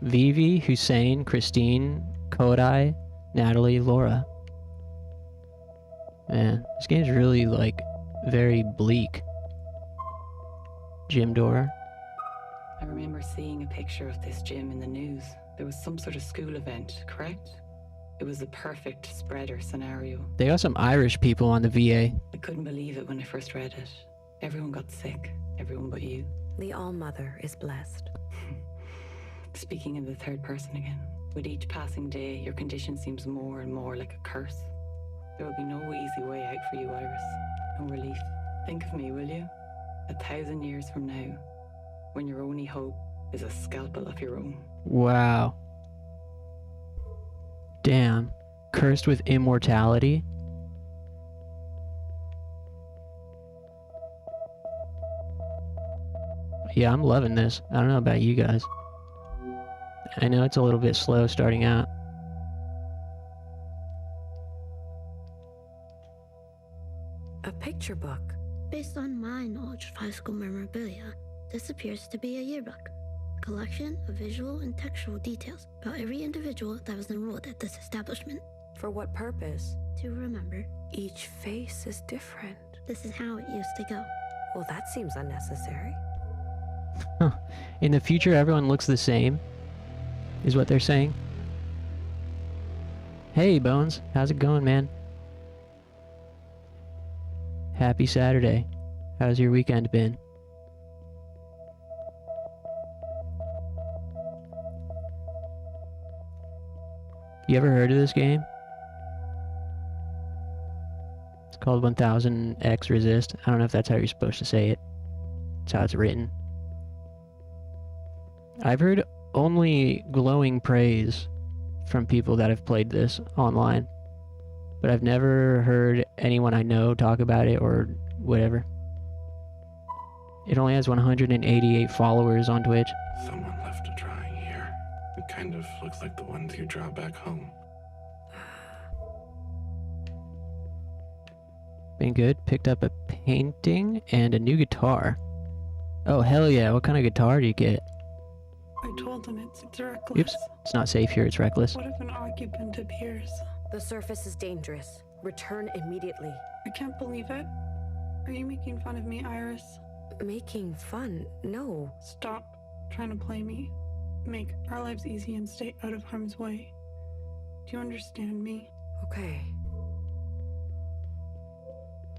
S1: Vivi, Hussein, Christine, Kodai, Natalie, Laura. Man, this game's really, like, very bleak. Gym door.
S14: I remember seeing a picture of this gym in the news. There was some sort of school event, correct? It was the perfect spreader scenario.
S1: They got some Irish people on the VA.
S14: I couldn't believe it when I first read it. Everyone got sick. Everyone but you.
S8: The All-Mother is blessed.
S14: Speaking in the third person again. With each passing day, your condition seems more and more like a curse. There will be no easy way out for you, Iris. No relief. Think of me, will you? 1,000 years from now, when your only hope is a scalpel of your own.
S1: Wow. Damn. Cursed with immortality? Yeah, I'm loving this. I don't know about you guys. I know it's a little bit slow starting out.
S8: A picture book.
S3: Based on my knowledge of high school memorabilia, this appears to be a yearbook. A collection of visual and textual details about every individual that was enrolled at this establishment.
S8: For what purpose?
S3: To remember.
S8: Each face is different.
S3: This is how it used to go.
S8: Well, that seems unnecessary.
S1: Huh. In the future, everyone looks the same, is what they're saying. Hey, Bones. How's it going, man? Happy Saturday. How's your weekend been? You ever heard of this game? It's called 1000xRESIST. I don't know if that's how you're supposed to say it. That's how it's written. I've heard only glowing praise from people that have played this online, but I've never heard anyone I know talk about it or whatever. It only has 188 followers on Twitch.
S13: Someone left a drawing here. It kind of looks like the ones you draw back home.
S1: Been good. Picked up a painting and a new guitar. Oh, hell yeah. What kind of guitar do you get?
S15: I told them it's reckless.
S1: Oops. It's not safe here. It's reckless.
S15: What if an occupant appears?
S8: The surface is dangerous. Return immediately.
S15: I can't believe it. Are you making fun of me, Iris?
S8: Making fun? No.
S15: Stop trying to play me. Make our lives easy and stay out of harm's way. Do you understand me?
S8: Okay.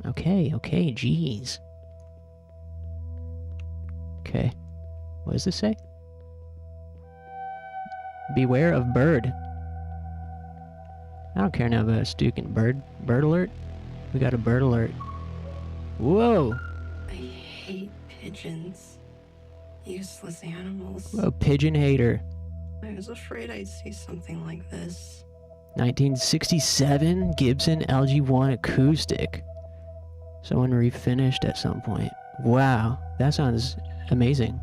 S1: Okay, jeez. Okay. What does this say? Beware of bird. I don't care now about Stukin. Bird alert? We got a bird alert. Whoa!
S16: I hate pigeons. Useless animals.
S1: Whoa, pigeon hater.
S16: I was afraid I'd see something like this.
S1: 1967 Gibson LG1 acoustic. Someone refinished at some point. Wow, that sounds amazing.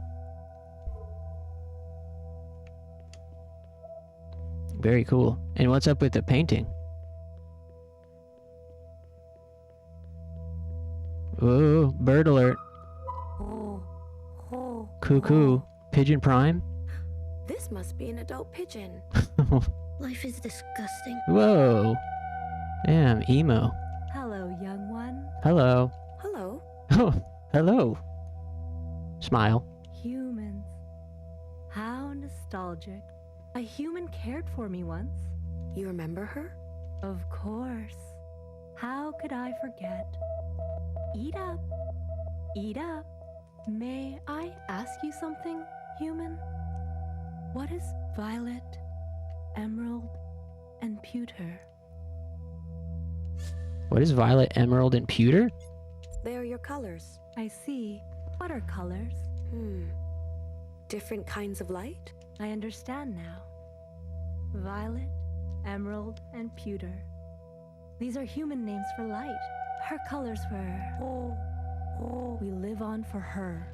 S1: Very cool. And what's up with the painting? Ooh, bird alert. Cuckoo. Pigeon Prime?
S8: This must be an adult pigeon.
S3: Life is disgusting.
S1: Whoa. Damn, emo.
S17: Hello, young one.
S1: Hello.
S8: Hello.
S1: Oh, hello. Smile.
S17: Humans. How nostalgic. A human cared for me once.
S8: You remember her?
S17: Of course. How could I forget? Eat up. Eat up. May I ask you something, human? What is violet, emerald, and pewter?
S1: What is violet, emerald, and pewter?
S8: They are your colors.
S17: I see. What are colors?
S8: Different kinds of light?
S17: I understand now. Violet, emerald, and pewter. These are human names for light. Her colors were... We live on for her.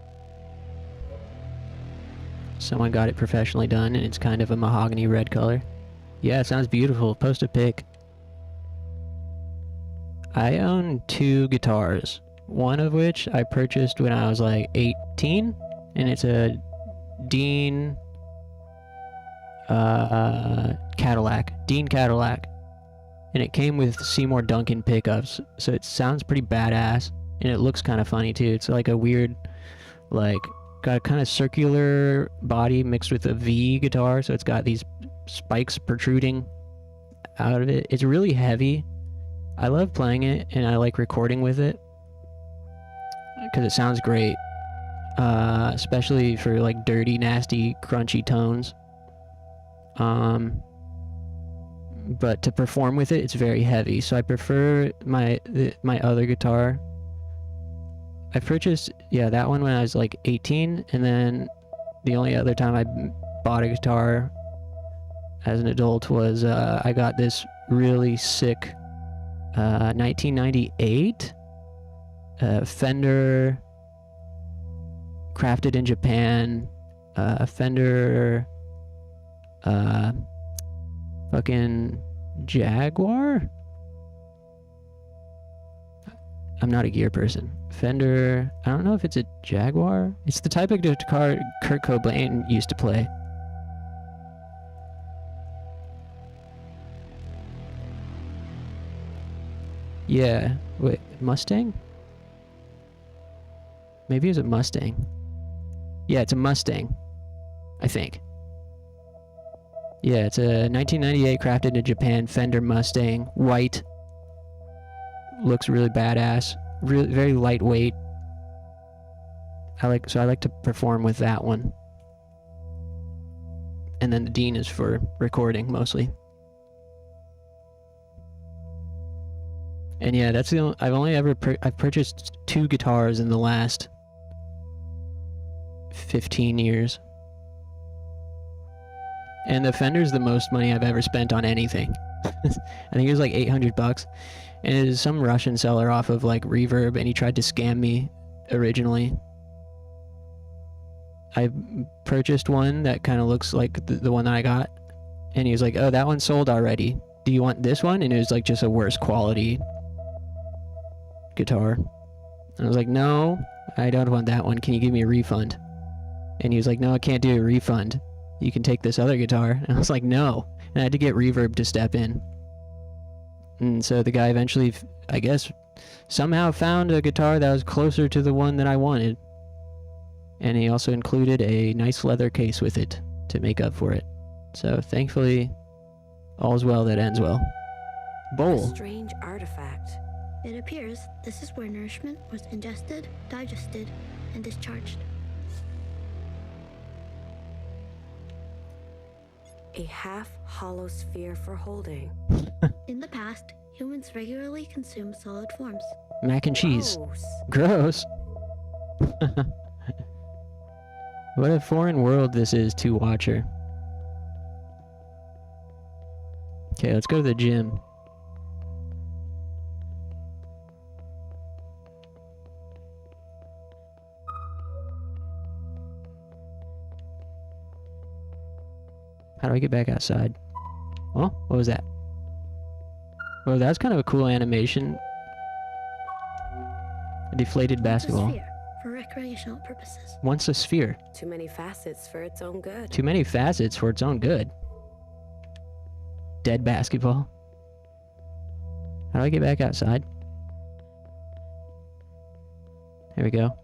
S1: Someone got it professionally done, and it's kind of a mahogany red color. Yeah, it sounds beautiful. Post a pic. I own 2 guitars. One of which I purchased when I was like 18, and it's a Dean Cadillac. Dean Cadillac. And it came with Seymour Duncan pickups, so it sounds pretty badass, and it looks kind of funny too. It's like a weird, like, got a kind of circular body mixed with a V guitar, so it's got these spikes protruding out of it. It's really heavy. I love playing it, and I like recording with it because it sounds great, especially for like dirty, nasty, crunchy tones. But to perform with it, it's very heavy, so I prefer my other guitar. I purchased, that one when I was like 18, and then the only other time I bought a guitar as an adult was I got this really sick 1998 Fender, crafted in Japan, Fender fucking Jaguar? I'm not a gear person. Fender, I don't know if it's a Jaguar. It's the type of guitar Kurt Cobain used to play. Yeah, wait, Mustang? Maybe it was a Mustang. Yeah, it's a Mustang, I think. Yeah, it's a 1998 crafted in Japan Fender Mustang, white. Looks really badass, really very lightweight. I like to perform with that one. And then the Dean is for recording mostly. And yeah, that's the only, I've purchased 2 guitars in the last 15 years. And the Fender's the most money I've ever spent on anything. I think it was like 800 bucks. And it is some Russian seller off of like Reverb, and he tried to scam me originally. I purchased one that kind of looks like the one that I got. And he was like, oh, that one sold already. Do you want this one? And it was like just a worse quality guitar. And I was like, no, I don't want that one. Can you give me a refund? And he was like, no, I can't do a refund. You can take this other guitar. And I was like, no. And I had to get Reverb to step in. And so the guy eventually, I guess, somehow found a guitar that was closer to the one that I wanted. And he also included a nice leather case with it to make up for it. So thankfully, all's well that ends well. Bowl.
S8: A strange artifact.
S3: It appears this is where nourishment was ingested, digested, and discharged.
S8: A half-hollow sphere for holding.
S3: In the past, humans regularly consumed solid forms.
S1: Mac and cheese.
S8: Gross.
S1: Gross. What a foreign world this is to Watcher. Okay, let's go to the gym. How do I get back outside? Oh, what was that? Well, that's kind of a cool animation. A deflated basketball.
S3: It's a sphere for recreational purposes.
S1: Once a sphere.
S8: Too many facets for its own good.
S1: Too many facets for its own good. Dead basketball. How do I get back outside? There we go.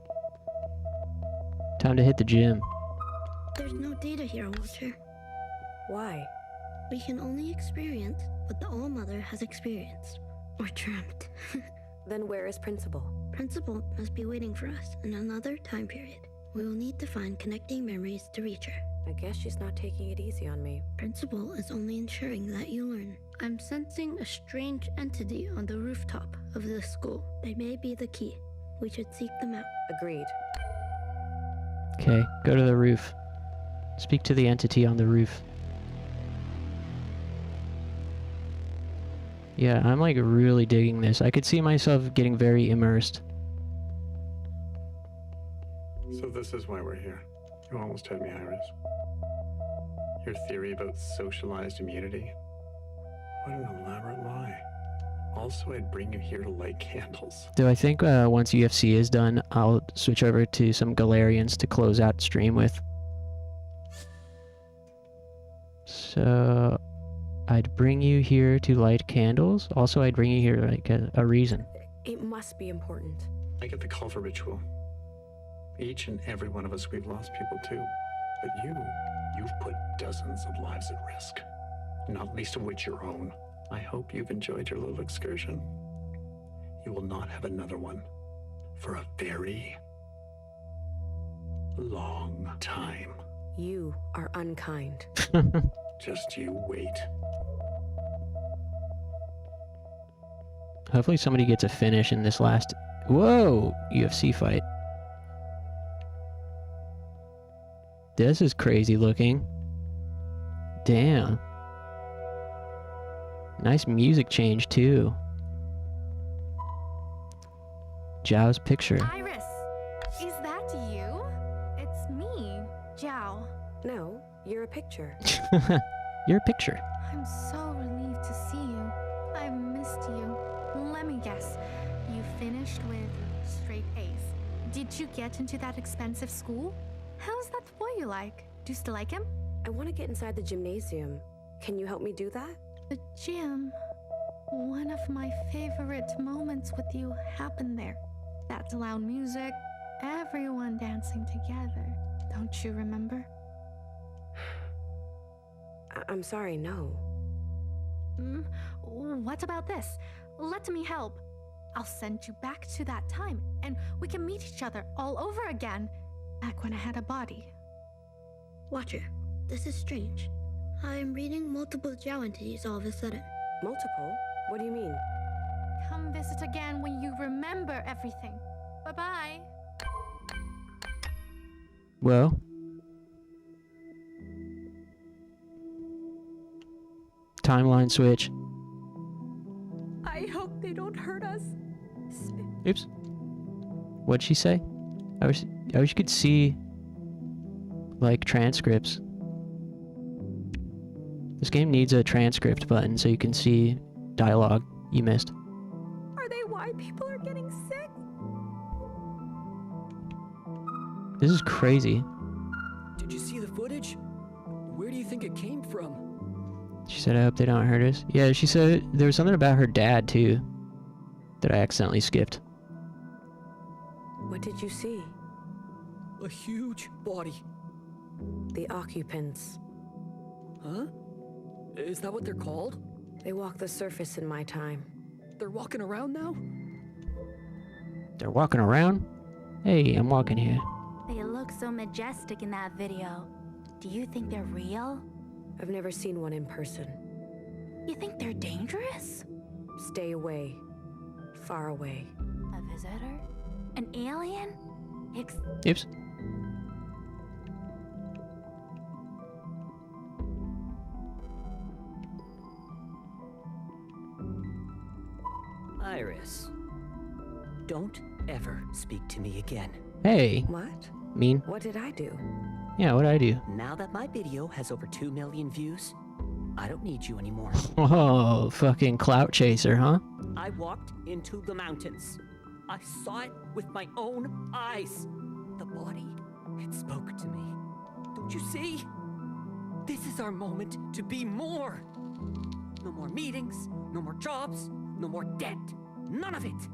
S1: Time to hit the gym.
S3: There's no data here, Watcher.
S8: Why?
S3: We can only experience what the All-Mother has experienced, or dreamt.
S8: Then where is Principal?
S3: Principal must be waiting for us in another time period. We will need to find connecting memories to reach her.
S8: I guess she's not taking it easy on me.
S3: Principal is only ensuring that you learn. I'm sensing a strange entity on the rooftop of this school. They may be the key. We should seek them out.
S8: Agreed.
S1: Okay, go to the roof. Speak to the entity on the roof. Yeah, I'm like really digging this. I could see myself getting very immersed.
S18: So this is why we're here. You almost had me, Iris. Your theory about socialized immunity? What an elaborate lie. Also, I'd bring you here to light candles.
S1: Though I think once UFC is done, I'll switch over to some Galerians to close out stream with. So I'd bring you here to light candles. Also, I'd bring you here like a reason.
S8: It must be important.
S18: I get the call for ritual. Each and every one of us, we've lost people too. But you've put dozens of lives at risk. Not least of which your own. I hope you've enjoyed your little excursion. You will not have another one for a very long time.
S8: You are unkind.
S18: Just you wait.
S1: Hopefully somebody gets a finish in this last... Whoa! UFC fight. This is crazy looking. Damn. Nice music change too. Zhao's picture.
S6: Iris, is that you? It's me, Zhao.
S8: No, you're a picture.
S1: You're a picture.
S6: I'm so relieved to see you. I missed you. Let me guess. You finished with straight A's. Did you get into that expensive school? How's that boy you like? Do you still like him?
S8: I want to get inside the gymnasium. Can you help me do that?
S6: The gym. One of my favorite moments with you happened there. That loud music, everyone dancing together. Don't you remember?
S8: I'm sorry, no.
S6: What about this? Let me help. I'll send you back to that time, and we can meet each other all over again, back when I had a body.
S3: Watcher, this is strange. I'm reading multiple Zhao entities all of a sudden.
S8: Multiple? What do you mean?
S6: Come visit again when you remember everything. Bye-bye.
S1: Well. timeline switch.
S17: I hope they don't hurt us.
S1: Oops. What'd she say? I wish you could see, like, transcripts. This game needs a transcript button so you can see dialogue you missed.
S17: Are they why people are getting sick?
S1: This is crazy.
S19: Did you see the footage? Where do you think it came from?
S1: She said, I hope they don't hurt us. Yeah, she said there was something about her dad, too, that I accidentally skipped.
S8: What did you see?
S19: A huge body.
S8: The occupants.
S19: Huh? Is that what they're called?
S8: They walk the surface in my time.
S19: They're walking around now?
S1: They're walking around? Hey, I'm walking here.
S20: They look so majestic in that video. Do you think they're real?
S8: I've never seen one in person.
S20: You think they're dangerous?
S8: Stay away. Far away.
S20: A visitor? An alien?
S1: Oops.
S19: Iris, don't ever speak to me again.
S1: Hey.
S8: What?
S1: Mean?
S8: What did I do?
S1: Yeah, what'd I do?
S19: Now that my video has over 2 million views, I don't need you anymore.
S1: Oh, fucking clout chaser, huh?
S19: I walked into the mountains. I saw it with my own eyes. The body, it spoke to me. Don't you see? This is our moment to be more. No more meetings, no more jobs, no more debt. None of it.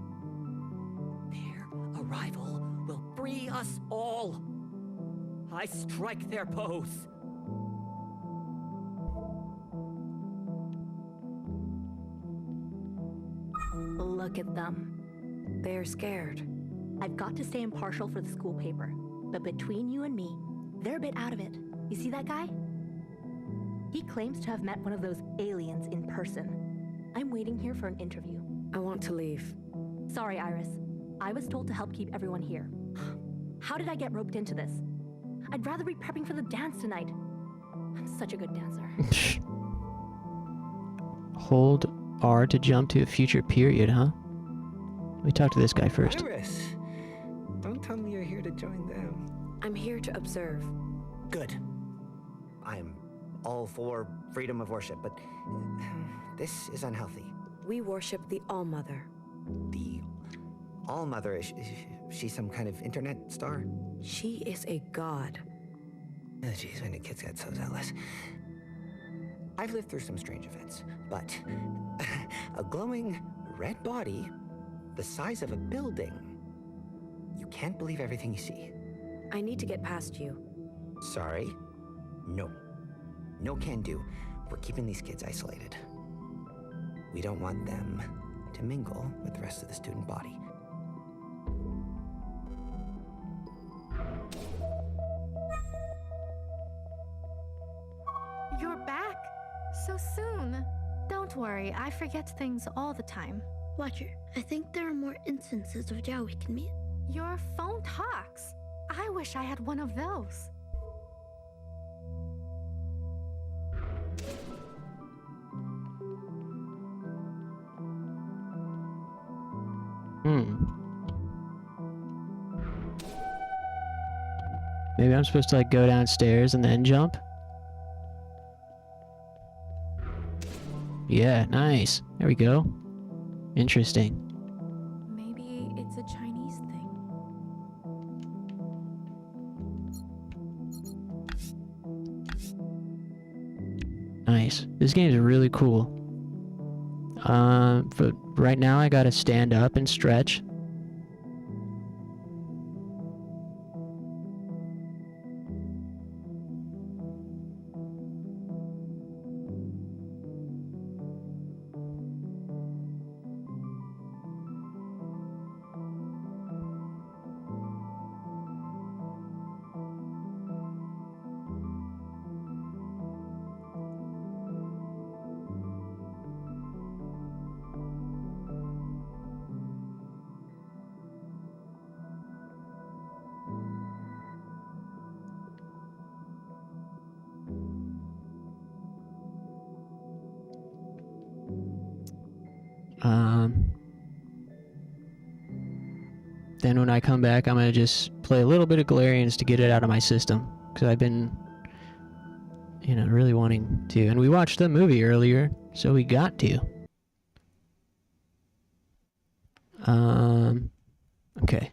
S19: Their arrival will free us all. I strike their pose.
S17: Look at them.
S8: They're scared.
S17: I've got to stay impartial for the school paper, but between you and me, they're a bit out of it. You see that guy? He claims to have met one of those aliens in person. I'm waiting here for an interview.
S8: I want to leave.
S17: Sorry, Iris. I was told to help keep everyone here. How did I get roped into this? I'd rather be prepping for the dance tonight. I'm such a good dancer.
S1: Hold R to jump to a future period, huh? Let me talk to this guy first.
S4: Iris, don't tell me you're here to join them.
S8: I'm here to observe.
S21: Good. I'm all for freedom of worship, but this is unhealthy.
S8: We worship the All-Mother.
S21: The All-Mother, is she some kind of internet star?
S8: She is a god.
S21: Oh, jeez, when the kids get so zealous. I've lived through some strange events, but a glowing red body the size of a building. You can't believe everything you see.
S8: I need to get past you.
S21: Sorry? No. No can do. We're keeping these kids isolated. We don't want them to mingle with the rest of the student body.
S22: You're back? So soon? Don't worry, I forget things all the time.
S3: Watcher, I think there are more instances of Zhao we can meet.
S22: Your phone talks. I wish I had one of those.
S1: Maybe I'm supposed to like go downstairs and then jump? Yeah, nice. There we go. Interesting.
S6: Maybe it's a Chinese thing.
S1: Nice. This game is really cool. But right now I gotta stand up and stretch. Then when I come back, I'm gonna just play a little bit of Galerians to get it out of my system, because I've been, you know, really wanting to. And we watched the movie earlier, so we got to. Okay.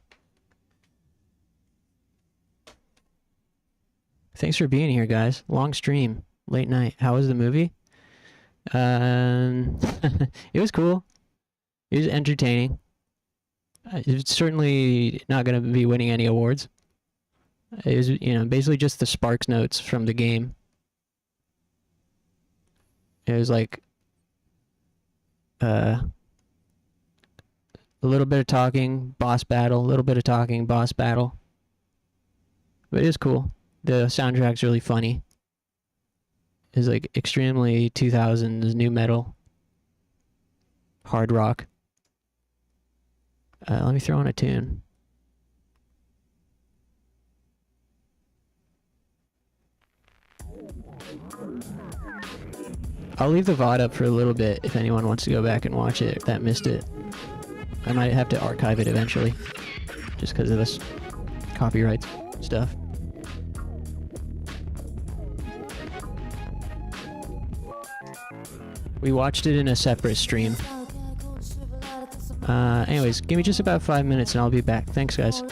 S1: Thanks for being here, guys. Long stream, late night. How was the movie? It was cool. It was entertaining. It's certainly not going to be winning any awards. It was, you know, basically just the Sparks notes from the game. It was like a little bit of talking, boss battle, a little bit of talking, boss battle. But it is cool. The soundtrack's really funny. It's like extremely 2000s new metal, hard rock. Let me throw on a tune. I'll leave the VOD up for a little bit if anyone wants to go back and watch it that missed it. I might have to archive it eventually, just because of this copyright stuff. We watched it in a separate stream. Anyways, give me just about 5 minutes and I'll be back. Thanks, guys.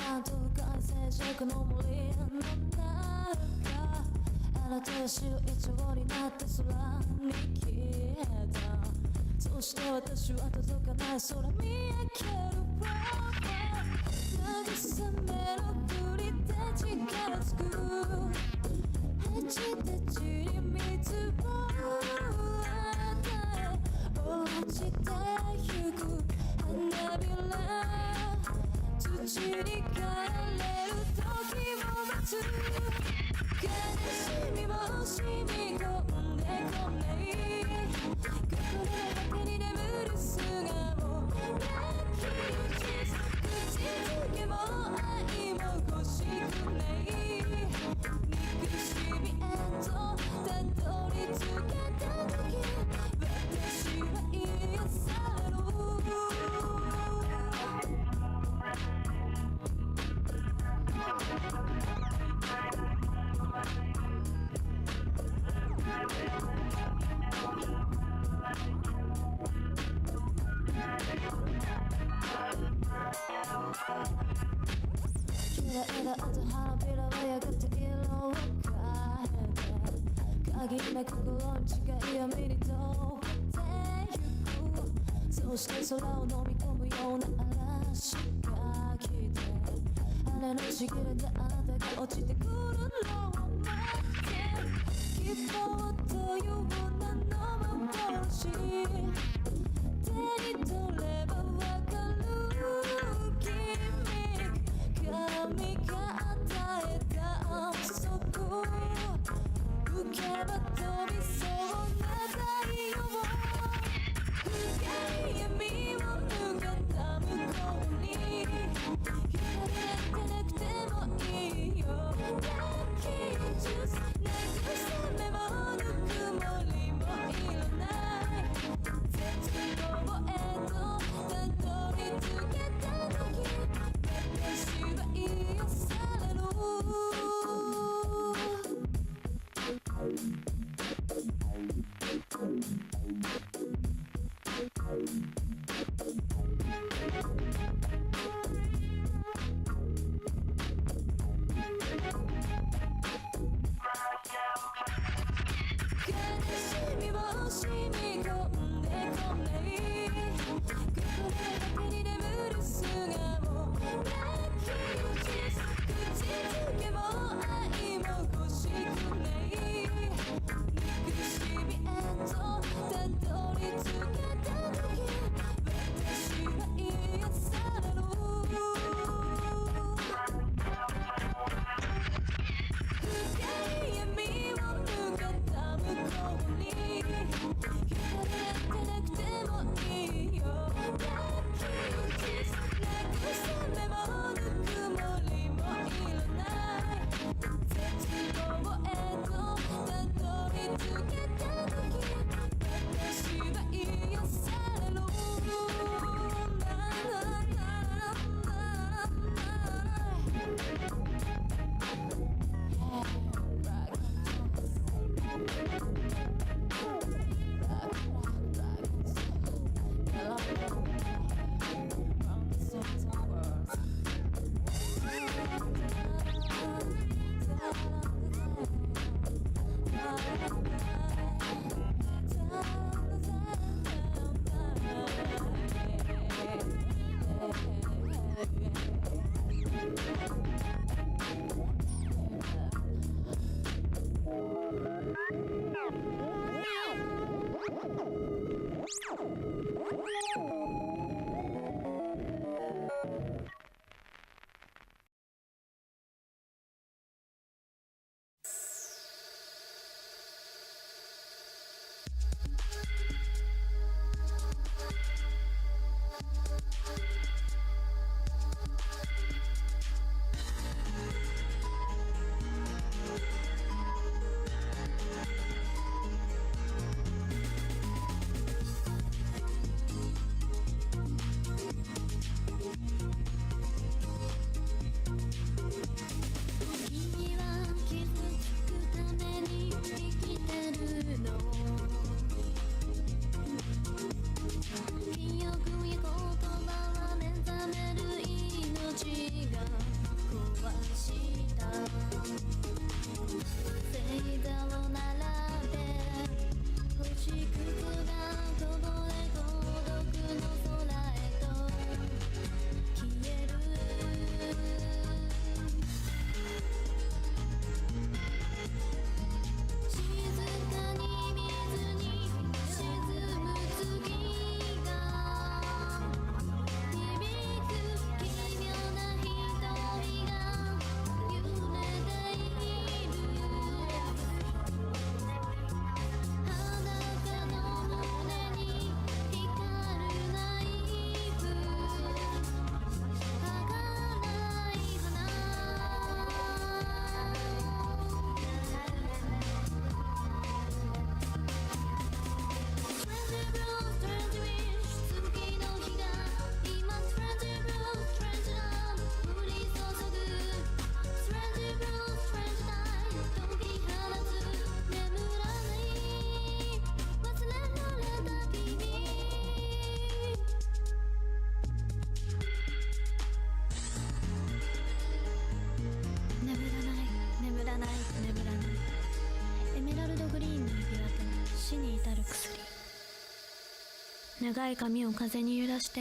S3: 長い髪を風に揺らして、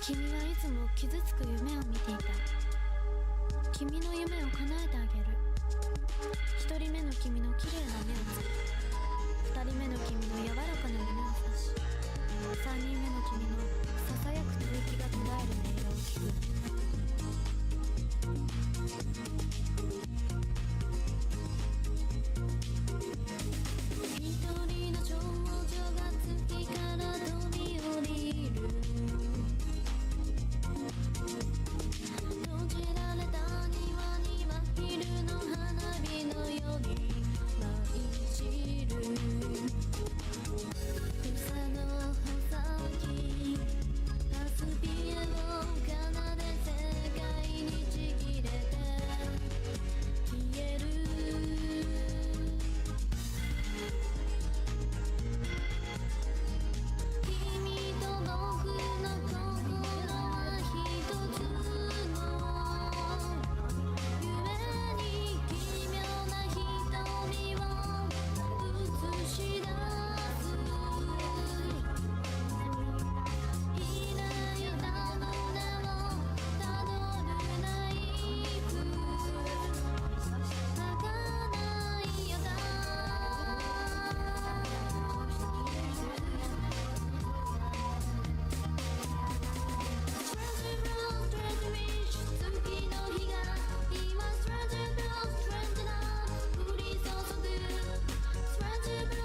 S3: 君はいつも傷つく夢を見ていた。君の夢を叶えてあげる。一人目の君の綺麗な目をつき、二人目の君の柔らかな胸を刺し、三人目の君のささやく吐息が途絶える音色を聞く。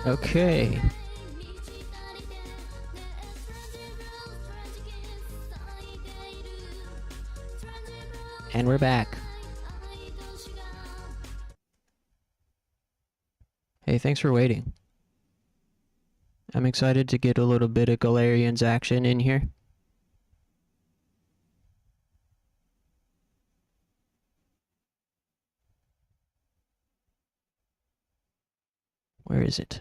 S1: Okay. And we're back. Hey, thanks for waiting. I'm excited to get a little bit of Galerians action in here. Where is it?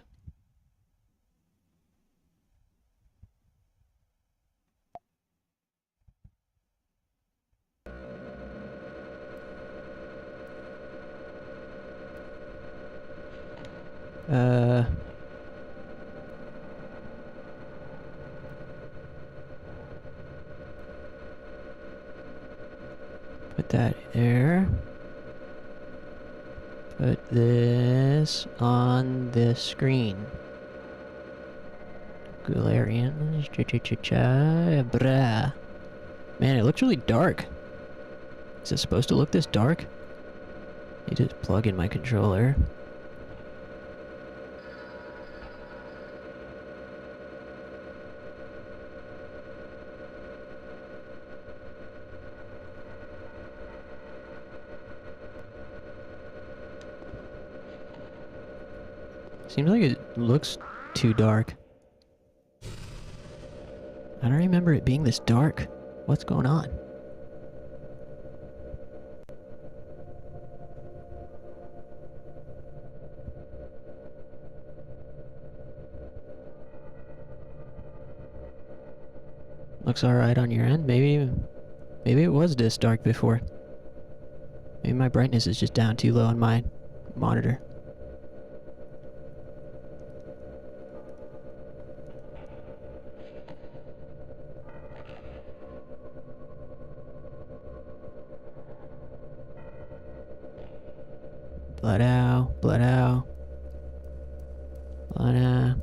S1: Put that there. Put this on the screen. Galerians. Brah. Man, it looks really dark. Is it supposed to look this dark? Need to plug in my controller. Seems like it looks too dark. I don't remember it being this dark. What's going on? Looks alright on your end. Maybe it was this dark before. Maybe my brightness is just down too low on my monitor. Blood out, blood out. Blood out.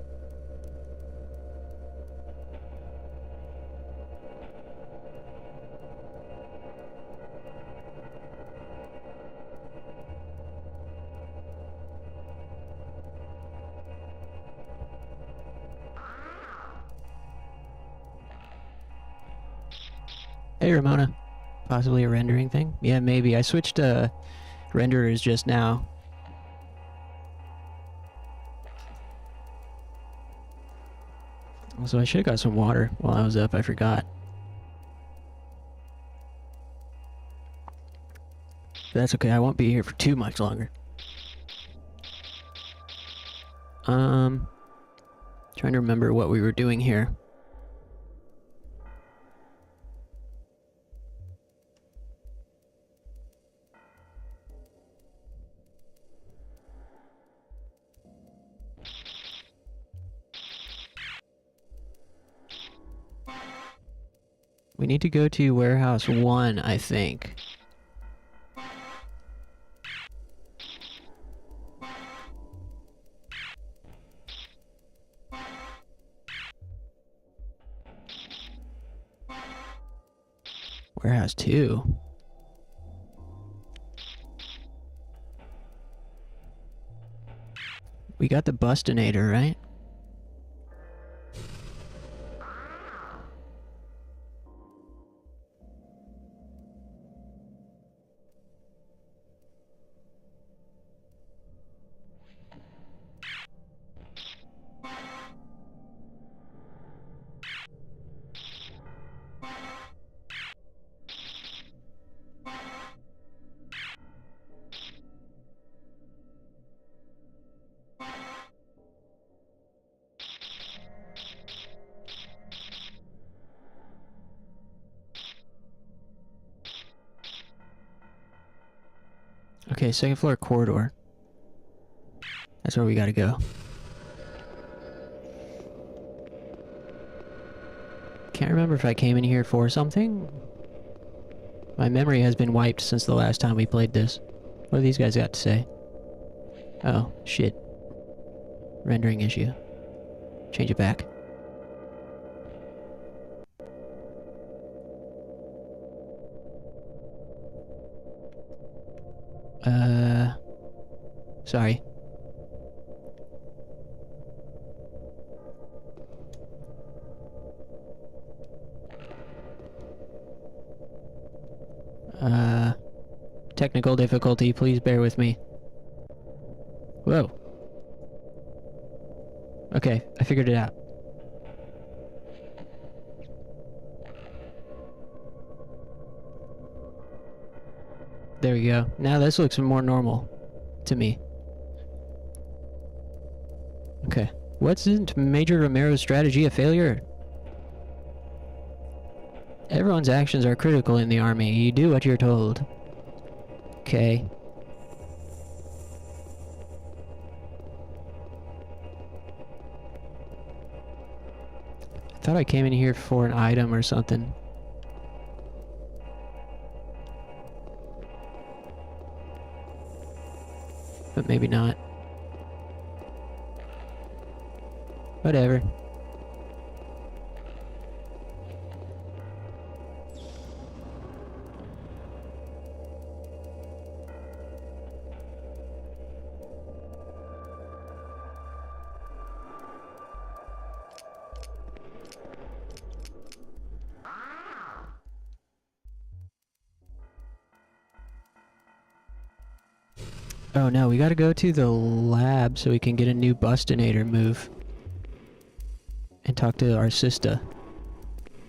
S1: Hey Ramona. Possibly a rendering thing? Yeah, maybe. I switched renderers just now. Also, I should have got some water while I was up. I forgot. That's okay. I won't be here for too much longer. Trying to remember what we were doing here. We need to go to Warehouse 1, I think. Warehouse 2. We got the Bustinator, right? Okay, second floor corridor. That's where we gotta go. Can't remember if I came in here for something. My memory has been wiped since the last time we played this. What do these guys got to say? Oh, shit. Rendering issue. Change it back. Sorry. Technical difficulty, please bear with me. Whoa. Okay, I figured it out. There we go. Now this looks more normal to me. Okay. Wasn't Major Romero's strategy a failure? Everyone's actions are critical in the army. You do what you're told. Okay. I thought I came in here for an item or something. But maybe not. Whatever. Oh no, we gotta go to the lab so we can get a new Bustinator move. And talk to our sister.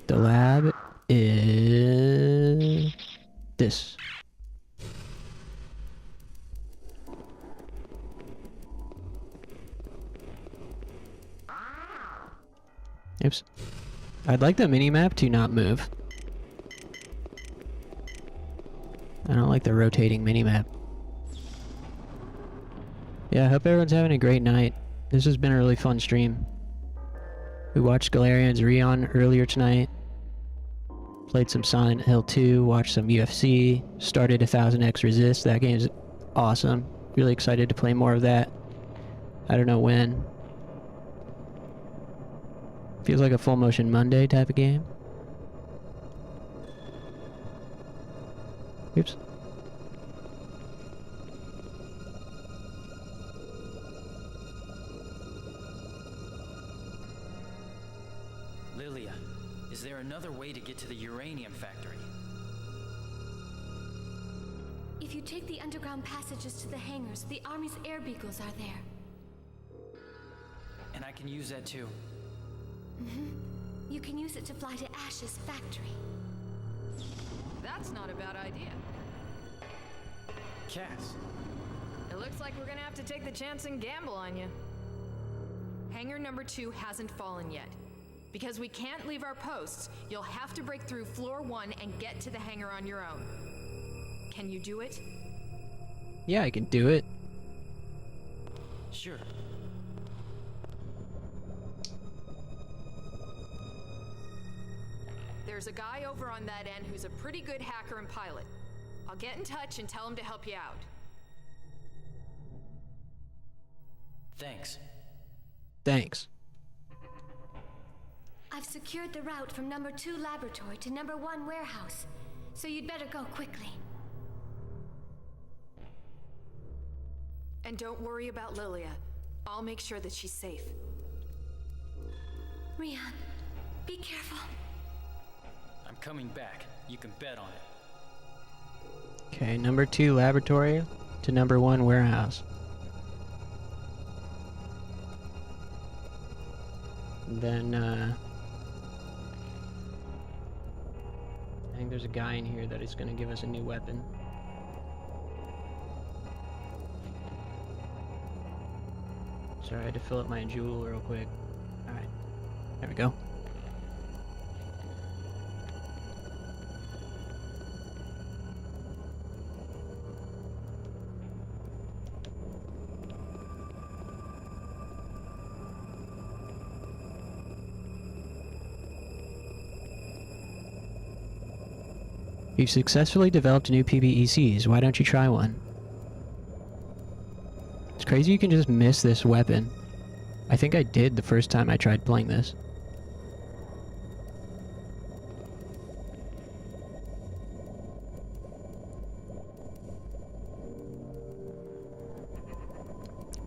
S1: The lab is this. Oops. I'd like the minimap to not move. I don't like the rotating minimap. Yeah, I hope everyone's having a great night. This has been a really fun stream. We watched Galerians Rion earlier tonight. Played some Silent Hill 2, watched some UFC, started 1000xRESIST. That game's awesome. Really excited to play more of that. I don't know when. Feels like a full motion Monday type of game. Oops.
S2: Lilia, is there another way to get to the uranium factory?
S5: If you take the underground passages to the hangars, the Army's air beagles are there.
S2: And I can use that too.
S5: You can use it to fly to Ash's factory.
S6: That's not a bad idea.
S2: Cass.
S6: It looks like we're gonna have to take the chance and gamble on you. Hangar number 2 hasn't fallen yet. Because we can't leave our posts, you'll have to break through floor 1 and get to the hangar on your own. Can you do it?
S1: Yeah, I can do it.
S2: Sure.
S6: There's a guy over on that end who's a pretty good hacker and pilot. I'll get in touch and tell him to help you out.
S2: Thanks.
S1: Thanks.
S5: I've secured the route from number 2 laboratory to number 1 warehouse, so you'd better go quickly.
S6: And don't worry about Lilia. I'll make sure that she's safe.
S5: Rion, be careful.
S2: I'm coming back. You can bet on it.
S1: Okay, number 2 laboratory to number 1 warehouse. And then, I think there's a guy in here that is going to give us a new weapon. Sorry, I had to fill up my jewel real quick. Alright, there we go. You've successfully developed new PBECs. Why don't you try one? It's crazy you can just miss this weapon. I think I did the first time I tried playing this.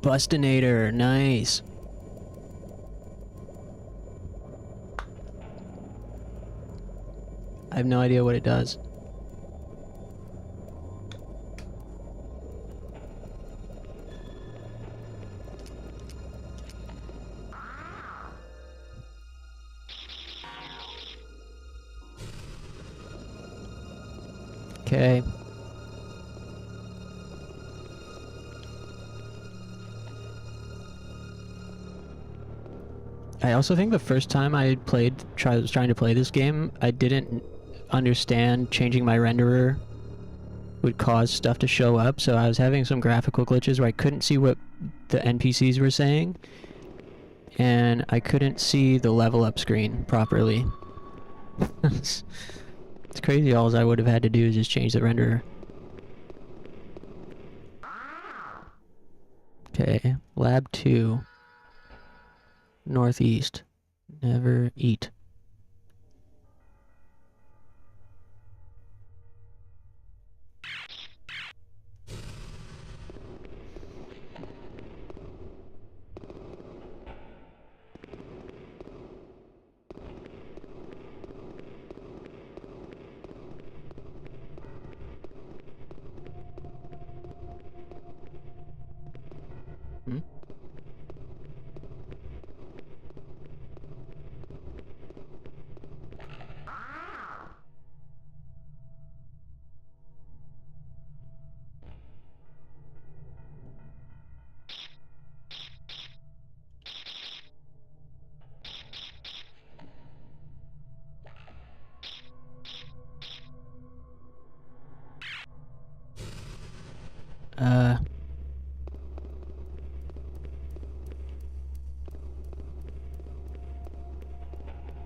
S1: Bustinator, nice. I have no idea what it does. Okay. I also think the first time I was trying to play this game, I didn't understand changing my renderer would cause stuff to show up, so I was having some graphical glitches where I couldn't see what the NPCs were saying, and I couldn't see the level up screen properly. It's crazy. All I would have had to do is just change the renderer. Lab 2. Northeast. Never eat. Hmm?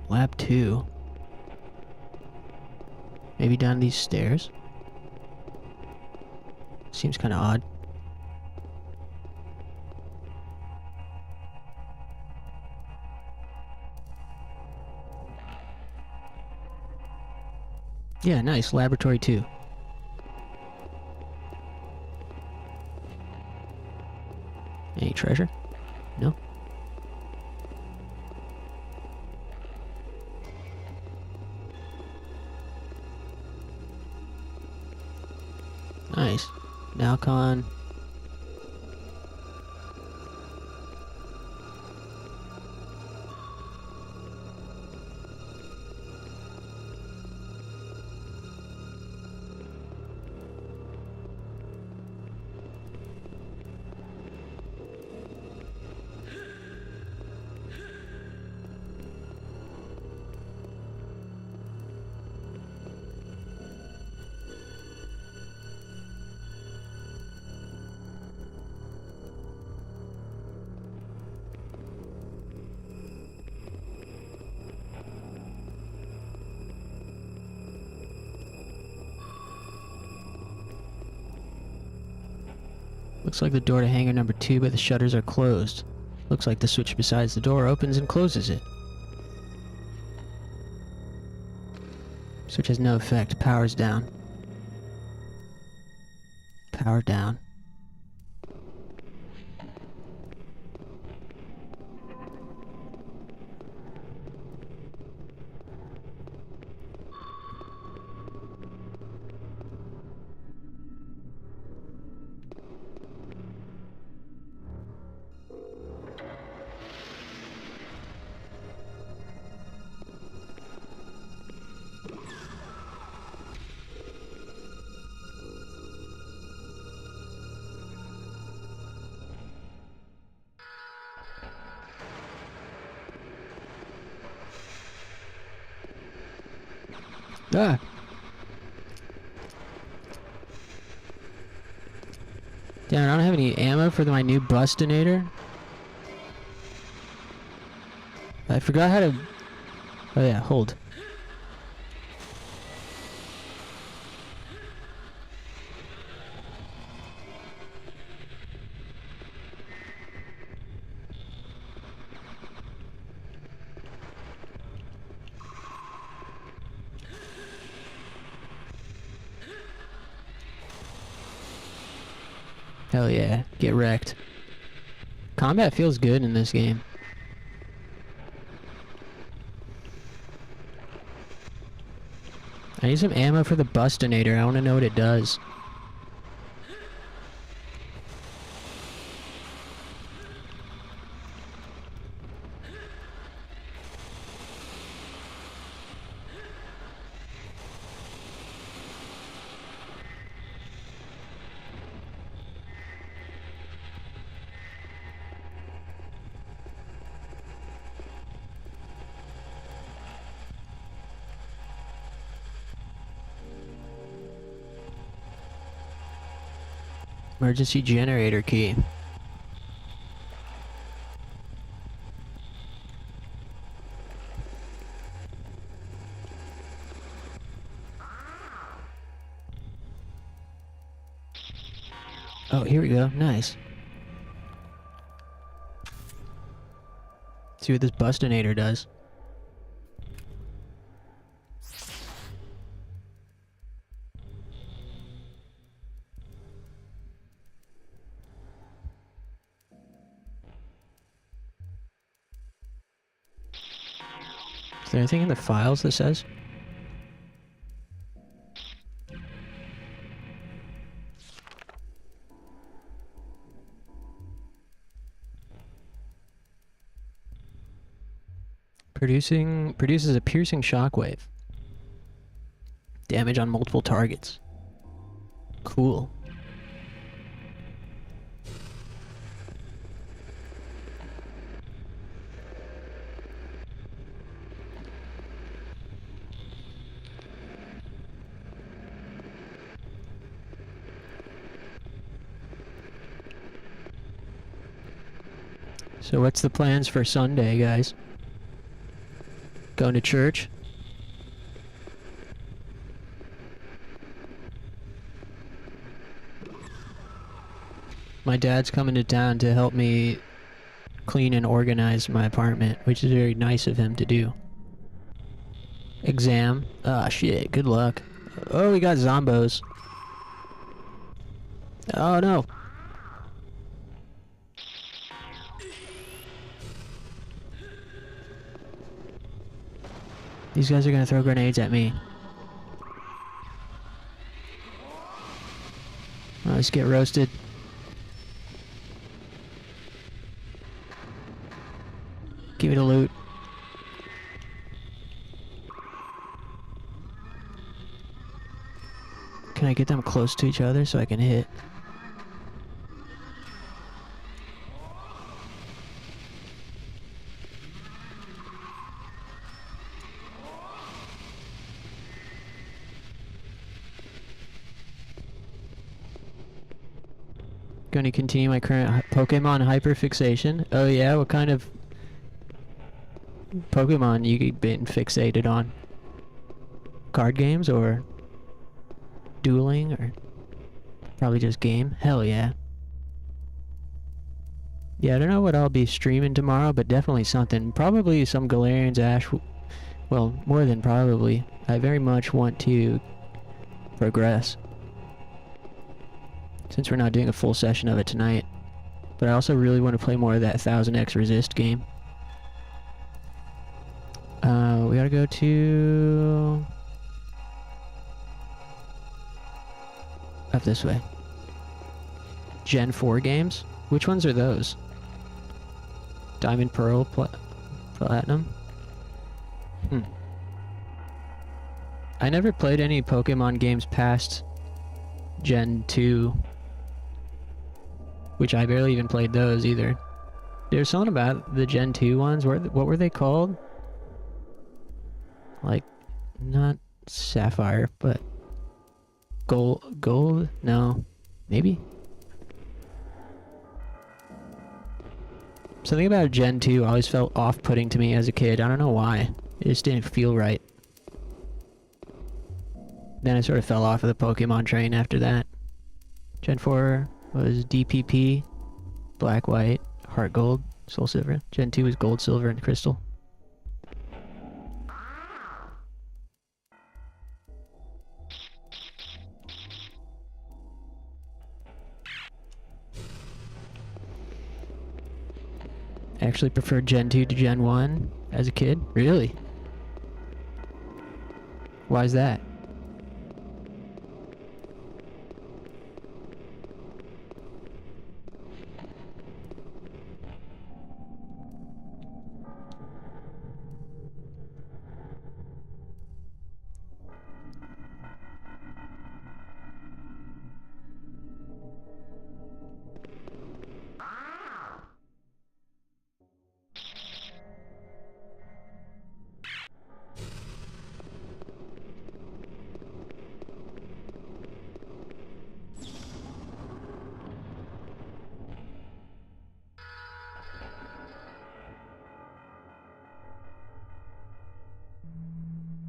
S1: Lab 2. Maybe down these stairs? Seems kind of odd. Yeah, nice. Laboratory 2. Any treasure? No? Nice. Nalcon. Looks like the door to hangar number 2, but the shutters are closed. Looks like the switch beside the door opens and closes it. Switch has no effect. Power's down. Power down. Ah! Damn, I don't have any ammo for my new bustinator. I forgot how to... Oh yeah, hold. Hell yeah, get wrecked. Combat feels good in this game. I need some ammo for the bustinator. I want to know what it does. Emergency generator key. Oh, here we go. Nice. See what this Bustinator does. Is there anything in the files that says? Produces a piercing shockwave. Damage on multiple targets. Cool. So what's the plans for Sunday, guys? Going to church? My dad's coming to town to help me clean and organize my apartment, which is very nice of him to do. Exam. Ah, shit. Good luck. Oh, we got zombos. Oh, no. These guys are gonna throw grenades at me. Oh, let's get roasted. Give me the loot. Can I get them close to each other so I can hit? Going to continue my current Pokemon hyperfixation. Oh yeah, what kind of Pokemon you been fixated on? Card games or dueling or probably just game? Hell yeah. Yeah, I don't know what I'll be streaming tomorrow, but definitely something. Probably some Galerians Ash. Well, more than probably. I very much want to progress. Since we're not doing a full session of it tonight. But I also really want to play more of that 1000xRESIST game. We gotta go to... up this way. Gen 4 games? Which ones are those? Diamond, Pearl, Platinum? I never played any Pokemon games past Gen 2. Which I barely even played those either. There's something about the Gen 2 ones. What were they called? Like, not Sapphire, but... Gold? No. Maybe? Something about Gen 2 always felt off-putting to me as a kid. I don't know why. It just didn't feel right. Then I sort of fell off of the Pokemon train after that. Gen 4 was DPP, Black, White, Heart Gold, Soul Silver. Gen 2 was Gold, Silver, and Crystal. I actually preferred Gen 2 to Gen 1 as a kid. Really? Why is that?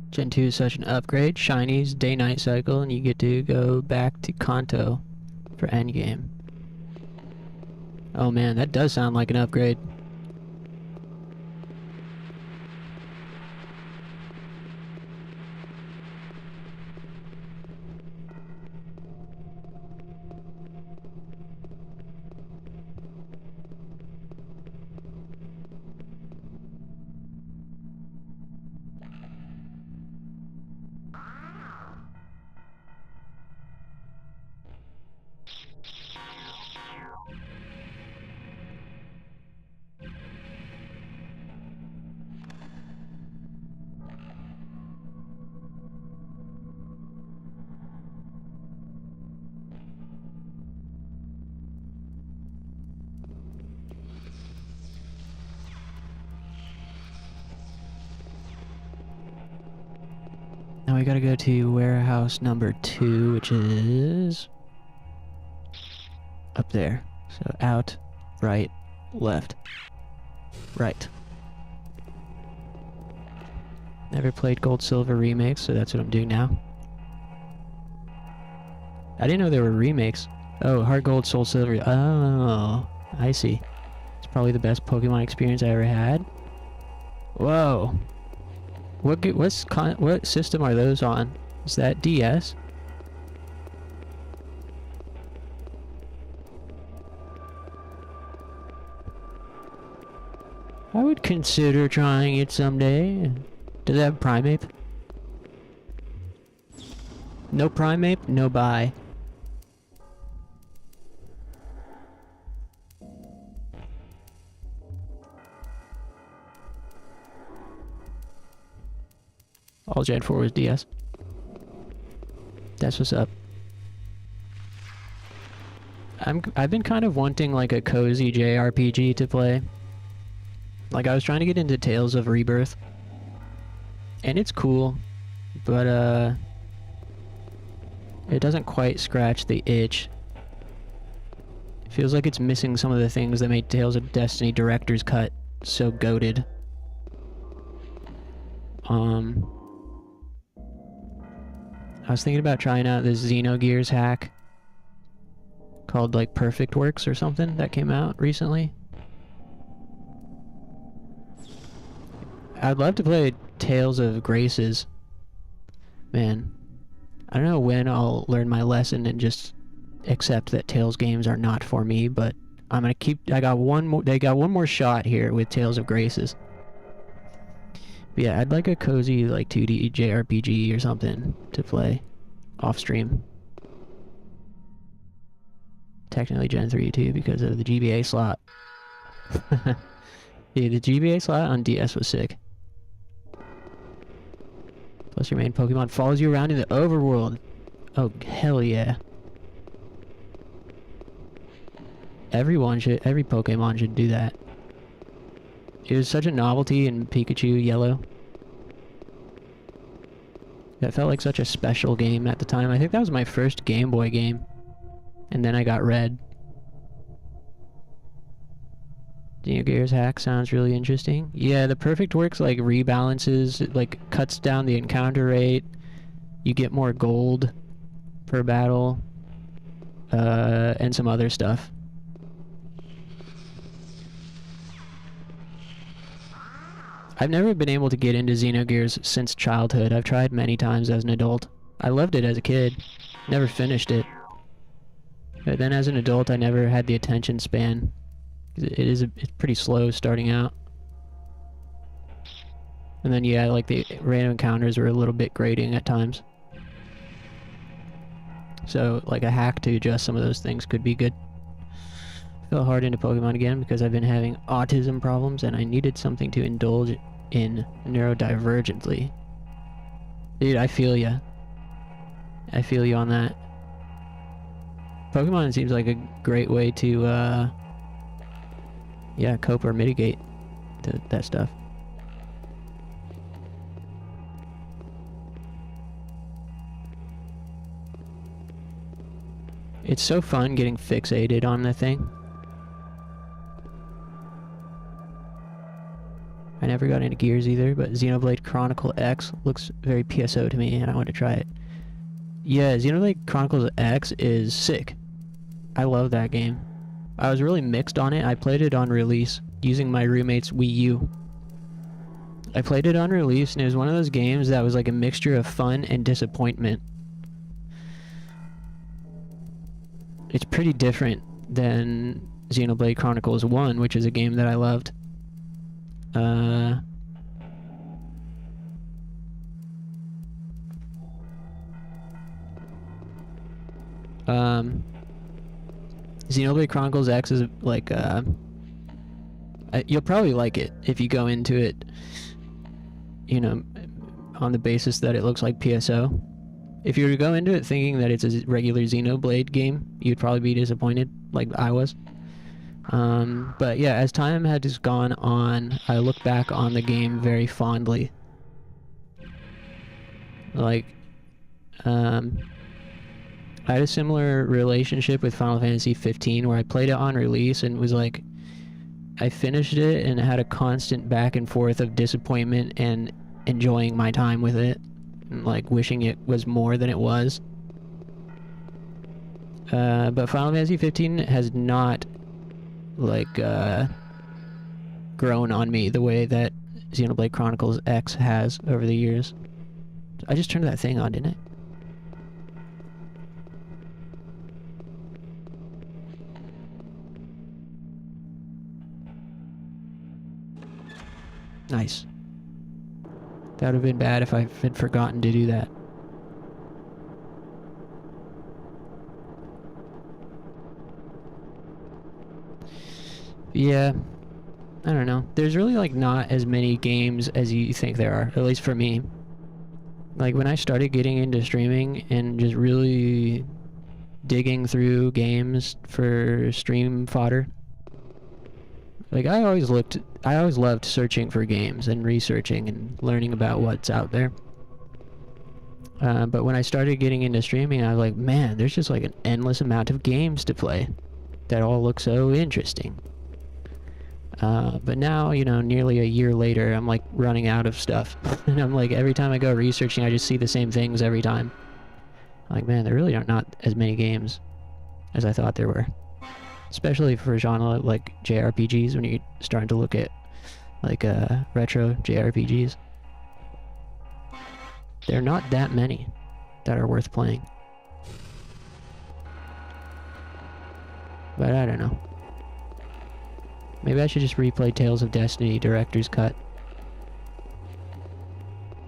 S1: Gen 2 is such an upgrade. Shinies, day-night cycle, and you get to go back to Kanto for endgame. Oh man, that does sound like an upgrade. we gotta go to warehouse number 2, which is up there. So out, right, left, right. Never played Gold Silver remakes, so that's what I'm doing now. I didn't know there were remakes. Oh, Heart Gold, Soul Silver. Oh, I see. It's probably the best Pokemon experience I ever had. Whoa. What system are those on? Is that DS? I would consider trying it someday. Does it have Primeape? No Primeape? No buy. All Gen 4 was DS. That's what's up. I've been kind of wanting like a cozy JRPG to play. Like I was trying to get into Tales of Rebirth. And it's cool, but it doesn't quite scratch the itch. It feels like it's missing some of the things that made Tales of Destiny Director's Cut so goated. I was thinking about trying out this Xenogears hack called like Perfect Works or something that came out recently. I'd love to play Tales of Graces. Man, I don't know when I'll learn my lesson and just accept that Tales games are not for me, but I'm gonna keep. They got one more shot here with Tales of Graces. But yeah, I'd like a cozy like 2D JRPG or something to play off stream. Technically Gen 3 too because of the GBA slot. Yeah, the GBA slot on DS was sick. Plus your main Pokemon follows you around in the overworld. Oh, hell yeah. Every Pokemon should do that. It was such a novelty in Pikachu Yellow. That felt like such a special game at the time. I think that was my first Game Boy game. And then I got Red. Xenogears hack sounds really interesting. Yeah, the Perfect Works like rebalances, it like cuts down the encounter rate. You get more gold per battle. And some other stuff. I've never been able to get into Xenogears since childhood. I've tried many times as an adult. I loved it as a kid. Never finished it. But then as an adult, I never had the attention span. It's pretty slow starting out. And then yeah, like the random encounters were a little bit grating at times. So like a hack to adjust some of those things could be good. Fell hard into Pokemon again because I've been having autism problems and I needed something to indulge in neurodivergently. Dude, I feel ya. I feel you on that. Pokemon seems like a great way to, yeah, cope or mitigate that stuff. It's so fun getting fixated on the thing. I never got into Gears either, but Xenoblade Chronicle X looks very PSO to me, and I want to try it. Yeah, Xenoblade Chronicles X is sick. I love that game. I was really mixed on it. I played it on release, using my roommate's Wii U. I played it on release, and it was one of those games that was like a mixture of fun and disappointment. It's pretty different than Xenoblade Chronicles 1, which is a game that I loved. Xenoblade Chronicles X is like, you'll probably like it if you go into it, you know, on the basis that it looks like PSO. If you were to go into it thinking that it's a regular Xenoblade game, you'd probably be disappointed, like I was. But yeah, as time has gone on, I look back on the game very fondly. Like, I had a similar relationship with Final Fantasy 15 where I played it on release and was like, I finished it and had a constant back and forth of disappointment and enjoying my time with it, and like wishing it was more than it was. But Final Fantasy 15 has not like grown on me the way that Xenoblade Chronicles X has over the years. I just turned that thing on, didn't I? Nice. That would have been bad if I had forgotten to do that. Yeah. I don't know. There's really like not as many games as you think there are, at least for me. Like when I started getting into streaming and just really digging through games for stream fodder, like I always loved searching for games and researching and learning about what's out there. But when I started getting into streaming, I was like, man, there's just like an endless amount of games to play that all look so interesting. But now, you know, nearly a year later, I'm like running out of stuff. And I'm like, every time I go researching, I just see the same things every time. I'm like, man, there really are not as many games as I thought there were. Especially for genre like JRPGs, when you're starting to look at like retro JRPGs. There are not that many that are worth playing. But I don't know. Maybe I should just replay Tales of Destiny Director's Cut.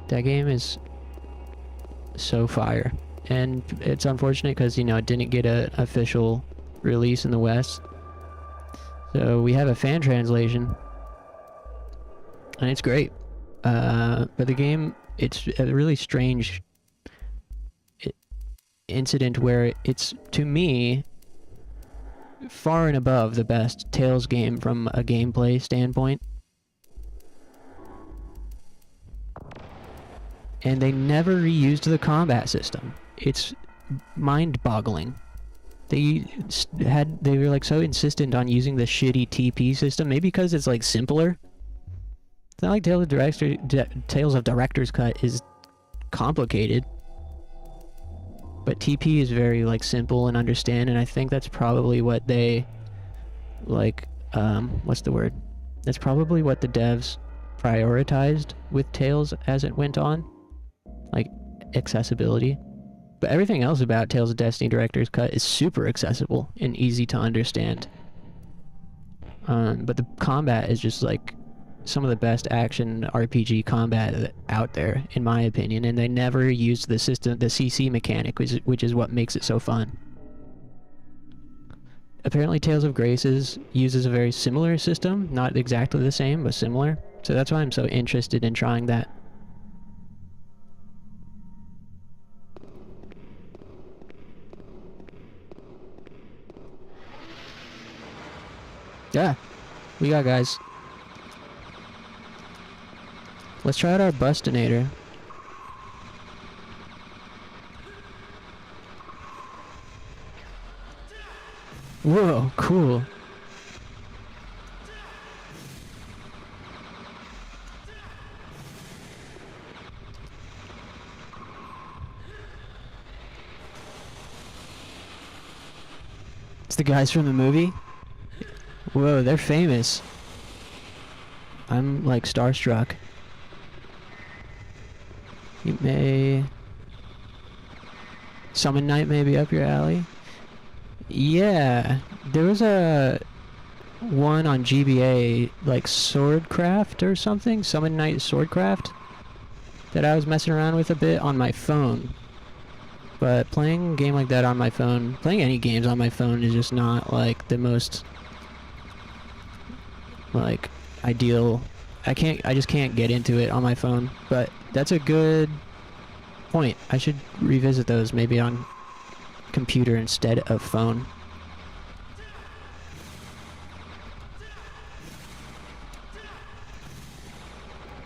S1: That game is so fire. And it's unfortunate because, you know, it didn't get an official release in the West. So we have a fan translation. And it's great. But the game, it's a really strange incident where it's, to me, far and above the best Tales game from a gameplay standpoint. And they never reused the combat system. It's mind-boggling. They were like so insistent on using the shitty TP system, maybe because it's like simpler. It's not like Tales of Director's Cut is complicated. But TP is very like simple and understand, and I think that's probably what they like what's the word? That's probably what the devs prioritized with Tales as it went on. Like accessibility. But everything else about Tales of Destiny Director's Cut is super accessible and easy to understand. But the combat is just like some of the best action RPG combat out there, in my opinion, and they never used the system, the CC mechanic, which is what makes it so fun. Apparently Tales of Graces uses a very similar system, not exactly the same, but similar, so that's why I'm so interested in trying that. Yeah, we got guys. Let's try out our Bustinator. Whoa, cool. It's the guys from the movie? Whoa, they're famous. I'm like starstruck. You may... Summon Knight may be up your alley. Yeah, there was a one on GBA, like Swordcraft or something, Summon Knight Swordcraft, that I was messing around with a bit on my phone. But playing a game like that on my phone, playing any games on my phone is just not like the most like ideal. I just can't get into it on my phone, but that's a good point. I should revisit those maybe on computer instead of phone.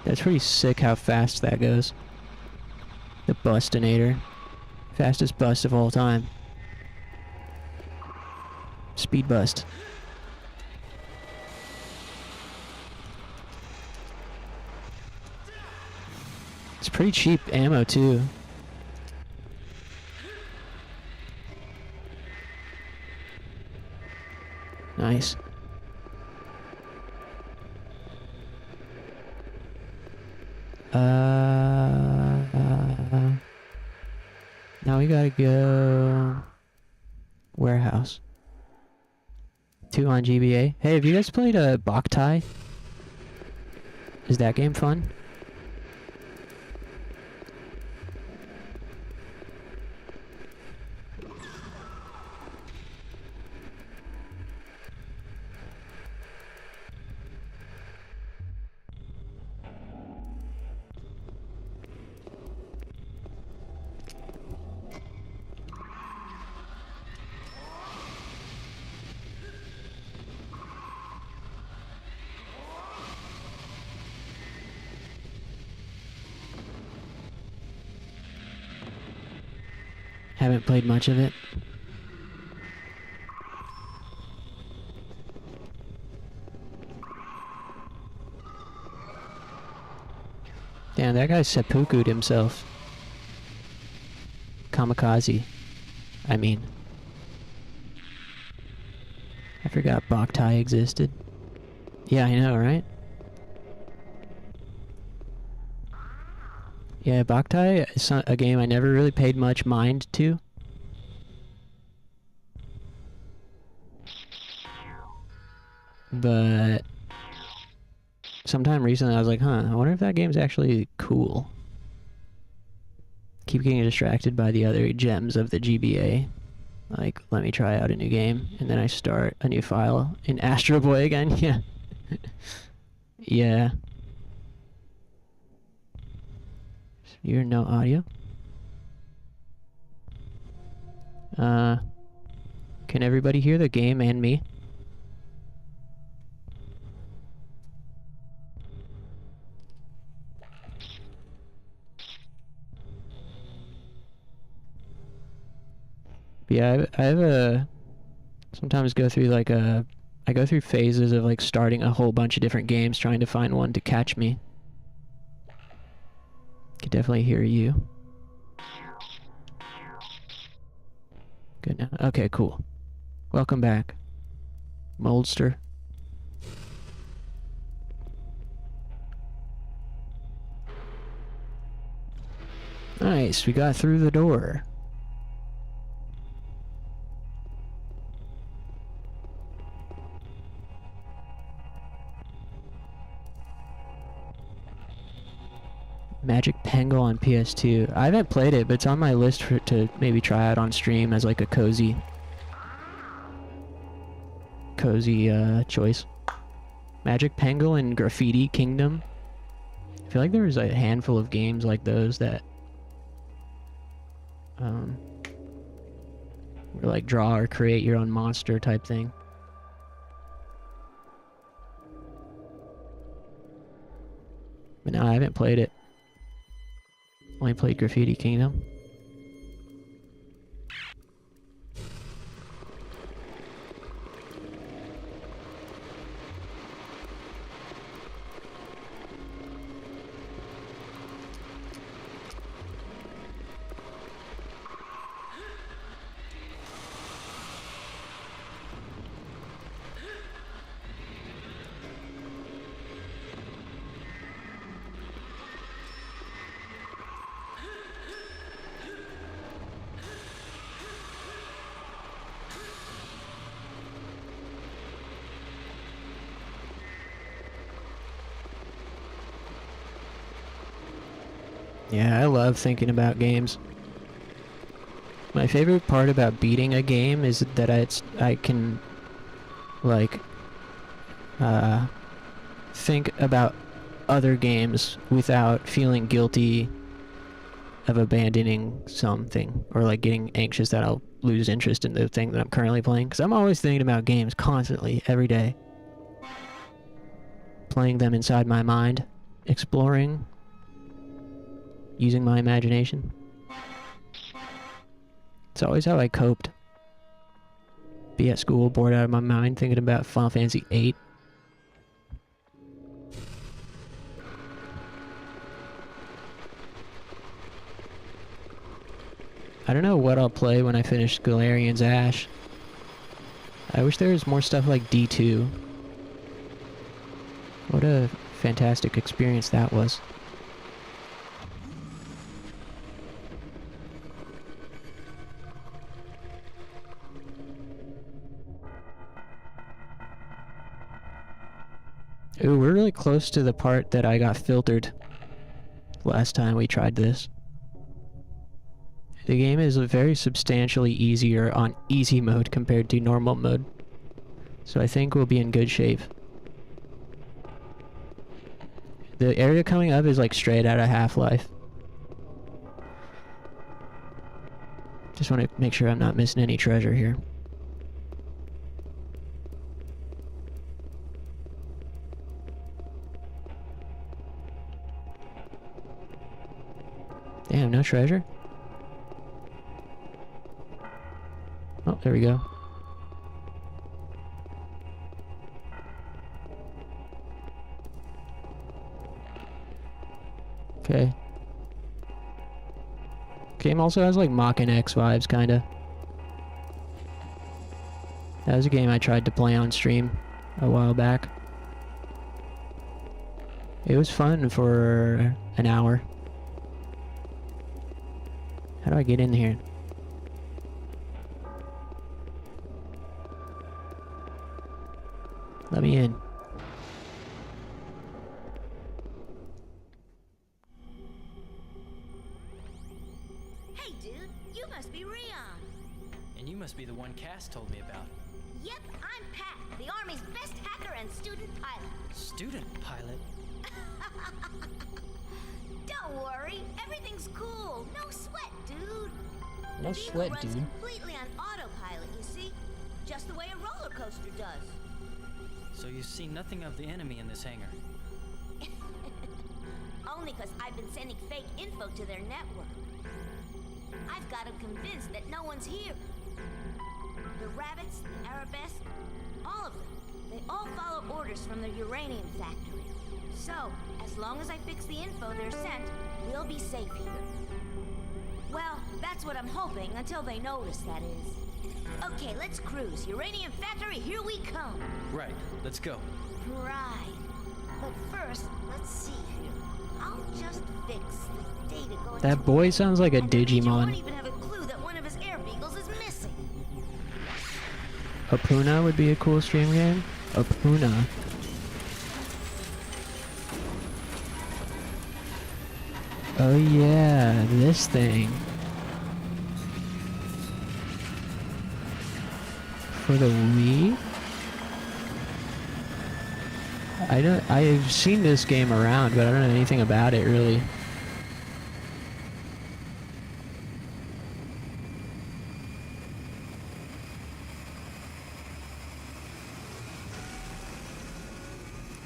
S1: That's pretty sick how fast that goes. The bustinator. Fastest bust of all time. Speed bust. It's pretty cheap ammo too. Nice. Now we gotta go warehouse. 2 on GBA. Hey, have you guys played Boktai? Is that game fun? Haven't played much of it. Damn, that guy seppuku'd himself. Kamikaze. I mean. I forgot Boktai existed. Yeah, I know, right? Yeah, Boktai is a game I never really paid much mind to. But sometime recently I was like, huh, I wonder if that game's actually cool. Keep getting distracted by the other gems of the GBA. Like, let me try out a new game. And then I start a new file in Astro Boy again. Yeah. Yeah. You're no audio. Can everybody hear the game and me? Yeah, I have a... Sometimes go through like a... I go through phases of like starting a whole bunch of different games, trying to find one to catch me. Can definitely hear you. Good now. Okay, cool. Welcome back, Moldster. Nice, we got through the door. Magic Penguin on PS2. I haven't played it, but it's on my list to maybe try out on stream as like a cozy choice. Magic Penguin and Graffiti Kingdom. I feel like there was a handful of games like those that were like draw or create your own monster type thing. But no, I haven't played it. Only played Graffiti Kingdom. Yeah, I love thinking about games. My favorite part about beating a game is that I can like think about other games without feeling guilty of abandoning something or like getting anxious that I'll lose interest in the thing that I'm currently playing, because I'm always thinking about games constantly, every day. Playing them inside my mind, exploring, using my imagination. It's always how I coped. Be at school, bored out of my mind, thinking about Final Fantasy VIII. I don't know what I'll play when I finish Galerians Ash. I wish there was more stuff like D2. What a fantastic experience that was. Ooh, we're really close to the part that I got filtered last time we tried this. The game is very substantially easier on easy mode compared to normal mode. So I think we'll be in good shape. The area coming up is like straight out of Half-Life. Just want to make sure I'm not missing any treasure here. Damn, no treasure? Oh, there we go. Okay. Game also has like Mach-and X vibes, kinda. That was a game I tried to play on stream a while back. It was fun for an hour. How do I get in here? Let me in.
S10: Hey, dude, you must be Rion.
S2: And you must be the one Cass told me about.
S10: Yep, I'm Pat, the Army's best hacker and student pilot.
S2: Student pilot?
S10: Don't worry, everything's cool. No sweat, dude.
S1: No
S10: The
S1: sweat,
S10: vehicle runs
S1: dude.
S10: completely on autopilot, you see? Just the way a roller coaster does.
S2: So you see nothing of the enemy in this hangar?
S10: Only because I've been sending fake info to their network. I've got them convinced that no one's here. The rabbits, the arabesque, all of them. They all follow orders from the uranium factory. So, as long as I fix the info they're sent, we'll be safe here. Well, that's what I'm hoping, until they notice, that is. Okay, let's cruise. Uranium factory, here we come.
S2: Right, let's go.
S10: Right. But first, let's see here. I'll just fix the data going
S1: That
S10: to-
S1: boy sounds like a
S10: And the major won't
S1: Digimon.
S10: even have a clue that one of his air beagles is missing.
S1: Apuna would be a cool stream game. Apuna. Oh yeah, this thing. For the Wii? I've seen this game around, but I don't know anything about it really.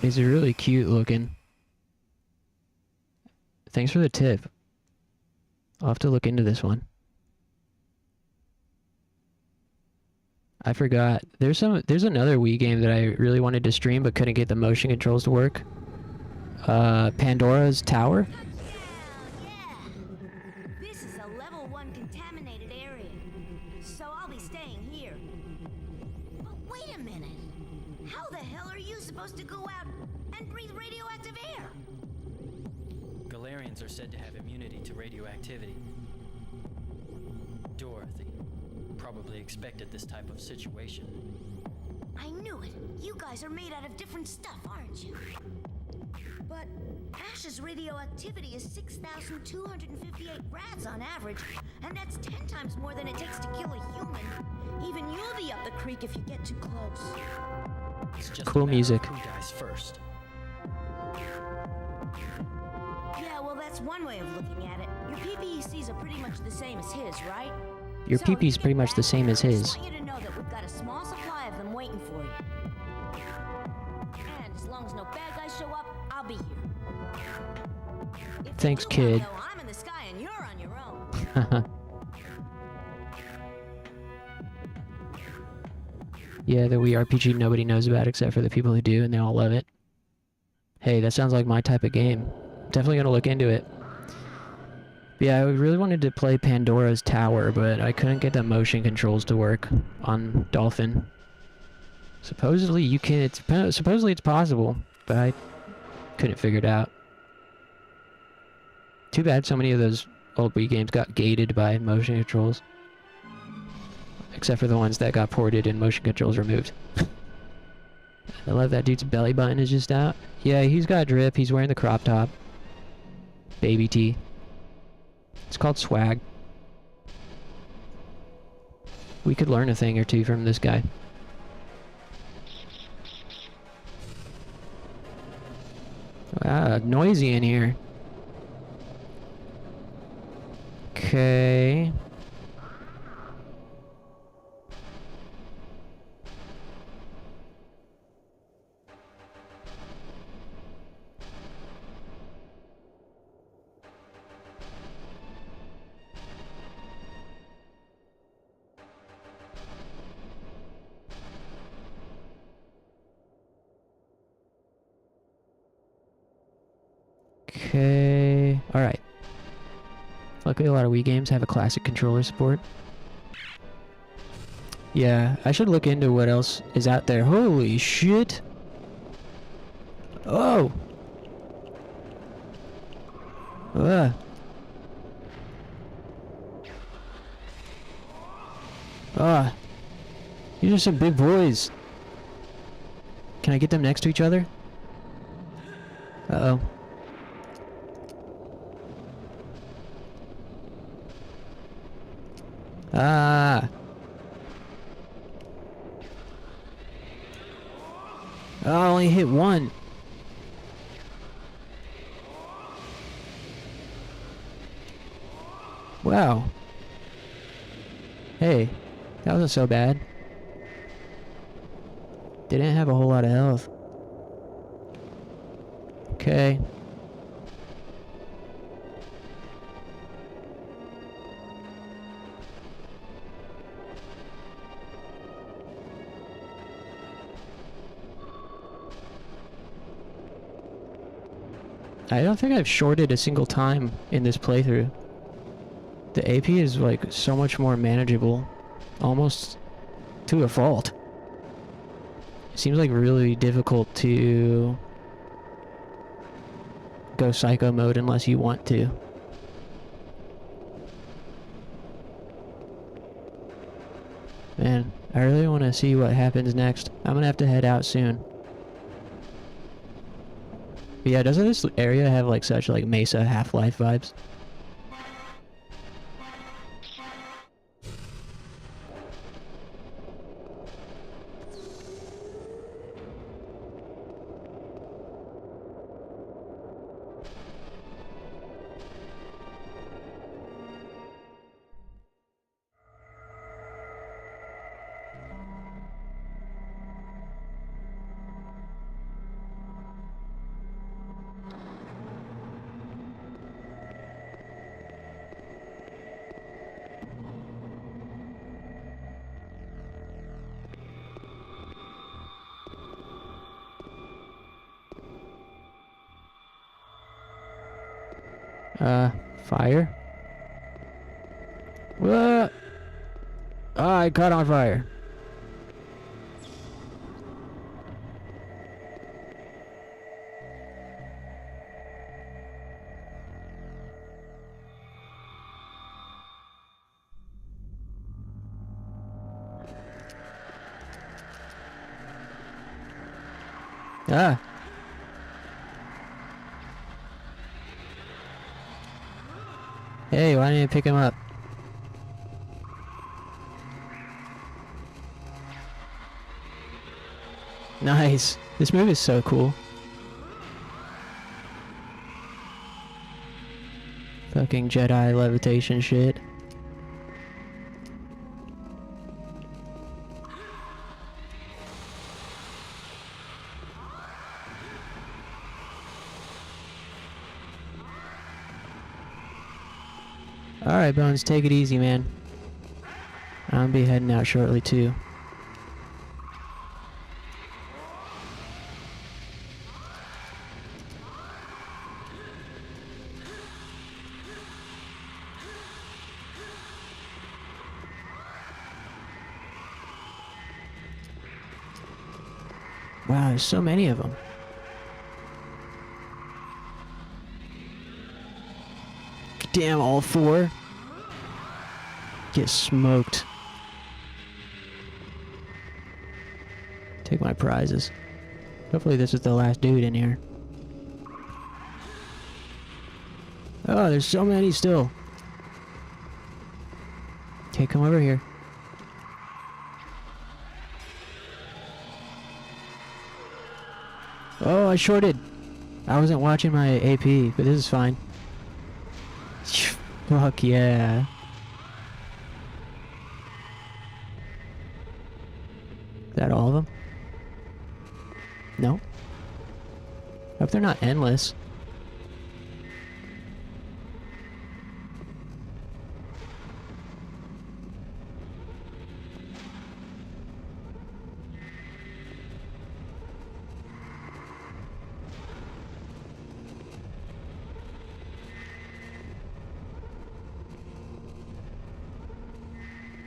S1: These are really cute looking. Thanks for the tip. I'll have to look into this one. I forgot. There's another Wii game that I really wanted to stream but couldn't get the motion controls to work. Pandora's Tower?
S10: This is a level 1 contaminated area, so I'll be staying here. But wait a minute. How the hell are you supposed to go out and breathe radioactive air?
S2: Galerians are said to have immunity to radioactivity. Dorothy probably expected this type of situation.
S10: I knew it. You guys are made out of different stuff, aren't you? But Ash's radioactivity is 6,258 rads on average, and that's 10 times more than it takes to kill a human. Even you'll be up the creek if you get too close.
S2: It's just
S1: Cool
S2: a matter
S1: music.
S2: of who dies first.
S10: Yeah, well, that's one way of looking at it. Your PPECs are pretty much the same as his, right?
S1: Your
S10: So if
S1: PP is
S10: you
S1: pretty
S10: get
S1: much the
S10: back,
S1: same as
S10: I
S1: his.
S10: just want you to know that we've got a small supply of them waiting for you. And as long as no bad guys show up, I'll be here. If
S1: Thanks,
S10: you do wanna
S1: kid.
S10: know, I'm in the sky and you're on your own.
S1: Yeah, the Wii RPG nobody knows about except for the people who do, and they all love it. Hey, that sounds like my type of game. Definitely gonna look into it. But yeah, I really wanted to play Pandora's Tower, but I couldn't get the motion controls to work on Dolphin. Supposedly you can. Supposedly it's possible, but I couldn't figure it out. Too bad so many of those old Wii games got gated by motion controls. Except for the ones that got ported and motion controls removed. I love that dude's belly button is just out. Yeah, he's got drip. He's wearing the crop top. Baby tee. It's called swag. We could learn a thing or two from this guy. Ah, noisy in here. Okay. Okay. Alright. Luckily a lot of Wii games have a classic controller support. Yeah, I should look into what else is out there. Holy shit! Oh! Ugh. Ah. These are some big boys. Can I get them next to each other? Uh-oh. Ah. Oh, I only hit one. Wow. Hey, that wasn't so bad. Didn't have a whole lot of health. Okay. I don't think I've shorted a single time in this playthrough. The AP is like so much more manageable, almost to a fault. It seems like really difficult to go psycho mode unless you want to. Man, I really want to see what happens next. I'm gonna have to head out soon. But yeah, doesn't this area have like such like Mesa Half-Life vibes? Fire? What? Oh, I caught on fire. Ah. Hey, why didn't you pick him up? Nice. This move is so cool. Fucking Jedi levitation shit. Alright, Bones, take it easy, man. I'll be heading out shortly, too. Wow, there's so many of them. Damn, all 4. Get smoked. Take my prizes. Hopefully this is the last dude in here. Oh, there's so many still. Okay, come over here. Oh, I shorted. I wasn't watching my AP, but this is fine. Fuck yeah. Is that all of them? No. Hope they're not endless.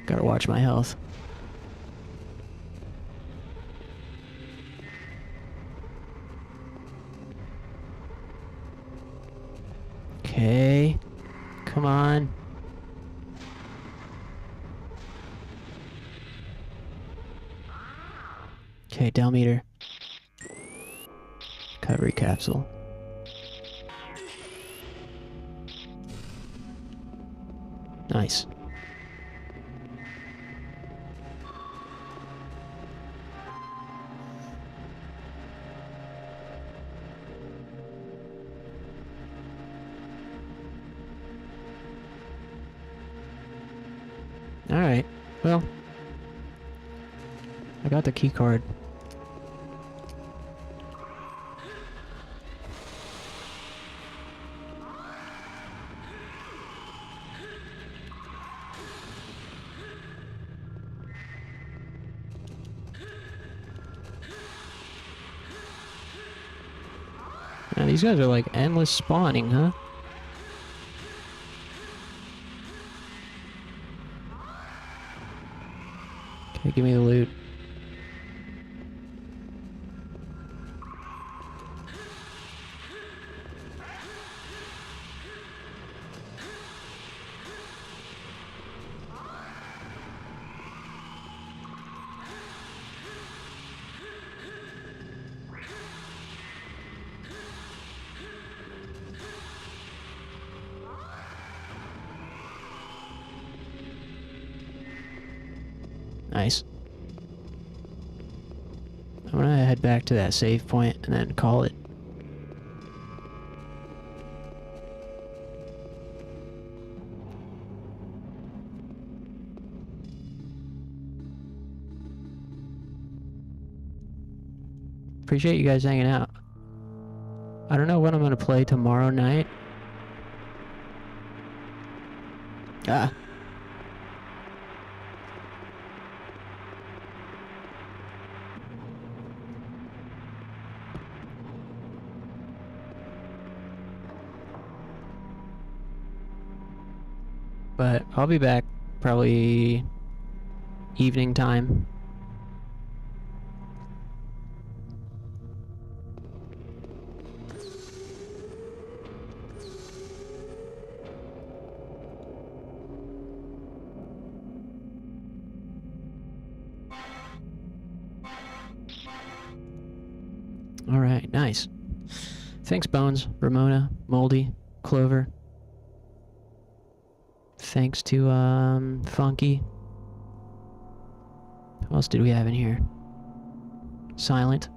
S1: Gotta watch my health. Okay. Come on. Okay, Delmeter. Recovery capsule. Nice. Alright, well, I got the key card. Now these guys are like endless spawning, huh? Okay, give me the loot. Nice. I'm gonna head back to that save point and then call it. Appreciate you guys hanging out. I don't know what I'm gonna play tomorrow night. Ah. But I'll be back probably evening time. Alright, nice. Thanks, Bones, Ramona, Moldy, Clover. Thanks to, Funky. Who else did we have in here? Silent.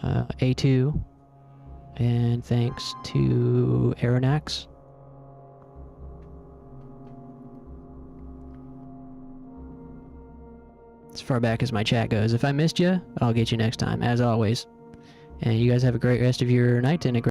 S1: A2. And thanks to Aeronax. As far back as my chat goes. If I missed you, I'll get you next time, as always. And you guys have a great rest of your night and a great